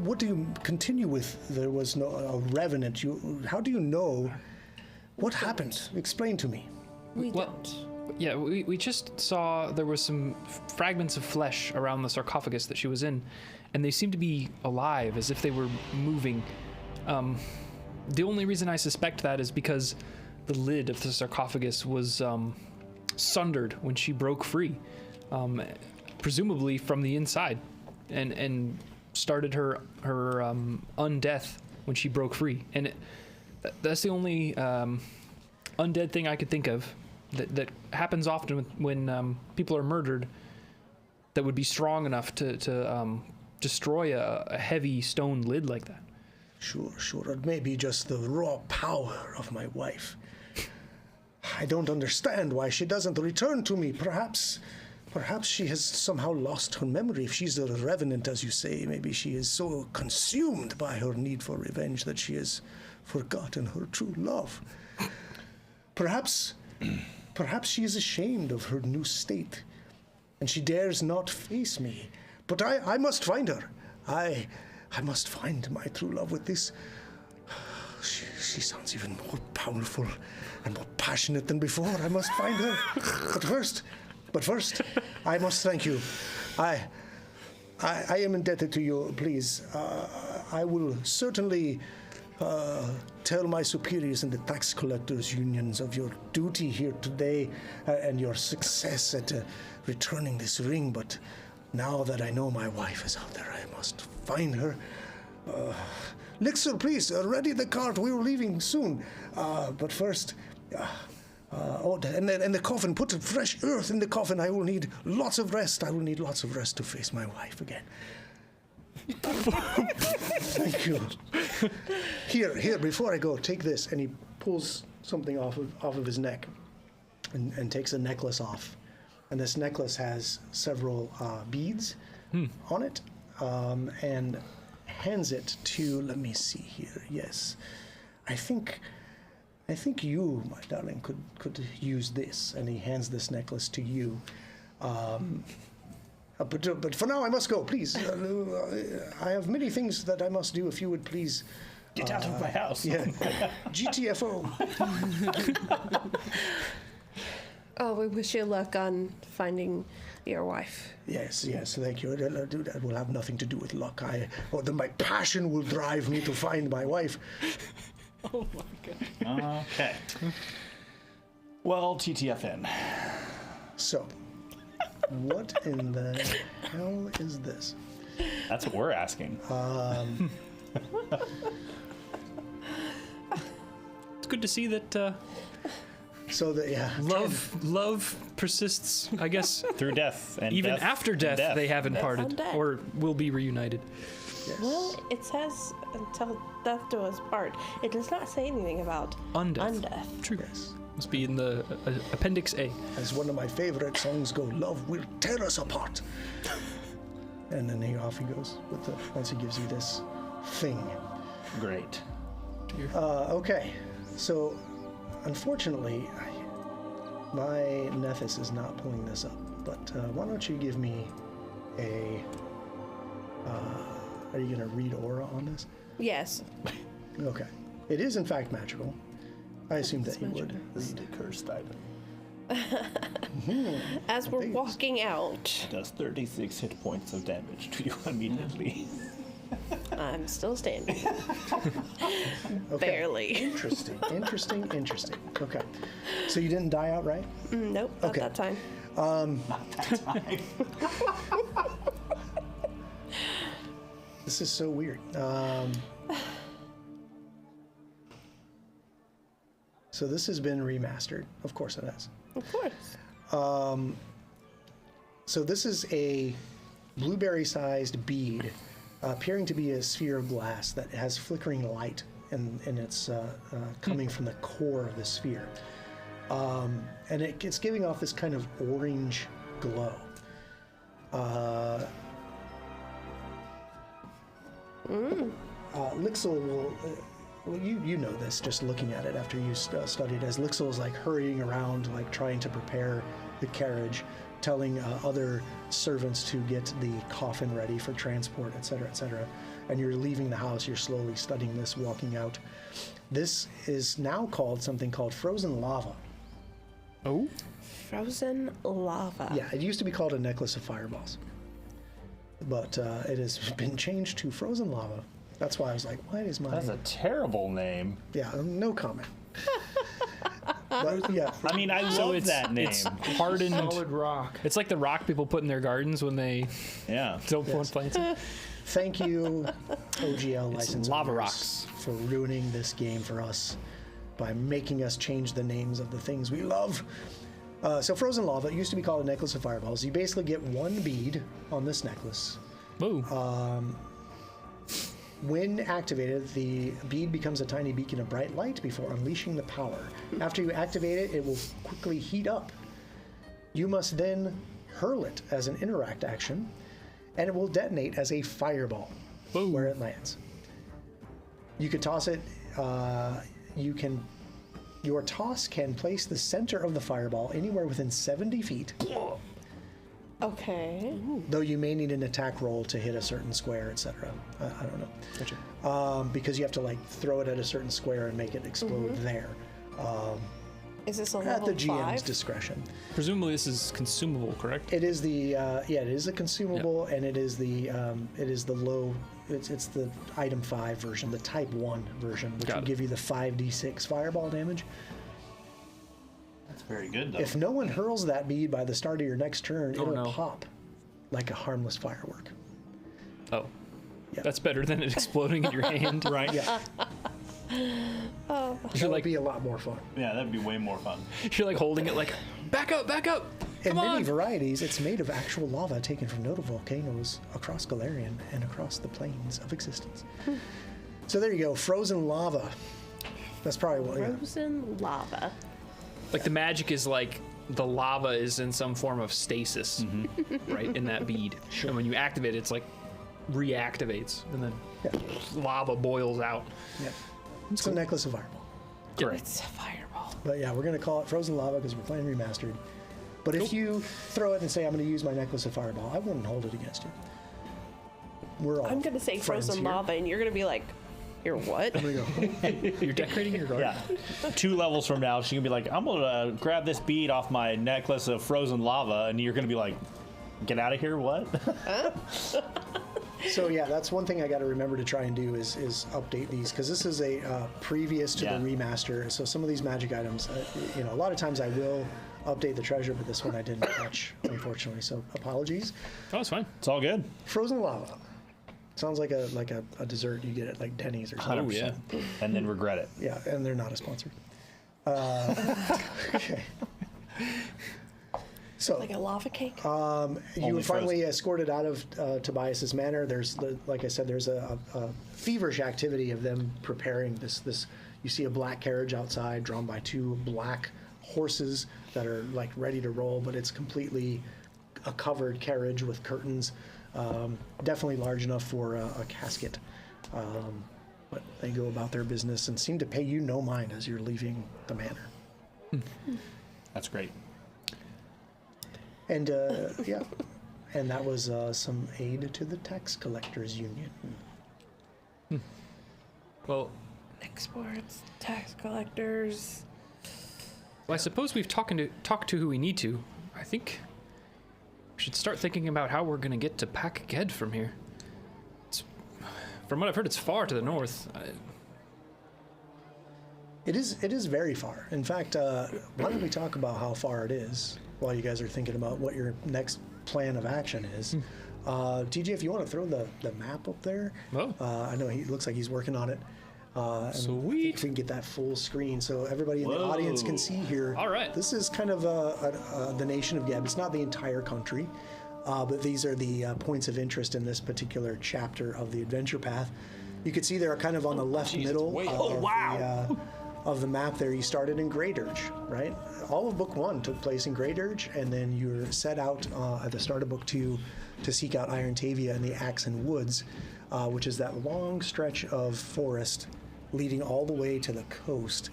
what do you continue with? There was a revenant. How do you know what happened? Explain to me. We don't. Yeah, we just saw there was some fragments of flesh around the sarcophagus that she was in, and they seemed to be alive, as if they were moving. The only reason I suspect that is because the lid of the sarcophagus was sundered when she broke free, presumably from the inside, and started her undeath when she broke free. And that's the only undead thing I could think of that happens often when people are murdered, that would be strong enough to destroy a heavy stone lid like that. Sure. It may be just the raw power of my wife. I don't understand why she doesn't return to me. Perhaps she has somehow lost her memory. If she's a revenant, as you say, maybe she is so consumed by her need for revenge that she has forgotten her true love. Perhaps she is ashamed of her new state, and she dares not face me. But I must find her. I must find my true love with this. She sounds even more powerful and more passionate than before. I must find her. But first, I must thank you. I am indebted to you. Please, I will certainly tell my superiors in the tax collectors unions of your duty here today and your success at returning this ring. But now that I know my wife is out there, I must find her. Lixer, please, ready the cart. We were leaving soon. But first, and the coffin, put fresh earth in the coffin. I will need lots of rest. I will need lots of rest to face my wife again. Thank you. Here, before I go, take this. And he pulls something off of his neck and takes a necklace off. And this necklace has several beads on it, and hands it to, let me see here. Yes, I think you, my darling, could use this. And he hands this necklace to you. But for now, I must go. Please, I have many things that I must do. If you would please Get out of my house. Yeah. GTFO. Oh, we wish you luck on finding your wife. Yes, thank you. That will have nothing to do with luck. My passion will drive me to find my wife. Oh my god. Okay. Well, TTFN. So, what in the hell is this? That's what we're asking. It's good to see that love persists, I guess. Through death. And Even death after death, they haven't parted undead. or will be reunited. Yes. Well, it says until death do us part. It does not say anything about undeath. True. Yes. Must be in the Appendix A. As one of my favorite songs go, love will tear us apart. And then off he goes once he gives you this thing. Great. Okay, so unfortunately, my Nethys is not pulling this up, but why don't you give me a... are you going to read aura on this? Yes. Okay. It is in fact magical. I assumed that you would. This is the cursed item. As we're walking out, Does 36 hit points of damage to you immediately. I'm still standing. Okay. Barely. Interesting. Okay. So you didn't die outright? Nope, not Okay. that time. Not that time. This is so weird. So this has been remastered. Of course it has. Of course. So this is a blueberry-sized bead, appearing to be a sphere of glass that has flickering light, and it's coming from the core of the sphere. And it's giving off this kind of orange glow. Lixil will... well, you know this just looking at it after you studied, as Lixil is like hurrying around, like trying to prepare the carriage, telling other servants to get the coffin ready for transport, etc., etc. And you're leaving the house, you're slowly studying this, walking out. This is now called something called frozen lava. Oh? Frozen lava. Yeah, it used to be called a necklace of fireballs, but it has been changed to frozen lava. That's why I was like, why is my... That's a terrible name. Yeah, no comment. But, yeah. I mean, I love that name. It's hardened. Solid rock. It's like the rock people put in their gardens when they Yeah. don't want plants. Thank you, OGL license lava holders, rocks. for ruining this game for us by making us change the names of the things we love. So frozen lava, it used to be called a necklace of fireballs. You basically get one bead on this necklace. Ooh. When activated, the bead becomes a tiny beacon of bright light before unleashing the power. After you activate it, it will quickly heat up. You must then hurl it as an interact action, and it will detonate as a fireball where it lands. You could toss it. Your toss can place the center of the fireball anywhere within 70 feet. Okay. Though you may need an attack roll to hit a certain square, etc. I don't know. Gotcha. Because you have to like throw it at a certain square and make it explode there. Is this a At level the GM's 5? discretion. Presumably this is consumable, correct? It is the it is a consumable, and it is the low. It's the item 5 version, the type 1 version, which Got will it. give you the 5d6 fireball damage. That's very good, though. If no one hurls that bead by the start of your next turn, Oh, it'll no. pop like a harmless firework. Oh. Yeah. That's better than it exploding in your hand. Right? Yeah. Oh. That You're would like be a lot more fun. Yeah, that'd be way more fun. you're like holding it like back up. In Come many on. varieties, it's made of actual lava taken from notable volcanoes across Galarian and across the planes of existence. So there you go, frozen lava. That's probably what. Yeah. Frozen lava. Like the magic is like the lava is in some form of stasis, right, in that bead. And when you activate it, it's like reactivates, and then Yeah. lava boils out. Yeah. It's a necklace of fireball. Great. It's a fireball. But yeah, we're gonna call it frozen lava because we're playing remastered. But if you throw it and say, I'm gonna use my necklace of fireball, I wouldn't hold it against you. We're all I'm gonna say friends frozen here. lava, and you're gonna be like, Your what? I'm gonna go. You're decorating your garden. Yeah. 2 levels from now, she's gonna be like, I'm gonna grab this bead off my necklace of frozen lava, and you're gonna be like, get out of here, what? So yeah, that's one thing I got to remember to try and do is update these, because this is a previous to the remaster. So some of these magic items, a lot of times I will update the treasure, but this one I didn't touch, unfortunately. So apologies. Oh, it's fine. It's all good. Frozen lava. Sounds like a dessert you get at like Denny's or something. 100%. And then regret it. Yeah, and they're not a sponsor. Okay. So, Like a lava cake? you Only were finally frozen. escorted out of Tobias's manor. There's, like I said, there's a feverish activity of them preparing this. You see a black carriage outside, drawn by 2 black horses that are like ready to roll, but it's completely a covered carriage with curtains, definitely large enough for a casket. But they go about their business and seem to pay you no mind as you're leaving the manor. That's great. And yeah, and that was some aid to the tax collectors union. Well, Exports, tax collectors. I suppose we've talked to who we need to. I think we should start thinking about how we're gonna get to Pack-Ged from here. From what I've heard, it's far to the north. It is very far. In fact, why don't we talk about how far it is while you guys are thinking about what your next plan of action is. TJ, if you want to throw the map up there. Oh. I know he looks like he's working on it. And Sweet. if we can get that full screen so everybody in the audience can see here. All right. This is kind of the nation of Geb. It's not the entire country, but these are the points of interest in this particular chapter of the adventure path. You can see they're kind of on the left middle of the map there. You started in Grey Dirge, right? All of Book 1 took place in Grey Dirge, and then you were set out at the start of Book 2 to seek out Iron Tavia and the Axon Woods, which is that long stretch of forest leading all the way to the coast.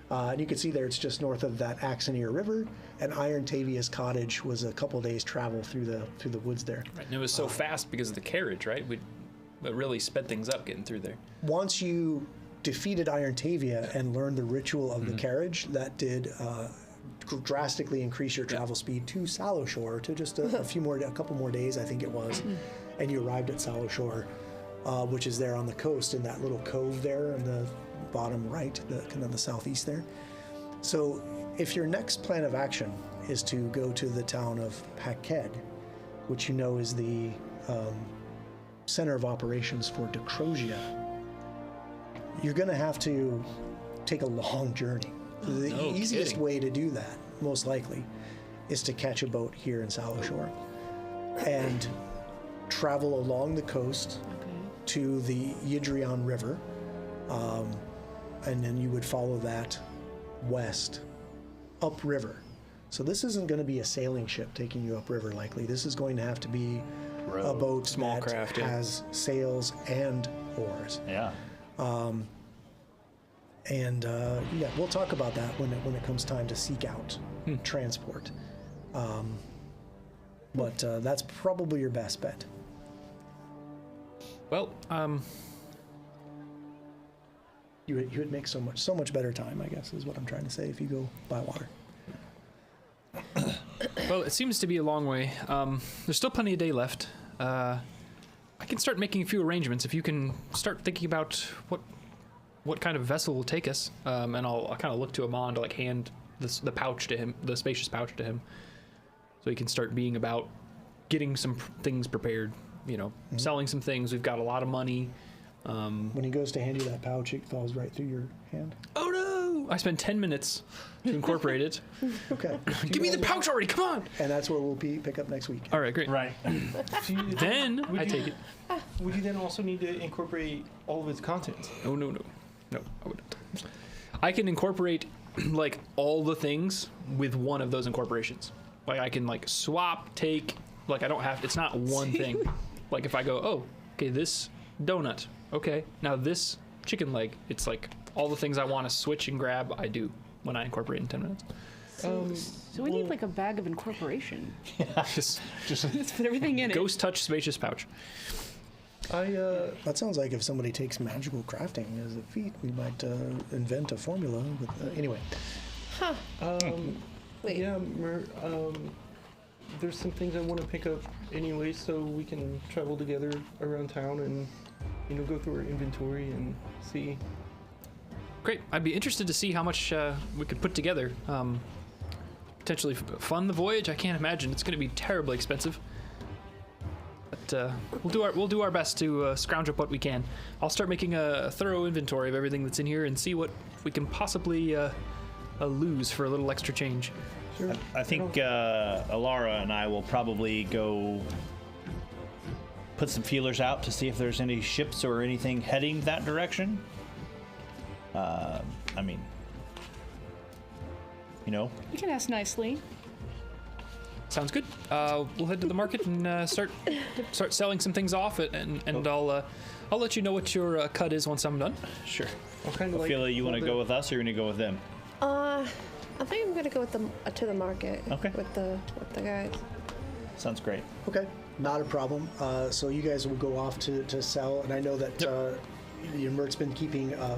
And you can see there it's just north of that Axoneer River, and Iron Tavia's cottage was a couple days travel through the woods there. Right, and it was so fast because of the carriage, right? It really sped things up getting through there. Once you defeated Iron Tavia and learned the ritual of the carriage, that did drastically increase your travel speed to Sallowshore to just a couple more days, I think it was, and you arrived at Sallowshore, which is there on the coast in that little cove there in the bottom right, kind of the southeast there. So, if your next plan of action is to go to the town of Pack-Ged, which you know is the center of operations for Decrosia, you're going to have to take a long journey. The easiest way to do that, most likely, is to catch a boat here in Sallowshore and travel along the coast to the Yidrion River, and then you would follow that west, upriver. So this isn't going to be a sailing ship taking you upriver likely. This is going to have to be a boat small that craft, has sails and oars. Yeah. Yeah, we'll talk about that when it comes time to seek out transport. But that's probably your best bet. Well, You would make so much better time, I guess, is what I'm trying to say, if you go by water. well, it seems to be a long way. There's still plenty of day left. I can start making a few arrangements if you can start thinking about what kind of vessel will take us, and I'll kind of look to Amon to like hand the pouch to him, the spacious pouch to him, so he can start being about getting some things prepared. Selling some things. We've got a lot of money. When he goes to hand you that pouch, it falls right through your hand. Oh no! I spent 10 minutes to incorporate it. Okay. Give me the pouch already! Come on! And that's where we'll pick up next week. All right, great. Right. Then I take it. Would you then also need to incorporate all of its contents? Oh no, I wouldn't. I can incorporate like all the things with one of those incorporations. Like I can like swap, take. Like I don't have. It's not one thing. Like if I go, oh, okay, this donut. Okay, now this chicken leg. It's like all the things I want to switch and grab. I do when I incorporate in 10 minutes. So we need like a bag of incorporation. Just Let's put everything in it. ghost touch spacious pouch. That sounds like if somebody takes magical crafting as a feat, we might invent a formula. Anyway. Huh. Wait. Yeah, there's some things I want to pick up anyway, so we can travel together around town and, go through our inventory and see. Great. I'd be interested to see how much we could put together. Potentially fund the voyage. I can't imagine it's going to be terribly expensive. But we'll do our best to scrounge up what we can. I'll start making a thorough inventory of everything that's in here and see what we can possibly lose for a little extra change. Sure. I think Alara and I will probably go put some feelers out to see if there's any ships or anything heading that direction. You can ask nicely. Sounds good. We'll head to the market and start selling some things off, and I'll let you know what your cut is once I'm done. Sure. Ophelia, you want to go with us, or you're going to go with them? I think I'm gonna go with to the market. Okay. With the guys. Sounds great. Okay, not a problem. So you guys will go off to sell, and I know that Mert's been keeping a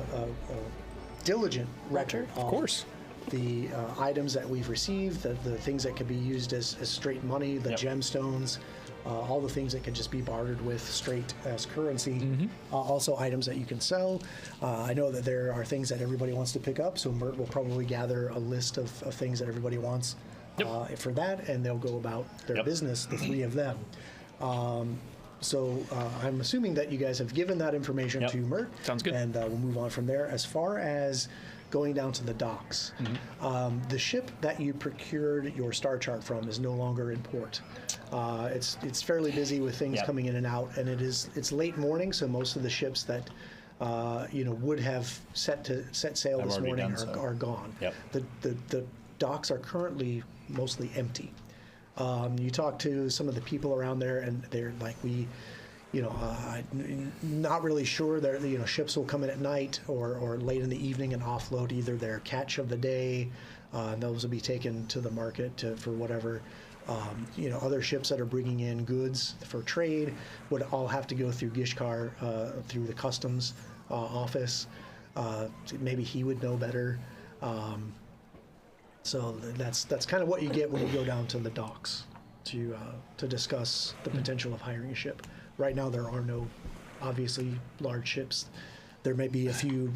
diligent record. Of course. The items that we've received, the things that could be used as straight money, the gemstones, all the things that could just be bartered with straight as currency. Also items that you can sell. I know that there are things that everybody wants to pick up, so Mert will probably gather a list of things that everybody wants for that, and they'll go about their business, the three of them. So I'm assuming that you guys have given that information to Mert. Sounds good. And we'll move on from there. As far as going down to the docks, the ship that you procured your star chart from is no longer in port. It's fairly busy with things coming in and out, and it's late morning, so most of the ships that would have set sail this morning are gone. The docks are currently mostly empty. You talk to some of the people around there, and they're like, not really sure. Ships will come in at night or late in the evening and offload either their catch of the day. And those will be taken to the market for whatever. Other ships that are bringing in goods for trade would all have to go through Gishkar, through the customs office. Maybe he would know better. So that's kind of what you get when you go down to the docks to discuss the potential of hiring a ship. Right now, there are no, obviously, large ships. There may be a few,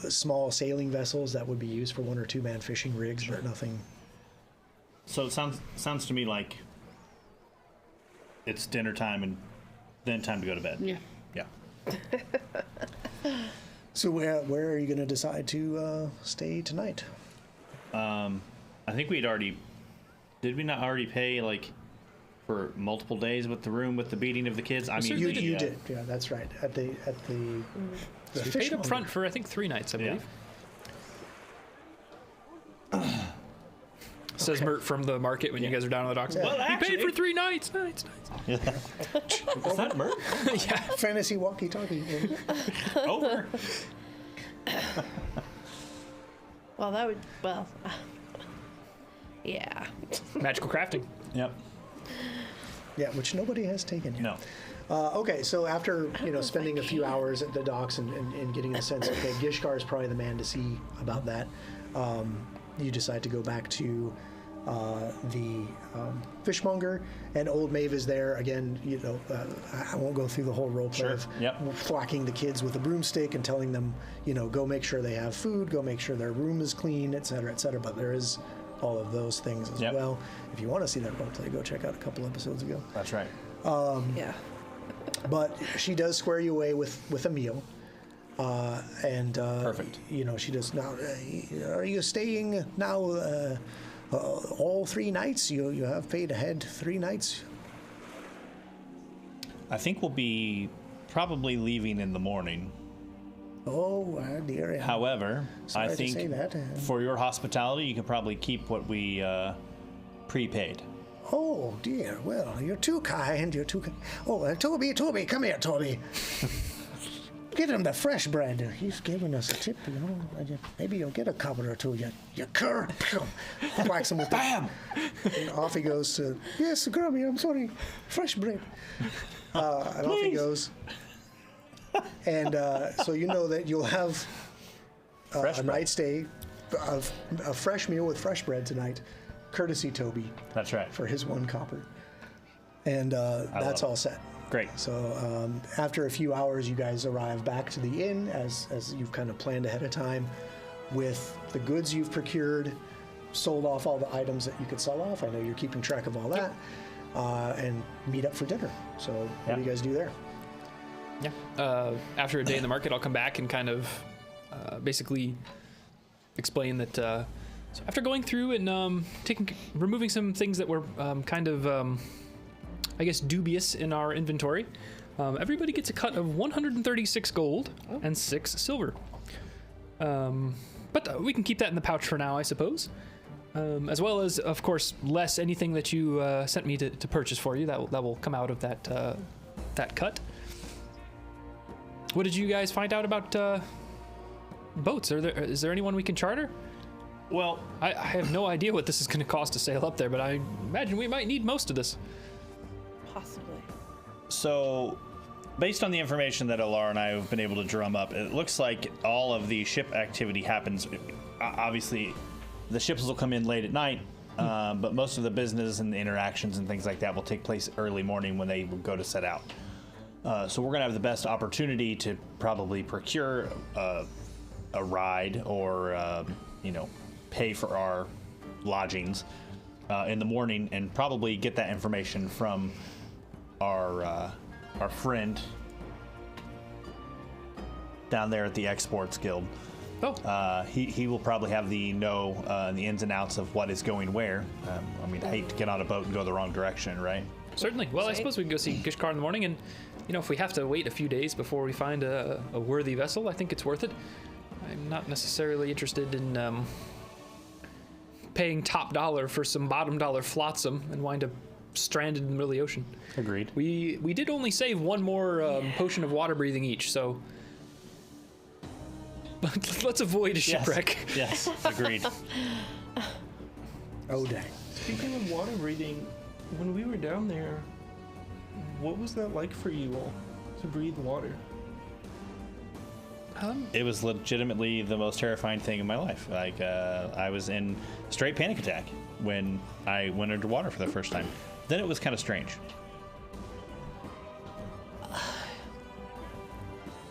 small sailing vessels that would be used for 1 or 2 man fishing rigs, but nothing. So it sounds to me like it's dinner time and then time to go to bed. Yeah. So where are you going to decide to stay tonight? I think did we not already pay for multiple days with the room with the beating of the kids? I mean, you did. Yeah, that's right. At the So we paid up front for I think 3 nights, I believe. Says Mert from the market when you guys are down on the docks. Well, we paid for 3 nights. Nice. Is that Mert? Yeah. Fantasy walkie-talkie. Over. Yeah. Magical crafting. Yep. Yeah, which nobody has taken yet. No. Okay, so after spending a few hours at the docks and getting a sense, okay, Gishkar is probably the man to see about that. You decide to go back to the fishmonger, and Old Maeve is there again. I won't go through the whole role play of thwacking the kids with a broomstick and telling them, go make sure they have food, go make sure their room is clean, et cetera, et cetera. But there is all of those things as well. If you want to see that role play, go check out a couple episodes ago. That's right. But she does square you away with a meal. Perfect. She does now. Are you staying now all 3 nights? You have paid ahead 3 nights. I think we'll be probably leaving in the morning. Oh dear. However, Sorry I think to say that. for your hospitality, you can probably keep what we prepaid. Oh dear. Well, you're too kind. Oh, Toby, come here, Toby. Get him the fresh bread. He's giving us a tip, you know. Maybe you'll get a cuppa or two. You cur. Whacks him with the... Bam! And off he goes to, yes, Grubby, I'm sorry. Fresh bread. And off he goes. And so you know that you'll have a night stay, a fresh meal with fresh bread tonight, courtesy Toby. That's right. For his 1 copper. And that's all set. Great. So after a few hours, you guys arrive back to the inn as you've kind of planned ahead of time with the goods you've procured, sold off all the items that you could sell off. I know you're keeping track of all that, and meet up for dinner. So what do you guys do there? Yeah. After a day in the market, I'll come back and kind of basically explain that so after going through and removing some things that were kind of I guess dubious in our inventory, everybody gets a cut of 136 gold and 6 silver. But we can keep that in the pouch for now, I suppose. As well as, of course, less anything that you sent me to purchase for you. That will come out of that cut. What did you guys find out about boats? Is there anyone we can charter? Well, I have no idea what this is going to cost to sail up there, but I imagine we might need most of this. Possibly. So, based on the information that Alar and I have been able to drum up, it looks like all of the ship activity happens. Obviously, the ships will come in late at night, but most of the business and the interactions and things like that will take place early morning when they go to set out. So we're going to have the best opportunity to probably procure a ride or, pay for our lodgings in the morning, and probably get that information from our friend down there at the Exports Guild. He will probably have the ins and outs of what is going where. I hate to get on a boat and go the wrong direction, right? Certainly. Well, I suppose we can go see Gishkar in the morning, and if we have to wait a few days before we find a worthy vessel, I think it's worth it. I'm not necessarily interested in paying top dollar for some bottom dollar flotsam and wind up stranded in the middle of the ocean. Agreed. We did only save 1 more potion of water breathing each, so let's avoid a shipwreck. Yes, agreed. Oh, dang. Speaking of water breathing, when we were down there, what was that like for you all to breathe water? It was legitimately the most terrifying thing in my life. Like, I was in straight panic attack when I went underwater for the first time. Then it was kind of strange.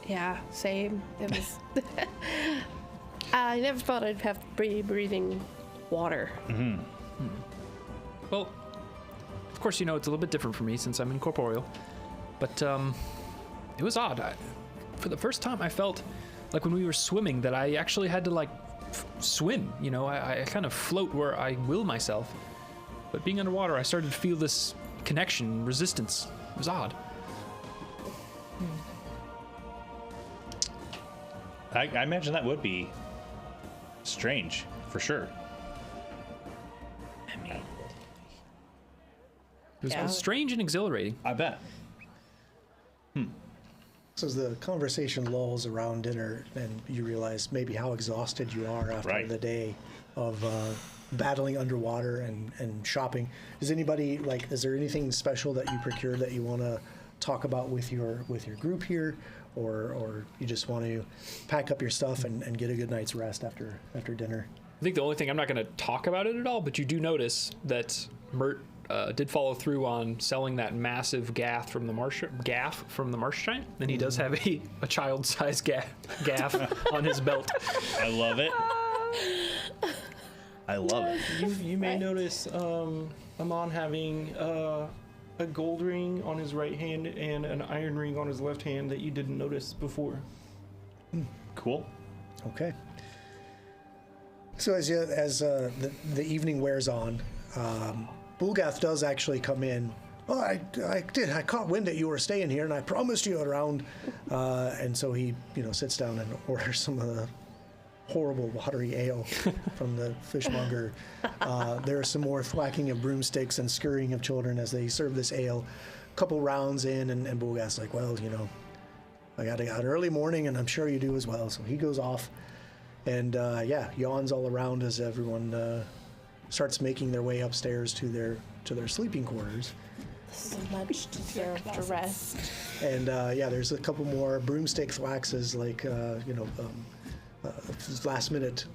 Yeah, same. It was. I never thought I'd have to be breathing water. Mm-hmm. Well, of course, it's a little bit different for me since I'm incorporeal. But it was odd. For the first time, I felt like when we were swimming that I actually had to swim. I kind of float where I will myself. But being underwater, I started to feel this connection, resistance. It was odd. I imagine that would be strange, for sure. It was strange and exhilarating. I bet. So as the conversation lulls around dinner, and you realize maybe how exhausted you are after the day of battling underwater and shopping. Is there anything special that you procured that you want to talk about with your group here, or you just want to pack up your stuff and get a good night's rest after dinner? I think the only thing, I'm not going to talk about it at all, but you do notice that Mert did follow through on selling that massive gaff from the marsh giant, and he does have a child-sized gaff on his belt. I love it. I love it. You may notice Amon having a gold ring on his right hand and an iron ring on his left hand that you didn't notice before. Cool. Okay. So as the evening wears on, Bulgath does actually come in. Oh, I caught wind that you were staying here, and I promised you around. And so he, sits down and orders some of the horrible watery ale from the fishmonger. There is some more thwacking of broomsticks and scurrying of children as they serve this ale. A couple rounds in, and Bulgath's like, well, I got an early morning, and I'm sure you do as well. So he goes off, and yawns all around as everyone starts making their way upstairs to their sleeping quarters. So much deserved rest. And there's a couple more broomstick thwaxes, like last minute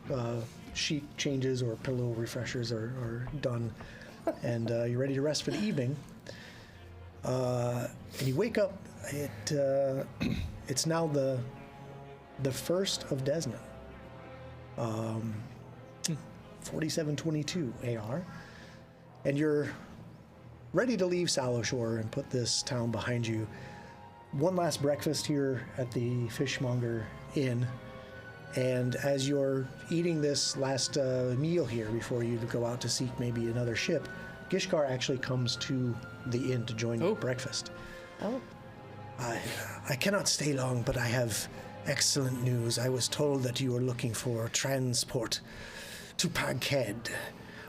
sheet changes or pillow refreshers are done, and you're ready to rest for the evening. And you wake up. It's now the 1st of Desmond. 4722 AR, and you're ready to leave Sallowshore and put this town behind you. One last breakfast here at the Fishmonger Inn, and as you're eating this last meal here before you go out to seek maybe another ship, Gishkar actually comes to the inn to join you at breakfast. Oh. I cannot stay long, but I have excellent news. I was told that you were looking for transport to Paghead.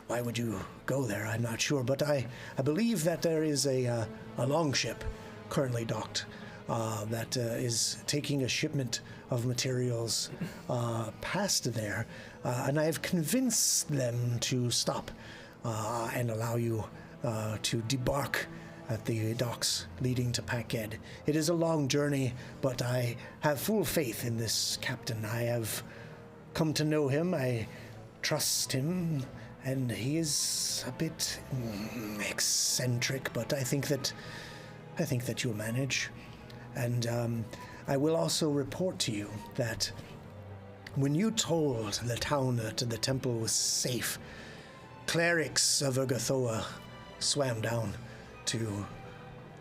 Why would you go there? I'm not sure, but I believe that there is a longship currently docked that is taking a shipment of materials past there, and I have convinced them to stop and allow you to debark at the docks leading to Paghead. It is a long journey, but I have full faith in this captain. I have come to know him. I trust him, and he is a bit eccentric, but I think that you'll manage. And I will also report to you that when you told the town that the temple was safe, clerics of Urgathoa swam down to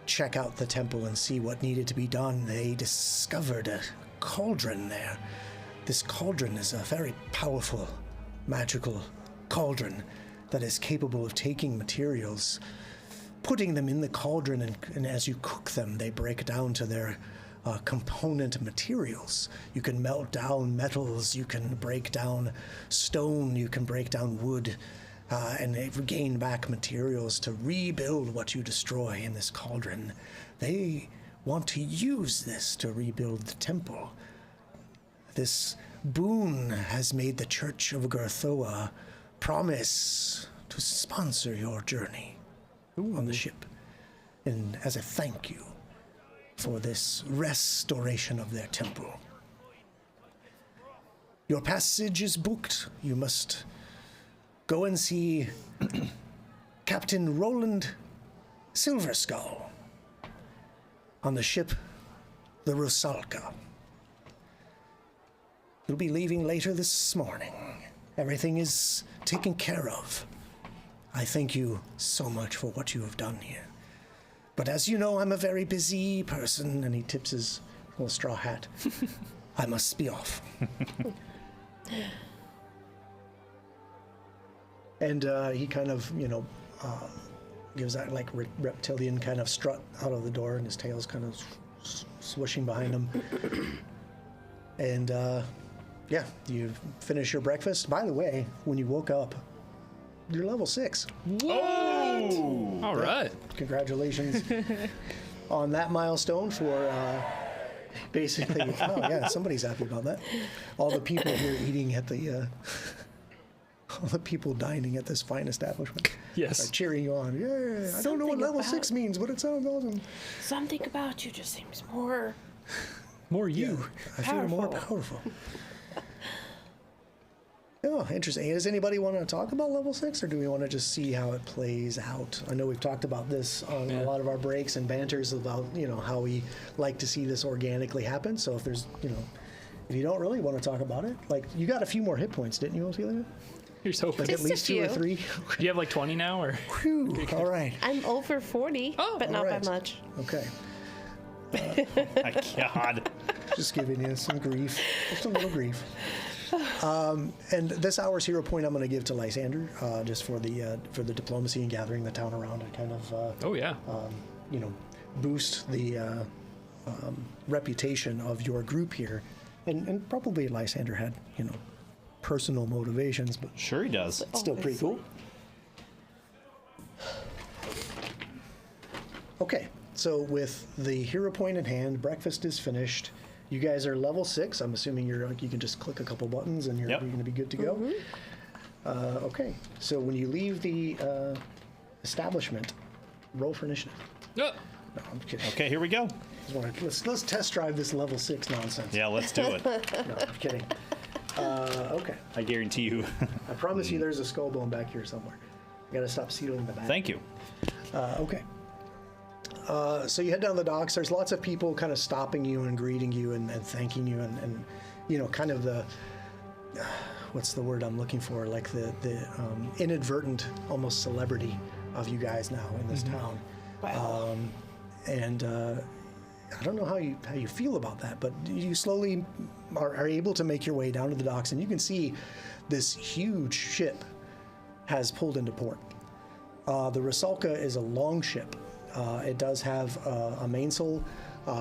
check out the temple and see what needed to be done. They discovered a cauldron there. This cauldron is a very powerful, magical cauldron that is capable of taking materials, putting them in the cauldron, and as you cook them, they break down to their component materials. You can melt down metals, you can break down stone, you can break down wood, and they gain back materials to rebuild what you destroy in this cauldron. They want to use this to rebuild the temple. This boon has made the Church of Urgathoa promise to sponsor your journey on the ship, and as a thank you for this restoration of their temple. Your passage is booked. You must go and see Captain Roland Silverskull on the ship, the Rusalka. You'll be leaving later this morning. Everything is taken care of. I thank you so much for what you have done here. But as you know, I'm a very busy person, and he tips his little straw hat. I must be off. And he kind of, gives that like reptilian kind of strut out of the door, and his tail's kind of swishing behind him. And you finish your breakfast. By the way, when you woke up, you're level 6. Whoa! All right. Congratulations on that milestone for basically. Oh yeah, somebody's happy about that. All the people here eating at the. All the people dining at this fine establishment Yes. are cheering you on. Yeah, I don't know what level 6 means, but it sounds awesome. Something about you just seems more you. I feel more powerful. Oh, interesting. Does anybody want to talk about level 6, or do we want to just see how it plays out? I know we've talked about this on a lot of our breaks and banters about, how we like to see this organically happen. So if there's, if you don't really want to talk about it, like, you got a few more hit points, didn't you, Ophelia? Here's hoping. Like at least 2 or 3? Do you have like 20 now, or? Whew, all right. I'm over 40, but not by much. Okay. My God. Just giving you some grief. Just a little grief. And this hour's hero point I'm going to give to Lysander, just for the diplomacy and gathering the town around and kind of, boost the reputation of your group here. And probably Lysander had, personal motivations, but Sure he does. still pretty cool. Okay, So with the hero point in hand, breakfast is finished. You guys are level 6. I'm assuming you can just click a couple buttons and you're going to be good to go. Okay. So when you leave the establishment, roll for initiative. No, I'm kidding. Okay, here we go. Let's test drive this level 6 nonsense. Yeah, let's do it. No, I'm kidding. Okay. I guarantee you. I promise you there's a skull bone back here somewhere. I gotta stop sealing the back. Thank you. Okay. So you head down the docks. There's lots of people kind of stopping you and greeting you and thanking you and you know, kind of the, what's the word I'm looking for? Like the inadvertent almost celebrity of you guys now in this town. Wow. And I don't know how you feel about that, but you slowly are able to make your way down to the docks, and you can see this huge ship has pulled into port. The Rusalka is a long ship. It does have a mainsail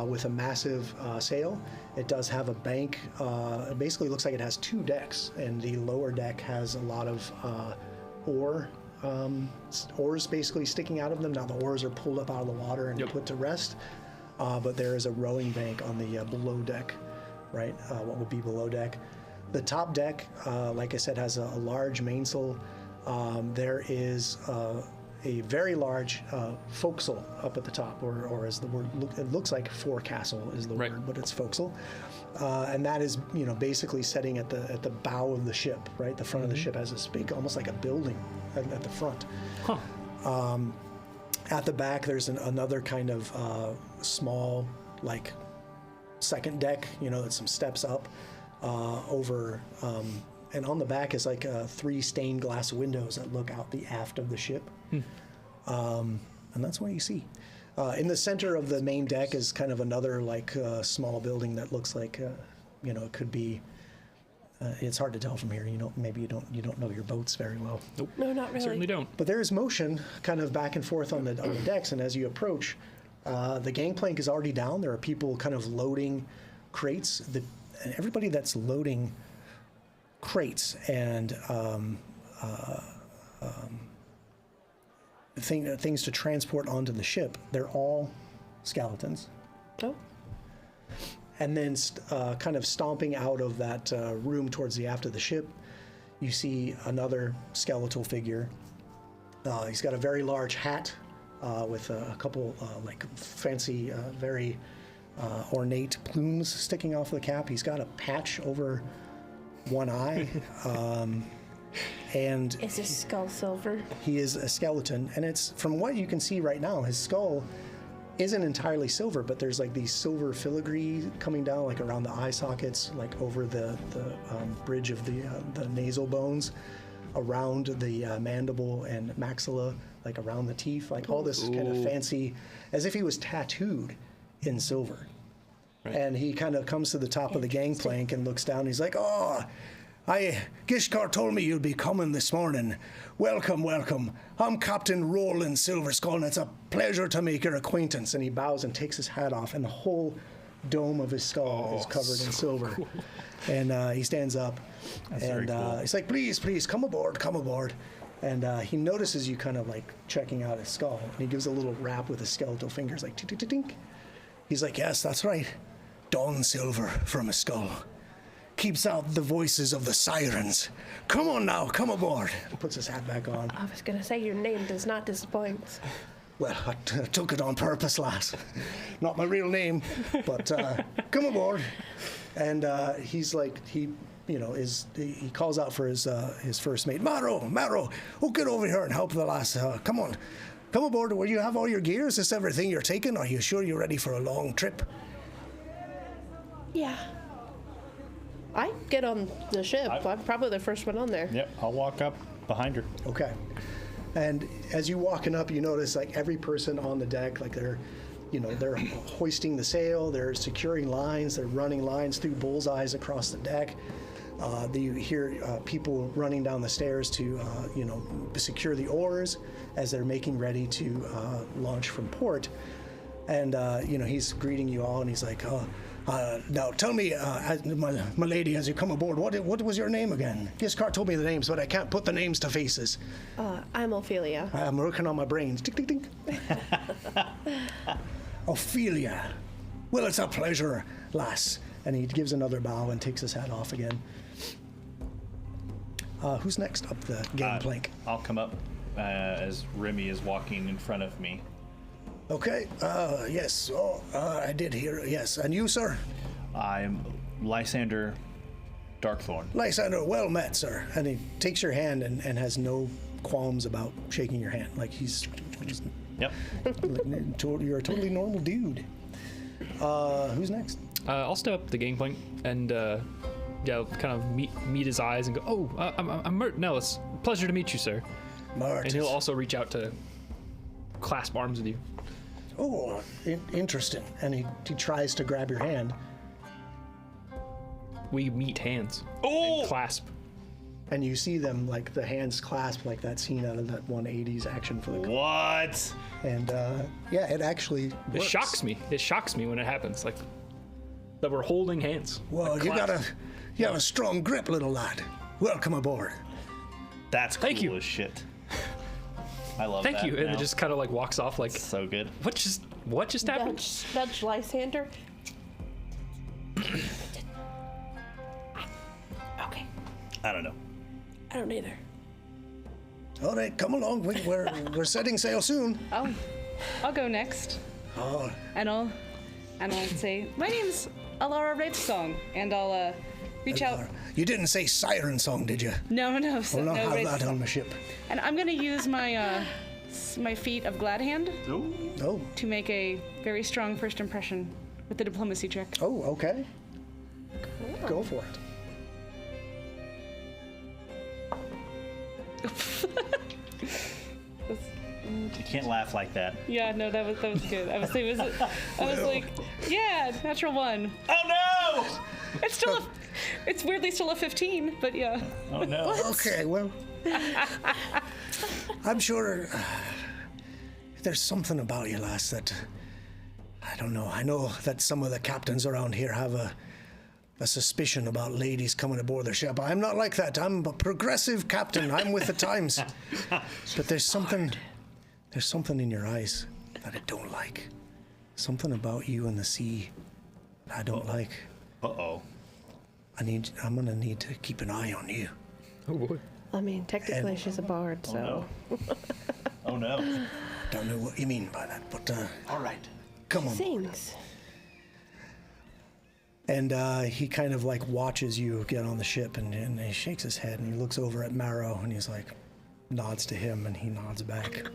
with a massive sail. It does have a bank. It basically looks like it has 2 decks, and the lower deck has a lot of oars basically sticking out of them. Now the oars are pulled up out of the water and put to rest, but there is a rowing bank on the below deck, right? What would be below deck. The top deck, like I said, has a large mainsail. There is a very large forecastle up at the top, or as the word it looks like forecastle is the word, but it's forecastle, and that is, you know, basically setting at the bow of the ship, right? The front of the ship has this big, almost like a building at the front. At the back, there's another kind of small, like, second deck, you know, that's some steps up over. And on the back is like 3 stained glass windows that look out the aft of the ship. And that's what you see. In the center of the main deck is kind of another like small building that looks like, you know, it could be. It's hard to tell from here. You know, maybe you don't know your boats very well. Nope. No, not really. Certainly don't. But there is motion kind of back and forth on the decks, and as you approach, the gangplank is already down. There are people kind of loading crates. And everybody that's loading crates and things to transport onto the ship, they're all skeletons. Oh. And then kind of stomping out of that room towards the aft of the ship, you see another skeletal figure. He's got a very large hat with a couple like fancy, very ornate plumes sticking off the cap. He's got a patch over one eye, and Is his skull silver? he is a skeleton, and it's, from what you can see right now, his skull isn't entirely silver, but there's like these silver filigree coming down like around the eye sockets, like over the bridge of the nasal bones, around the mandible and maxilla, like around the teeth, like all this kind of fancy, as if he was tattooed in silver. Right. And he kind of comes to the top of the gangplank and looks down. He's like, "Oh, Gishkar told me you'd be coming this morning. Welcome, welcome. I'm Captain Roland Silverskull, and it's a pleasure to make your acquaintance." And he bows and takes his hat off, and the whole dome of his skull is covered in silver. Cool. And he stands up, and cool. He's like, please, come aboard, come aboard. And he notices you kind of like checking out his skull, and he gives a little rap with his skeletal fingers, like tink-tink-tink. He's like, "Yes, that's right. Dawn silver from a skull. Keeps out the voices of the sirens. Come on now, come aboard." He puts his hat back on. I was gonna say your name does not disappoint. Well, I took it on purpose, lass. Not my real name, but come aboard. And he's like, he calls out for his first mate, Maro, oh, get over here and help the lass. Come on, come aboard. Will you have all your gear? Is this everything you're taking? Are you sure you're ready for a long trip? Yeah. I get on the ship. I'm probably the first one on there. Yep, I'll walk up behind her. Okay. And as you're walking up, you notice like every person on the deck, like they're hoisting the sail, they're securing lines, they're running lines through bullseyes across the deck. You hear people running down the stairs to, secure the oars as they're making ready to launch from port. And, he's greeting you all, and he's like, now tell me, my lady, as you come aboard, what was your name again? Gishkar told me the names, but I can't put the names to faces. I'm Ophelia. I'm working on my brains. Tick, tick, tick. Ophelia. Well, it's a pleasure, lass. And he gives another bow and takes his hat off again. Who's next up the gangplank? I'll come up as Remy is walking in front of me. Okay, yes. Oh, I did hear. Yes. And you, sir? I'm Lysander Darkthorn. Lysander, well met, sir. And he takes your hand and has no qualms about shaking your hand. Like he's Yep. you're a totally normal dude. Who's next? I'll step up the gangplank and kind of meet his eyes and go, "Oh, I'm Mert Nellis. Pleasure to meet you, sir." Mart. And he'll also reach out to clasp arms with you. Oh, interesting. And he tries to grab your hand. We meet hands. Oh! And clasp. And you see them, like, the hands clasp, like that scene out of that 180s action flick. What? And, yeah, it actually It works. shocks me. It shocks me when it happens. Like, that we're holding hands. Well, Like you clasp. have a strong grip, little lad. Welcome aboard. That's cool Thank you. as shit. I love Thank that. you. And now. it just kind of like walks off like, So good. what just happened? Nudge Lysander. Okay. I don't know. I don't either. All right, come along. We're setting sail soon. I'll go next. Oh, And I'll say, my name's Alara Wraithsong, and I'll reach out. you didn't say siren song, did you? No, We'll not no have that Wraithsong. on the ship. And I'm gonna use my my feat of Glad Hand Oh, to make a very strong first impression with the diplomacy check. oh, okay. Go for it. You can't laugh like that. Yeah, no, that was good. I was like, yeah, natural one. Oh no! It's weirdly still a 15, but yeah. Oh no. Okay, well, I'm sure there's something about you, lass, that I don't know. I know that some of the captains around here have a suspicion about ladies coming aboard their ship. I'm not like that. I'm a progressive captain. I'm with the times. But there's something in your eyes that I don't like. Something about you and the sea that I don't like. Uh-oh. I'm gonna need to keep an eye on you. Oh boy. I mean, technically she's a bard, so. Oh no. Don't know what you mean by that, but All right. come on. Sings. And he kind of like watches you get on the ship, and he shakes his head, and he looks over at Marrow, and he's like, nods to him, and he nods back.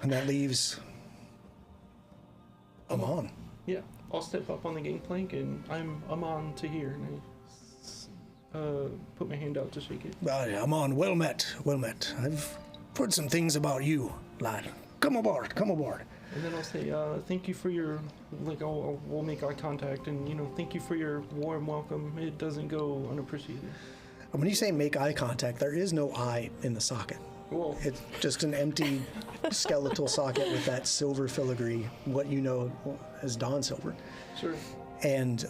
And that leaves Amon. Yeah, I'll step up on the gangplank, and I'm Amon to here, and I put my hand out to shake it. Amon, well met, well met. I've heard some things about you, lad. Come aboard, come aboard. And then I'll say, thank you for your, we'll make eye contact, and, thank you for your warm welcome. It doesn't go unappreciated. And when you say make eye contact, there is no eye in the socket. Well, It's just an empty skeletal socket with that silver filigree, what you know as Dawn Silver. sure. And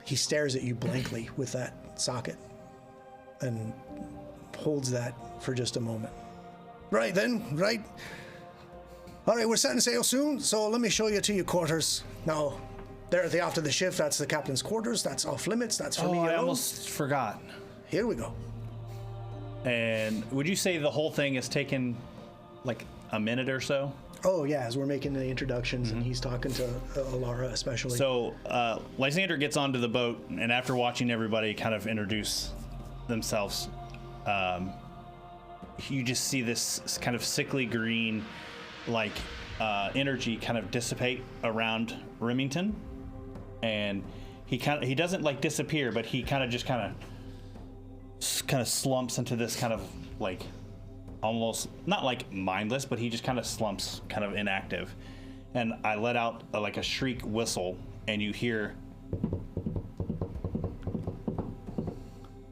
he stares at you blankly with that socket and holds that for just a moment. Right then, right. All right, we're setting sail soon, so let me show you to your quarters. Now, there at the aft of the ship, that's the captain's quarters. That's off limits. That's for me I alone. almost forgot. Here we go. And would you say the whole thing has taken like a minute or so? Oh, yeah, as we're making the introductions and he's talking to Alara especially. So Lysander gets onto the boat, and after watching everybody kind of introduce themselves, you just see this kind of sickly green, like energy kind of dissipate around Remington, and he doesn't like disappear, but he kind of slumps into this kind of like almost not like mindless, but he just kind of slumps, kind of inactive. And I let out like a shriek whistle, and you hear,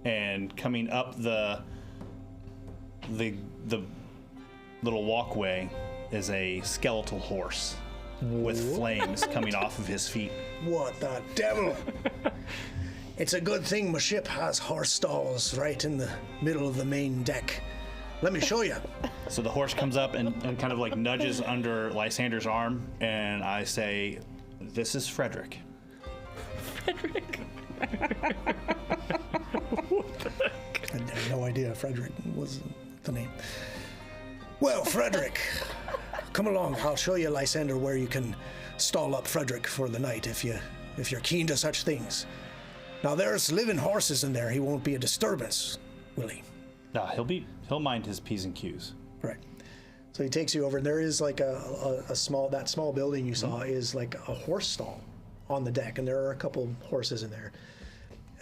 and coming up the little walkway is a skeletal horse with flames coming off of his feet. What the devil? It's a good thing my ship has horse stalls right in the middle of the main deck. Let me show you. So the horse comes up and kind of like nudges under Lysander's arm, and I say, "This is Frederick." Frederick. I had no idea Frederick was the name. Well, Frederick, come along. I'll show you, Lysander, where you can stall up Frederick for the night if you're keen to such things. Now, there's living horses in there. He won't be a disturbance, will he? No, he'll mind his P's and Q's. Right. So he takes you over, and there is like a small building you saw is like a horse stall on the deck, and there are a couple horses in there.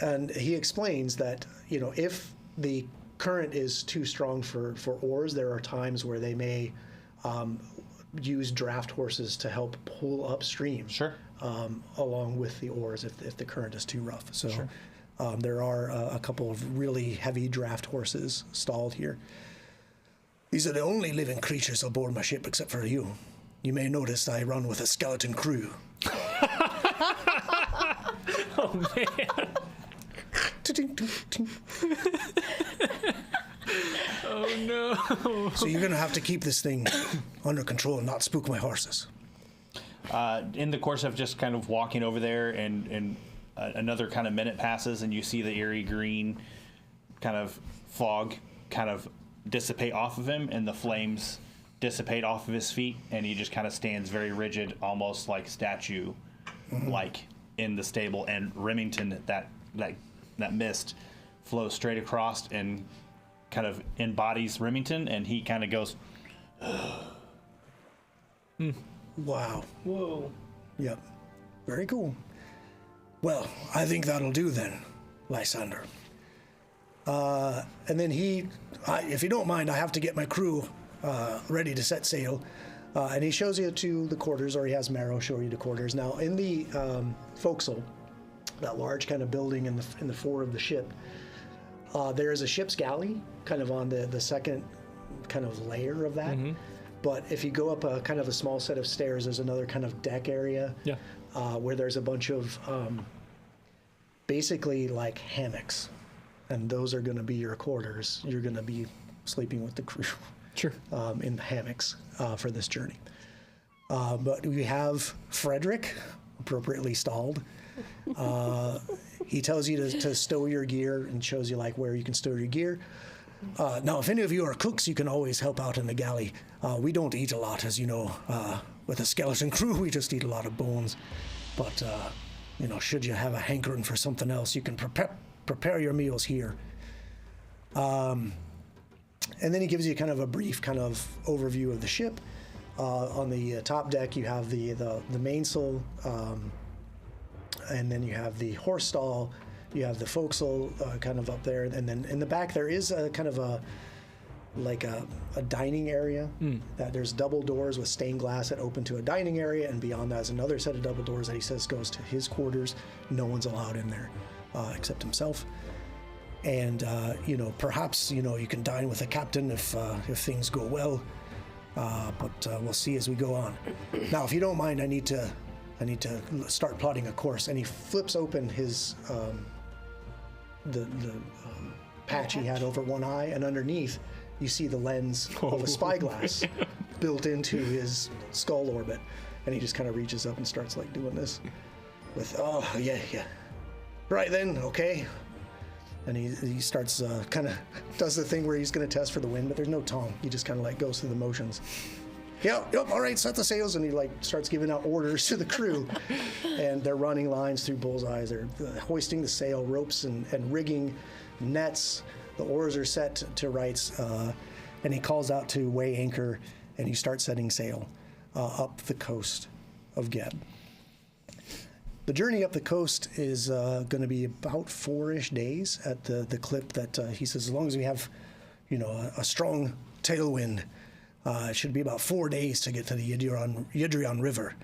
And he explains that, if the current is too strong for oars, there are times where they may use draft horses to help pull upstream. Sure. Along with the oars if the current is too rough. So sure. There are a couple of really heavy draft horses stalled here. These are the only living creatures aboard my ship except for you. You may notice I run with a skeleton crew. Oh, man. Oh, no. So you're going to have to keep this thing under control and not spook my horses. In the course of just kind of walking over there and another kind of minute passes and you see the eerie green kind of fog kind of dissipate off of him and the flames dissipate off of his feet and he just kind of stands very rigid, almost like statue, like in the stable. And Remington, that mist flows straight across and kind of embodies Remington, and he kind of goes, Wow. Whoa. Yep. Very cool. Well, I think that'll do then, Lysander. And then if you don't mind, I have to get my crew ready to set sail. And he shows you to the quarters, or he has Marrow show you the quarters. Now, in the forecastle, that large kind of building in the fore of the ship, there is a ship's galley, kind of on the second kind of layer of that. Mm-hmm. But if you go up a kind of a small set of stairs, there's another kind of deck area where there's a bunch of basically like hammocks. And those are going to be your quarters. You're going to be sleeping with the crew in the hammocks for this journey. But we have Frederick, appropriately stalled. He tells you to stow your gear and shows you like where you can stow your gear. Now, if any of you are cooks, you can always help out in the galley. We don't eat a lot, as you know. With a skeleton crew, we just eat a lot of bones. But, should you have a hankering for something else, you can prepare your meals here. And then he gives you kind of a brief kind of overview of the ship. On the top deck, you have the mainsail, and then you have the horse stall. You have the forecastle kind of up there, and then in the back there is a kind of a dining area. That there's double doors with stained glass that open to a dining area, and beyond that is another set of double doors that he says goes to his quarters. No one's allowed in there except himself. And perhaps you can dine with the captain if things go well. But we'll see as we go on. Now, if you don't mind, I need to start plotting a course. And he flips open his the patch he had over one eye, and underneath you see the lens of a spyglass built into his skull orbit. And he just kind of reaches up and starts like doing this with, yeah. Right then, okay. And he starts kind of does the thing where he's going to test for the wind, but there's no tongue. He just kind of like goes through the motions. Yep, all right, set the sails, and he like starts giving out orders to the crew, and they're running lines through bullseyes. They're hoisting the sail, ropes and rigging nets. The oars are set to rights, and he calls out to weigh anchor, and you start setting sail up the coast of Geb. The journey up the coast is going to be about 4-ish days at the clip that he says, as long as we have, a strong tailwind, it should be about 4 days to get to the Yidrion River.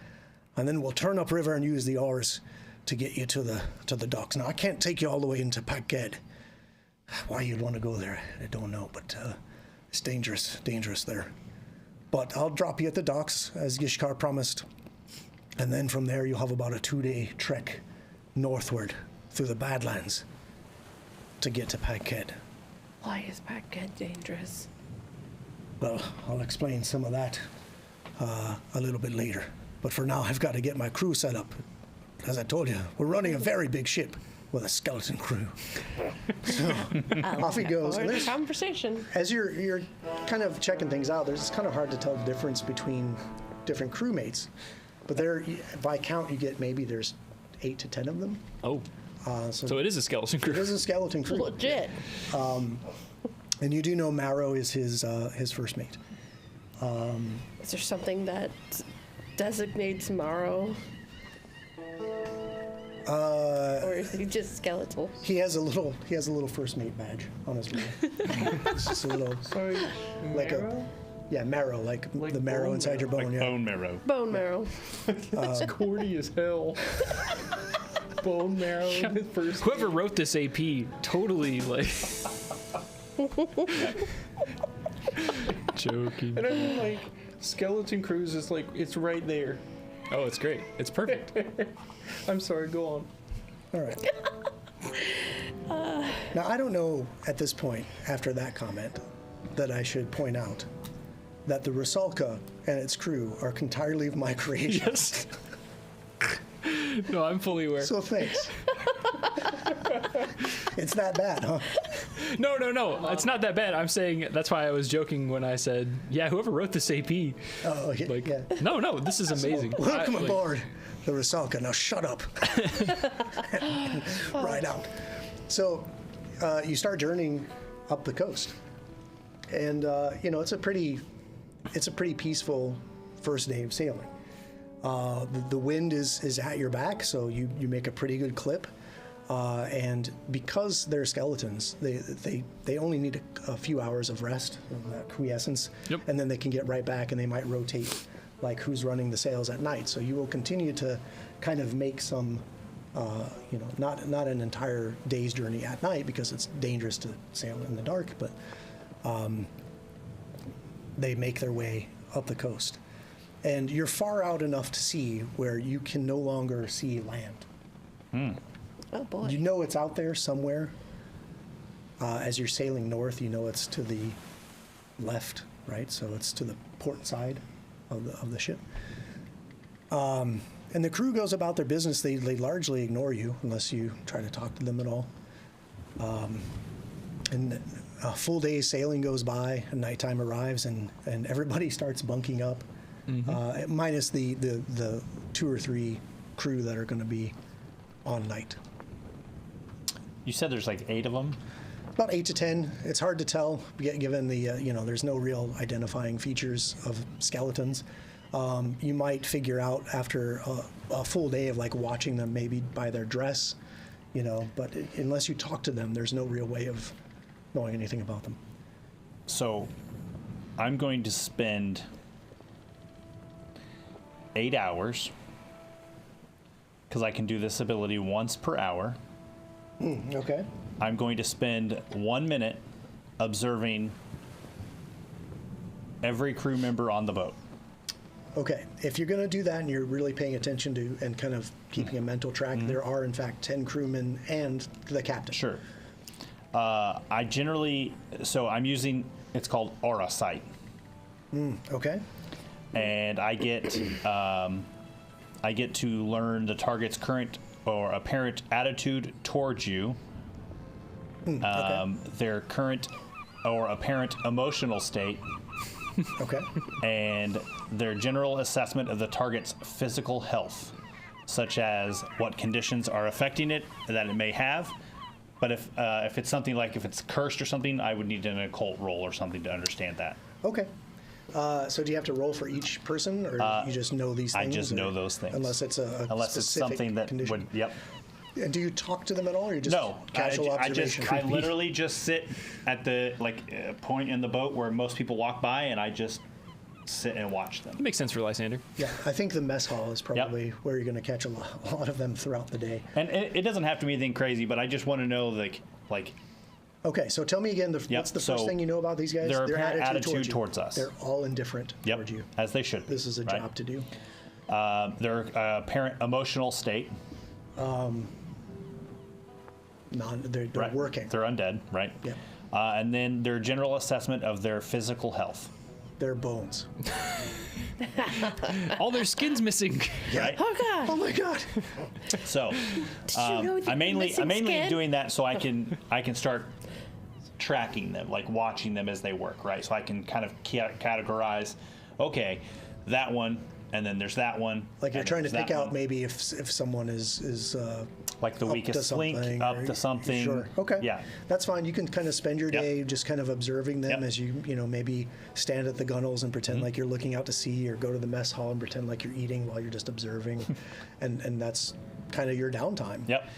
And then we'll turn up river and use the oars to get you to the docks. Now, I can't take you all the way into Pakged. Why you'd want to go there, I don't know, but it's dangerous there. But I'll drop you at the docks, as Gishkar promised. And then from there, you'll have about a 2-day trek northward through the Badlands to get to Pakged. Why is Pakged dangerous? Well, I'll explain some of that a little bit later. But for now, I've got to get my crew set up. As I told you, we're running a very big ship with a skeleton crew. So off he goes. And there's, Conversation. as you're kind of checking things out, it's kind of hard to tell the difference between different crewmates. But there, by count, you get maybe there's 8 to 10 of them. Oh. So it is a skeleton crew. It is a skeleton crew. Legit. And you do know Marrow is his first mate. Is there something that designates Morrow? Or is he just skeletal? He has a little first mate badge on his robe. It's just a little, Sorry, like marrow? marrow, like the marrow bone inside your marrow. bone. Like Yeah. bone marrow. Bone marrow. It's corny as hell. Bone marrow. His first Whoever wrote this AP totally like joking. And I mean, like, Skeleton Cruise is like, it's right there. Oh, it's great. It's perfect. I'm sorry, go on. All right. Now I don't know at this point after that comment that I should point out that the Rusalka and its crew are entirely of my creation. Yes. No, I'm fully aware. So thanks. It's that bad, huh? No. It's not that bad. I'm saying that's why I was joking when I said, yeah, whoever wrote this AP. Oh, yeah. Like, yeah. no, this is amazing. Welcome Like, aboard the Rusalka. Now shut up. Right out. So you start journeying up the coast, and it's a pretty peaceful first day of sailing. The wind is at your back, so you make a pretty good clip. And because they're skeletons, they only need a few hours of rest, quiescence, and then they can get right back, and they might rotate like who's running the sails at night. So you will continue to kind of make some, not an entire day's journey at night because it's dangerous to sail in the dark, but they make their way up the coast. And you're far out enough to see where you can no longer see land. Oh boy. You know it's out there somewhere. As you're sailing north, you know it's to the left, right? So it's to the port side of the ship. And the crew goes about their business. They largely ignore you unless you try to talk to them at all. And a full day's sailing goes by, and nighttime arrives, and everybody starts bunking up. Minus the 2 or 3 crew that are going to be on night. You said there's like 8 of them? About 8 to 10. It's hard to tell, given the, there's no real identifying features of skeletons. You might figure out after a full day of like watching them maybe by their dress, but unless you talk to them, there's no real way of knowing anything about them. So I'm going to spend 8 hours, because I can do this ability once per hour. Okay. I'm going to spend 1 minute observing every crew member on the boat. Okay. If you're going to do that and you're really paying attention to and kind of keeping a mental track, there are in fact 10 crewmen and the captain. Sure. I'm using, it's called Aura Sight. Okay. And I get to learn the target's current or apparent attitude towards you, Okay. their current or apparent emotional state, Okay. and their general assessment of the target's physical health, such as what conditions are affecting it that it may have. But if it's something like if it's cursed or something, I would need an occult roll or something to understand that. Okay. So do you have to roll for each person, or you just know these things? I just know or- those things. Unless it's a Unless it's specific something that condition. would, yep. And do you talk to them at all, or you just No, casual observation? I literally just sit at the point in the boat where most people walk by, and I just sit and watch them. It makes sense for Lysander. Yeah, I think the mess hall is probably where you're going to catch a lot of them throughout the day. And it doesn't have to be anything crazy, but I just want to know like Okay, so tell me again, what's the first so thing you know about these guys? their apparent attitude you. towards us. They're all indifferent Yep, towards you. as they should. This is a right? job to do. Their apparent emotional state. They're Right. working. They're undead, right? Yep. And then their general assessment of their physical health. their bones. All their skin's missing. Right? Oh god. Oh my god. So I'm mainly doing that so I can start tracking them, like watching them as they work, right? So I can kind of categorize, okay, that one, and then there's that one. Like you're trying to pick out maybe if someone is like the weakest link up to something. Sure. Okay. Yeah. That's fine. You can kind of spend your day just kind of observing them as you maybe stand at the gunnels and pretend like you're looking out to sea, or go to the mess hall and pretend like you're eating while you're just observing, and that's kind of your downtime. Yep.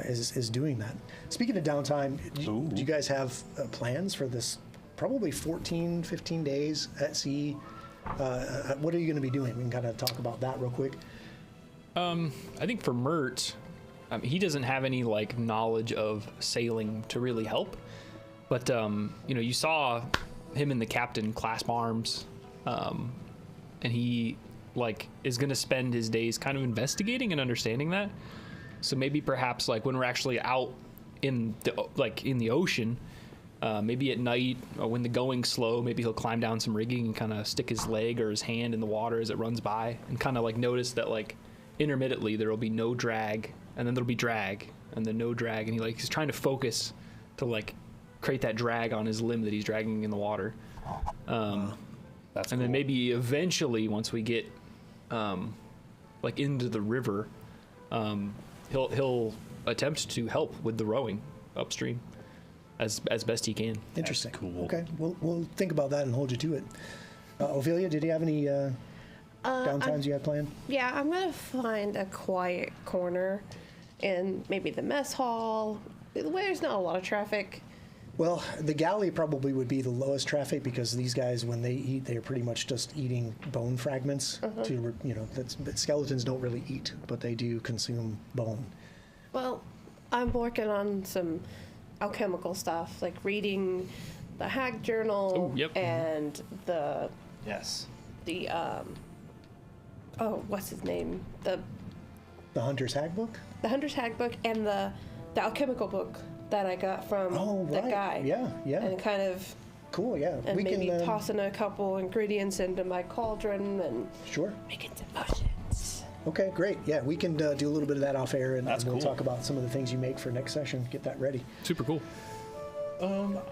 Is doing that. Speaking of downtime, do you guys have plans for this probably 14, 15 days at sea? What are you going to be doing? We can kind of talk about that real quick. I think for Mert, he doesn't have any like knowledge of sailing to really help, but you saw him and the captain clasp arms, and he like is going to spend his days kind of investigating and understanding that. So maybe perhaps like when we're actually out in the ocean, maybe at night or when the going's slow, maybe he'll climb down some rigging and kind of stick his leg or his hand in the water as it runs by, and kind of like notice that like intermittently there will be no drag, and then there'll be drag, and then no drag, and he's trying to focus to like create that drag on his limb that he's dragging in the water. That's and cool. then maybe eventually once we get like into the river, he'll attempt to help with the rowing upstream as best he can. Interesting. That's cool. Okay, we'll think about that and hold you to it. Ophelia, did you have any downtimes you had planned? Yeah, I'm gonna find a quiet corner in maybe the mess hall where there's not a lot of traffic. Well, the galley probably would be the lowest traffic, because these guys, when they eat, they're pretty much just eating bone fragments. But skeletons don't really eat, but they do consume bone. Well, I'm working on some alchemical stuff, like reading the Hag Journal and the what's his name? The Hunter's Hagbook? The Hunter's Hagbook and the alchemical book that I got from that guy. Yeah. And kind of cool, yeah. And we maybe tossing a couple ingredients into my cauldron and making some potions. Okay, great. Yeah, we can do a little bit of that off air, and we'll cool. talk about some of the things you make for next session. Get that ready. Super cool.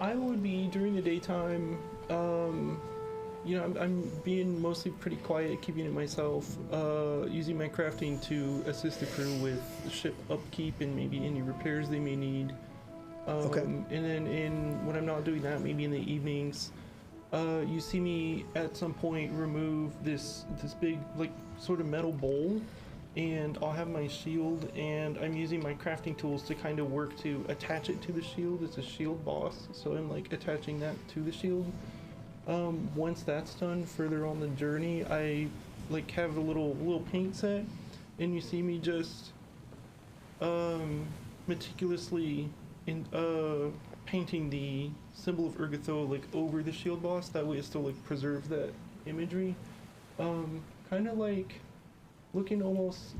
I would be during the daytime. I'm being mostly pretty quiet, keeping it myself. Using my crafting to assist the crew with ship upkeep and maybe any repairs they may need. And then when I'm not doing that, maybe in the evenings, you see me at some point remove this big like sort of metal bowl, and I'll have my shield, and I'm using my crafting tools to kind of work to attach it to the shield. It's a shield boss, so I'm like attaching that to the shield. Once that's done, further on the journey, I like have a little paint set, and you see me just meticulously painting the symbol of Urgatho like over the shield boss. That way it still like preserves that imagery. Kind of like looking almost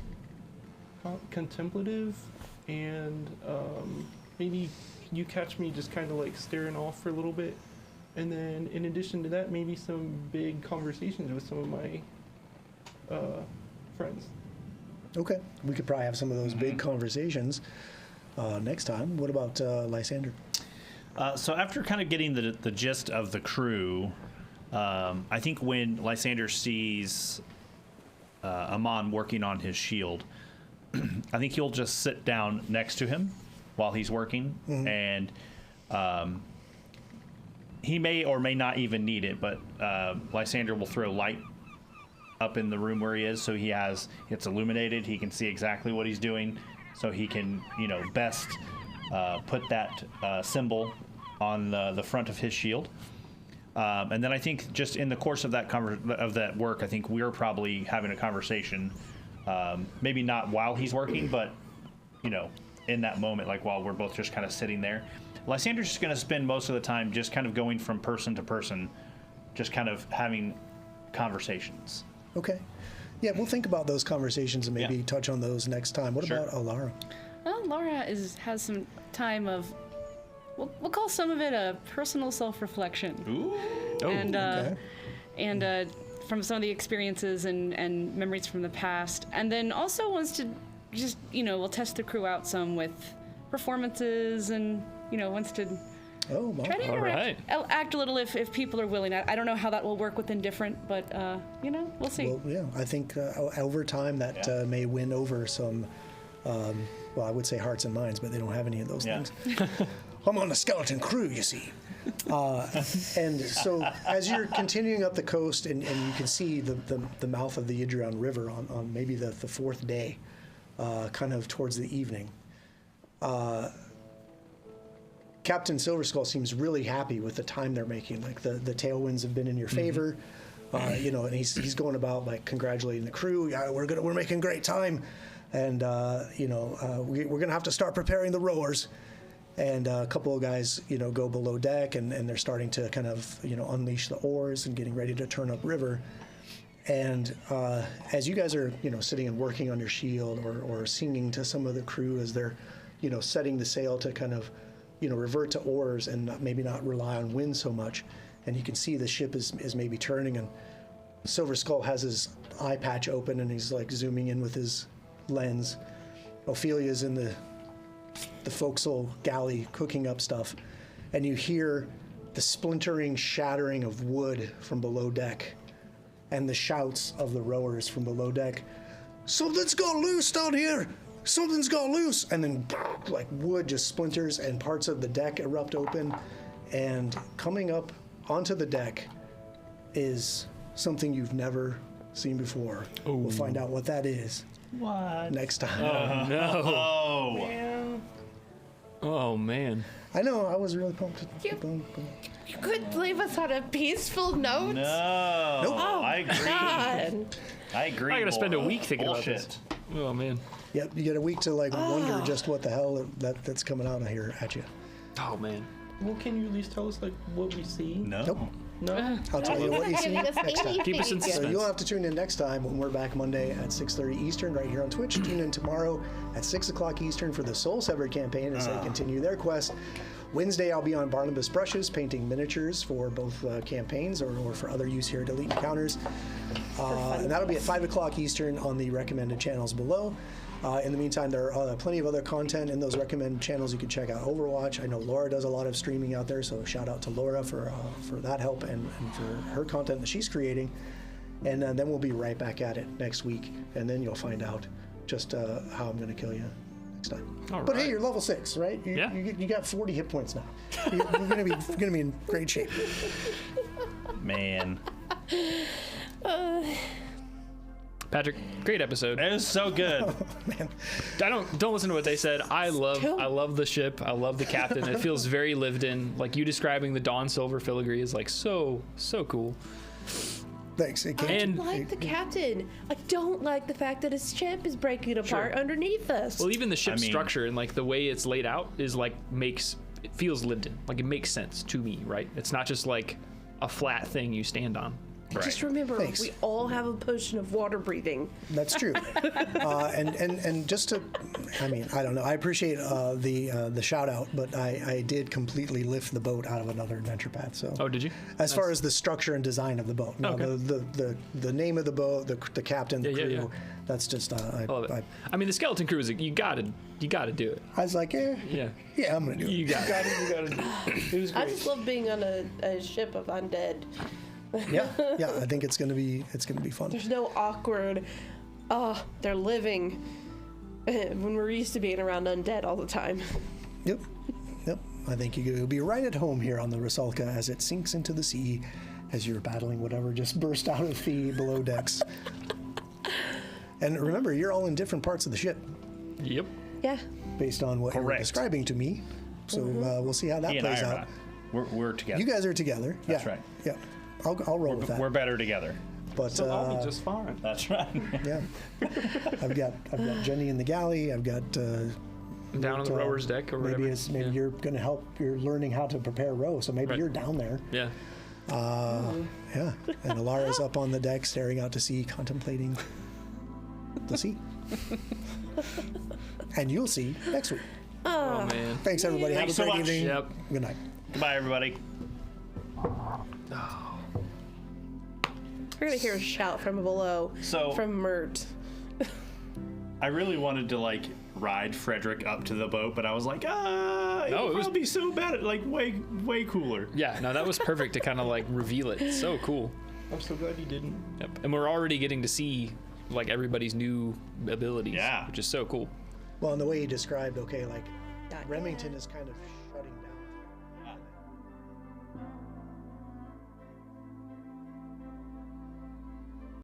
contemplative, and maybe you catch me just kind of like staring off for a little bit. And then in addition to that, maybe some big conversations with some of my friends. Okay, we could probably have some of those big conversations next time. What about Lysander? So after kind of getting the gist of the crew, I think when Lysander sees Amon working on his shield, I think he'll just sit down next to him while he's working, and he may or may not even need it, but Lysander will throw light up in the room where he is, so it's illuminated. He can see exactly what he's doing, so he can best put that symbol on the front of his shield. And then I think just in the course of that work, I think we're probably having a conversation, maybe not while he's working, but in that moment, like while we're both just kind of sitting there. Lysander's just going to spend most of the time just kind of going from person to person, just kind of having conversations. Okay. Yeah, we'll think about those conversations and maybe touch on those next time. What about Alara? Well, Laura has some time of, we'll call some of it a personal self-reflection. Ooh. And okay. and from some of the experiences and memories from the past, and then also wants to just, we'll test the crew out some with performances, and wants to try to interact, act a little if people are willing. I don't know how that will work with Indifferent, but we'll see. Well, yeah, I think over time that may win over some, I would say hearts and minds, but they don't have any of those things. I'm on the skeleton crew, you see. And so as you're continuing up the coast, and you can see the mouth of the Idrion River on maybe the fourth day, kind of towards the evening, Captain Silverskull seems really happy with the time they're making. Like the tailwinds have been in your favor, and he's going about like congratulating the crew. Yeah, we're making great time, and we're gonna have to start preparing the rowers. And a couple of guys, go below deck, and they're starting to kind of, unleash the oars and getting ready to turn up river. And as you guys are, sitting and working on your shield or singing to some of the crew as they're, setting the sail to kind of, revert to oars and maybe not rely on wind so much. And you can see the ship is maybe turning, and Silverskull has his eye patch open and he's like zooming in with his lens. Ophelia's in the forecastle galley cooking up stuff, and you hear the splintering, shattering of wood from below deck and the shouts of the rowers from below deck. Something's got loose down here! Something's got loose! And then like wood just splinters and parts of the deck erupt open, and coming up onto the deck is something you've never seen before. Ooh. We'll find out what that is. What? Next time. Oh, no. Oh, man. Oh, man. I know, I was really pumped. You couldn't leave us on a peaceful note? No. Nope. Oh, I agree. God. I agree. I gotta spend a week thinking about this. Oh, man. Yep, you get a week to wonder just what the hell that's coming out of here at you. Oh, man. Well, can you at least tell us what we see? No. Nope. No. I'll tell you what you see next time. Keep us in So suspense. you'll have to tune in next time when we're back Monday at 6:30 Eastern right here on Twitch. Tune in tomorrow at 6 o'clock Eastern for the Soul Severed campaign as they continue their quest. Wednesday, I'll be on Barnabas Brushes painting miniatures for both campaigns or for other use here at Elite Encounters. And that'll be at 5 o'clock Eastern on the recommended channels below. In the meantime, there are plenty of other content in those recommended channels. You can check out Overwatch. I know Laura does a lot of streaming out there, so shout out to Laura for that help and for her content that she's creating. And then we'll be right back at it next week, and then you'll find out just how I'm going to kill you next time. But hey, you're level 6, right? You got 40 hit points now. You're going to be in great shape. Man. Patrick, great episode. It was so good. Oh, man. Don't listen to what they said. I love the ship. I love the captain. It feels very lived in. Like you describing the Dawn Silver filigree is like so cool. Thanks. I don't like the captain. I don't like the fact that his ship is breaking apart underneath us. Well, even the ship structure and like the way it's laid out is like it feels lived in. Like it makes sense to me, right? It's not just like a flat thing you stand on. Right. Just remember, we all have a potion of water breathing. That's true. And just to, I don't know. I appreciate the shout out, but I did completely lift the boat out of another adventure path. So. Oh, did you? As far as the structure and design of the boat, no, the name of the boat, the captain, the crew. Yeah. That's just. The skeleton crew is you gotta do it. I was like, yeah, I'm gonna do it. You gotta do it. It was great. I just love being on a ship of undead. Yeah. I think it's gonna be fun. There's no awkward. They're living. When we're used to being around undead all the time. Yep. I think you'll be right at home here on the Rusalka as it sinks into the sea, as you're battling whatever just burst out of the below decks. And remember, you're all in different parts of the ship. Yep. Yeah. Based on what you're describing to me. So we'll see how that plays out. We're together. You guys are together. That's right. Yeah. I'll roll with that. We're better together. But so I'll be just fine. That's right. Yeah. I've got Jenny in the galley. I've got down on the rower's deck or whatever. Maybe you're going to help. You're learning how to prepare row, so maybe you're down there. Yeah. Yeah. And Alara's up on the deck, staring out to sea, contemplating the sea. And you'll see next week. Oh man. Thanks everybody. Thanks Have a great so much. evening. Yep. Good night. Goodbye, everybody. Oh. We're gonna hear a shout from below. So- from Mert. I really wanted to like ride Frederick up to the boat, but I was like, it it would was- be so bad, like way cooler. Yeah, no, that was perfect to kind of like reveal it. So cool. I'm so glad you didn't. Yep. And we're already getting to see like everybody's new abilities. Yeah. Which is so cool. Well, and the way you described, okay, like Remington is kind of shutting down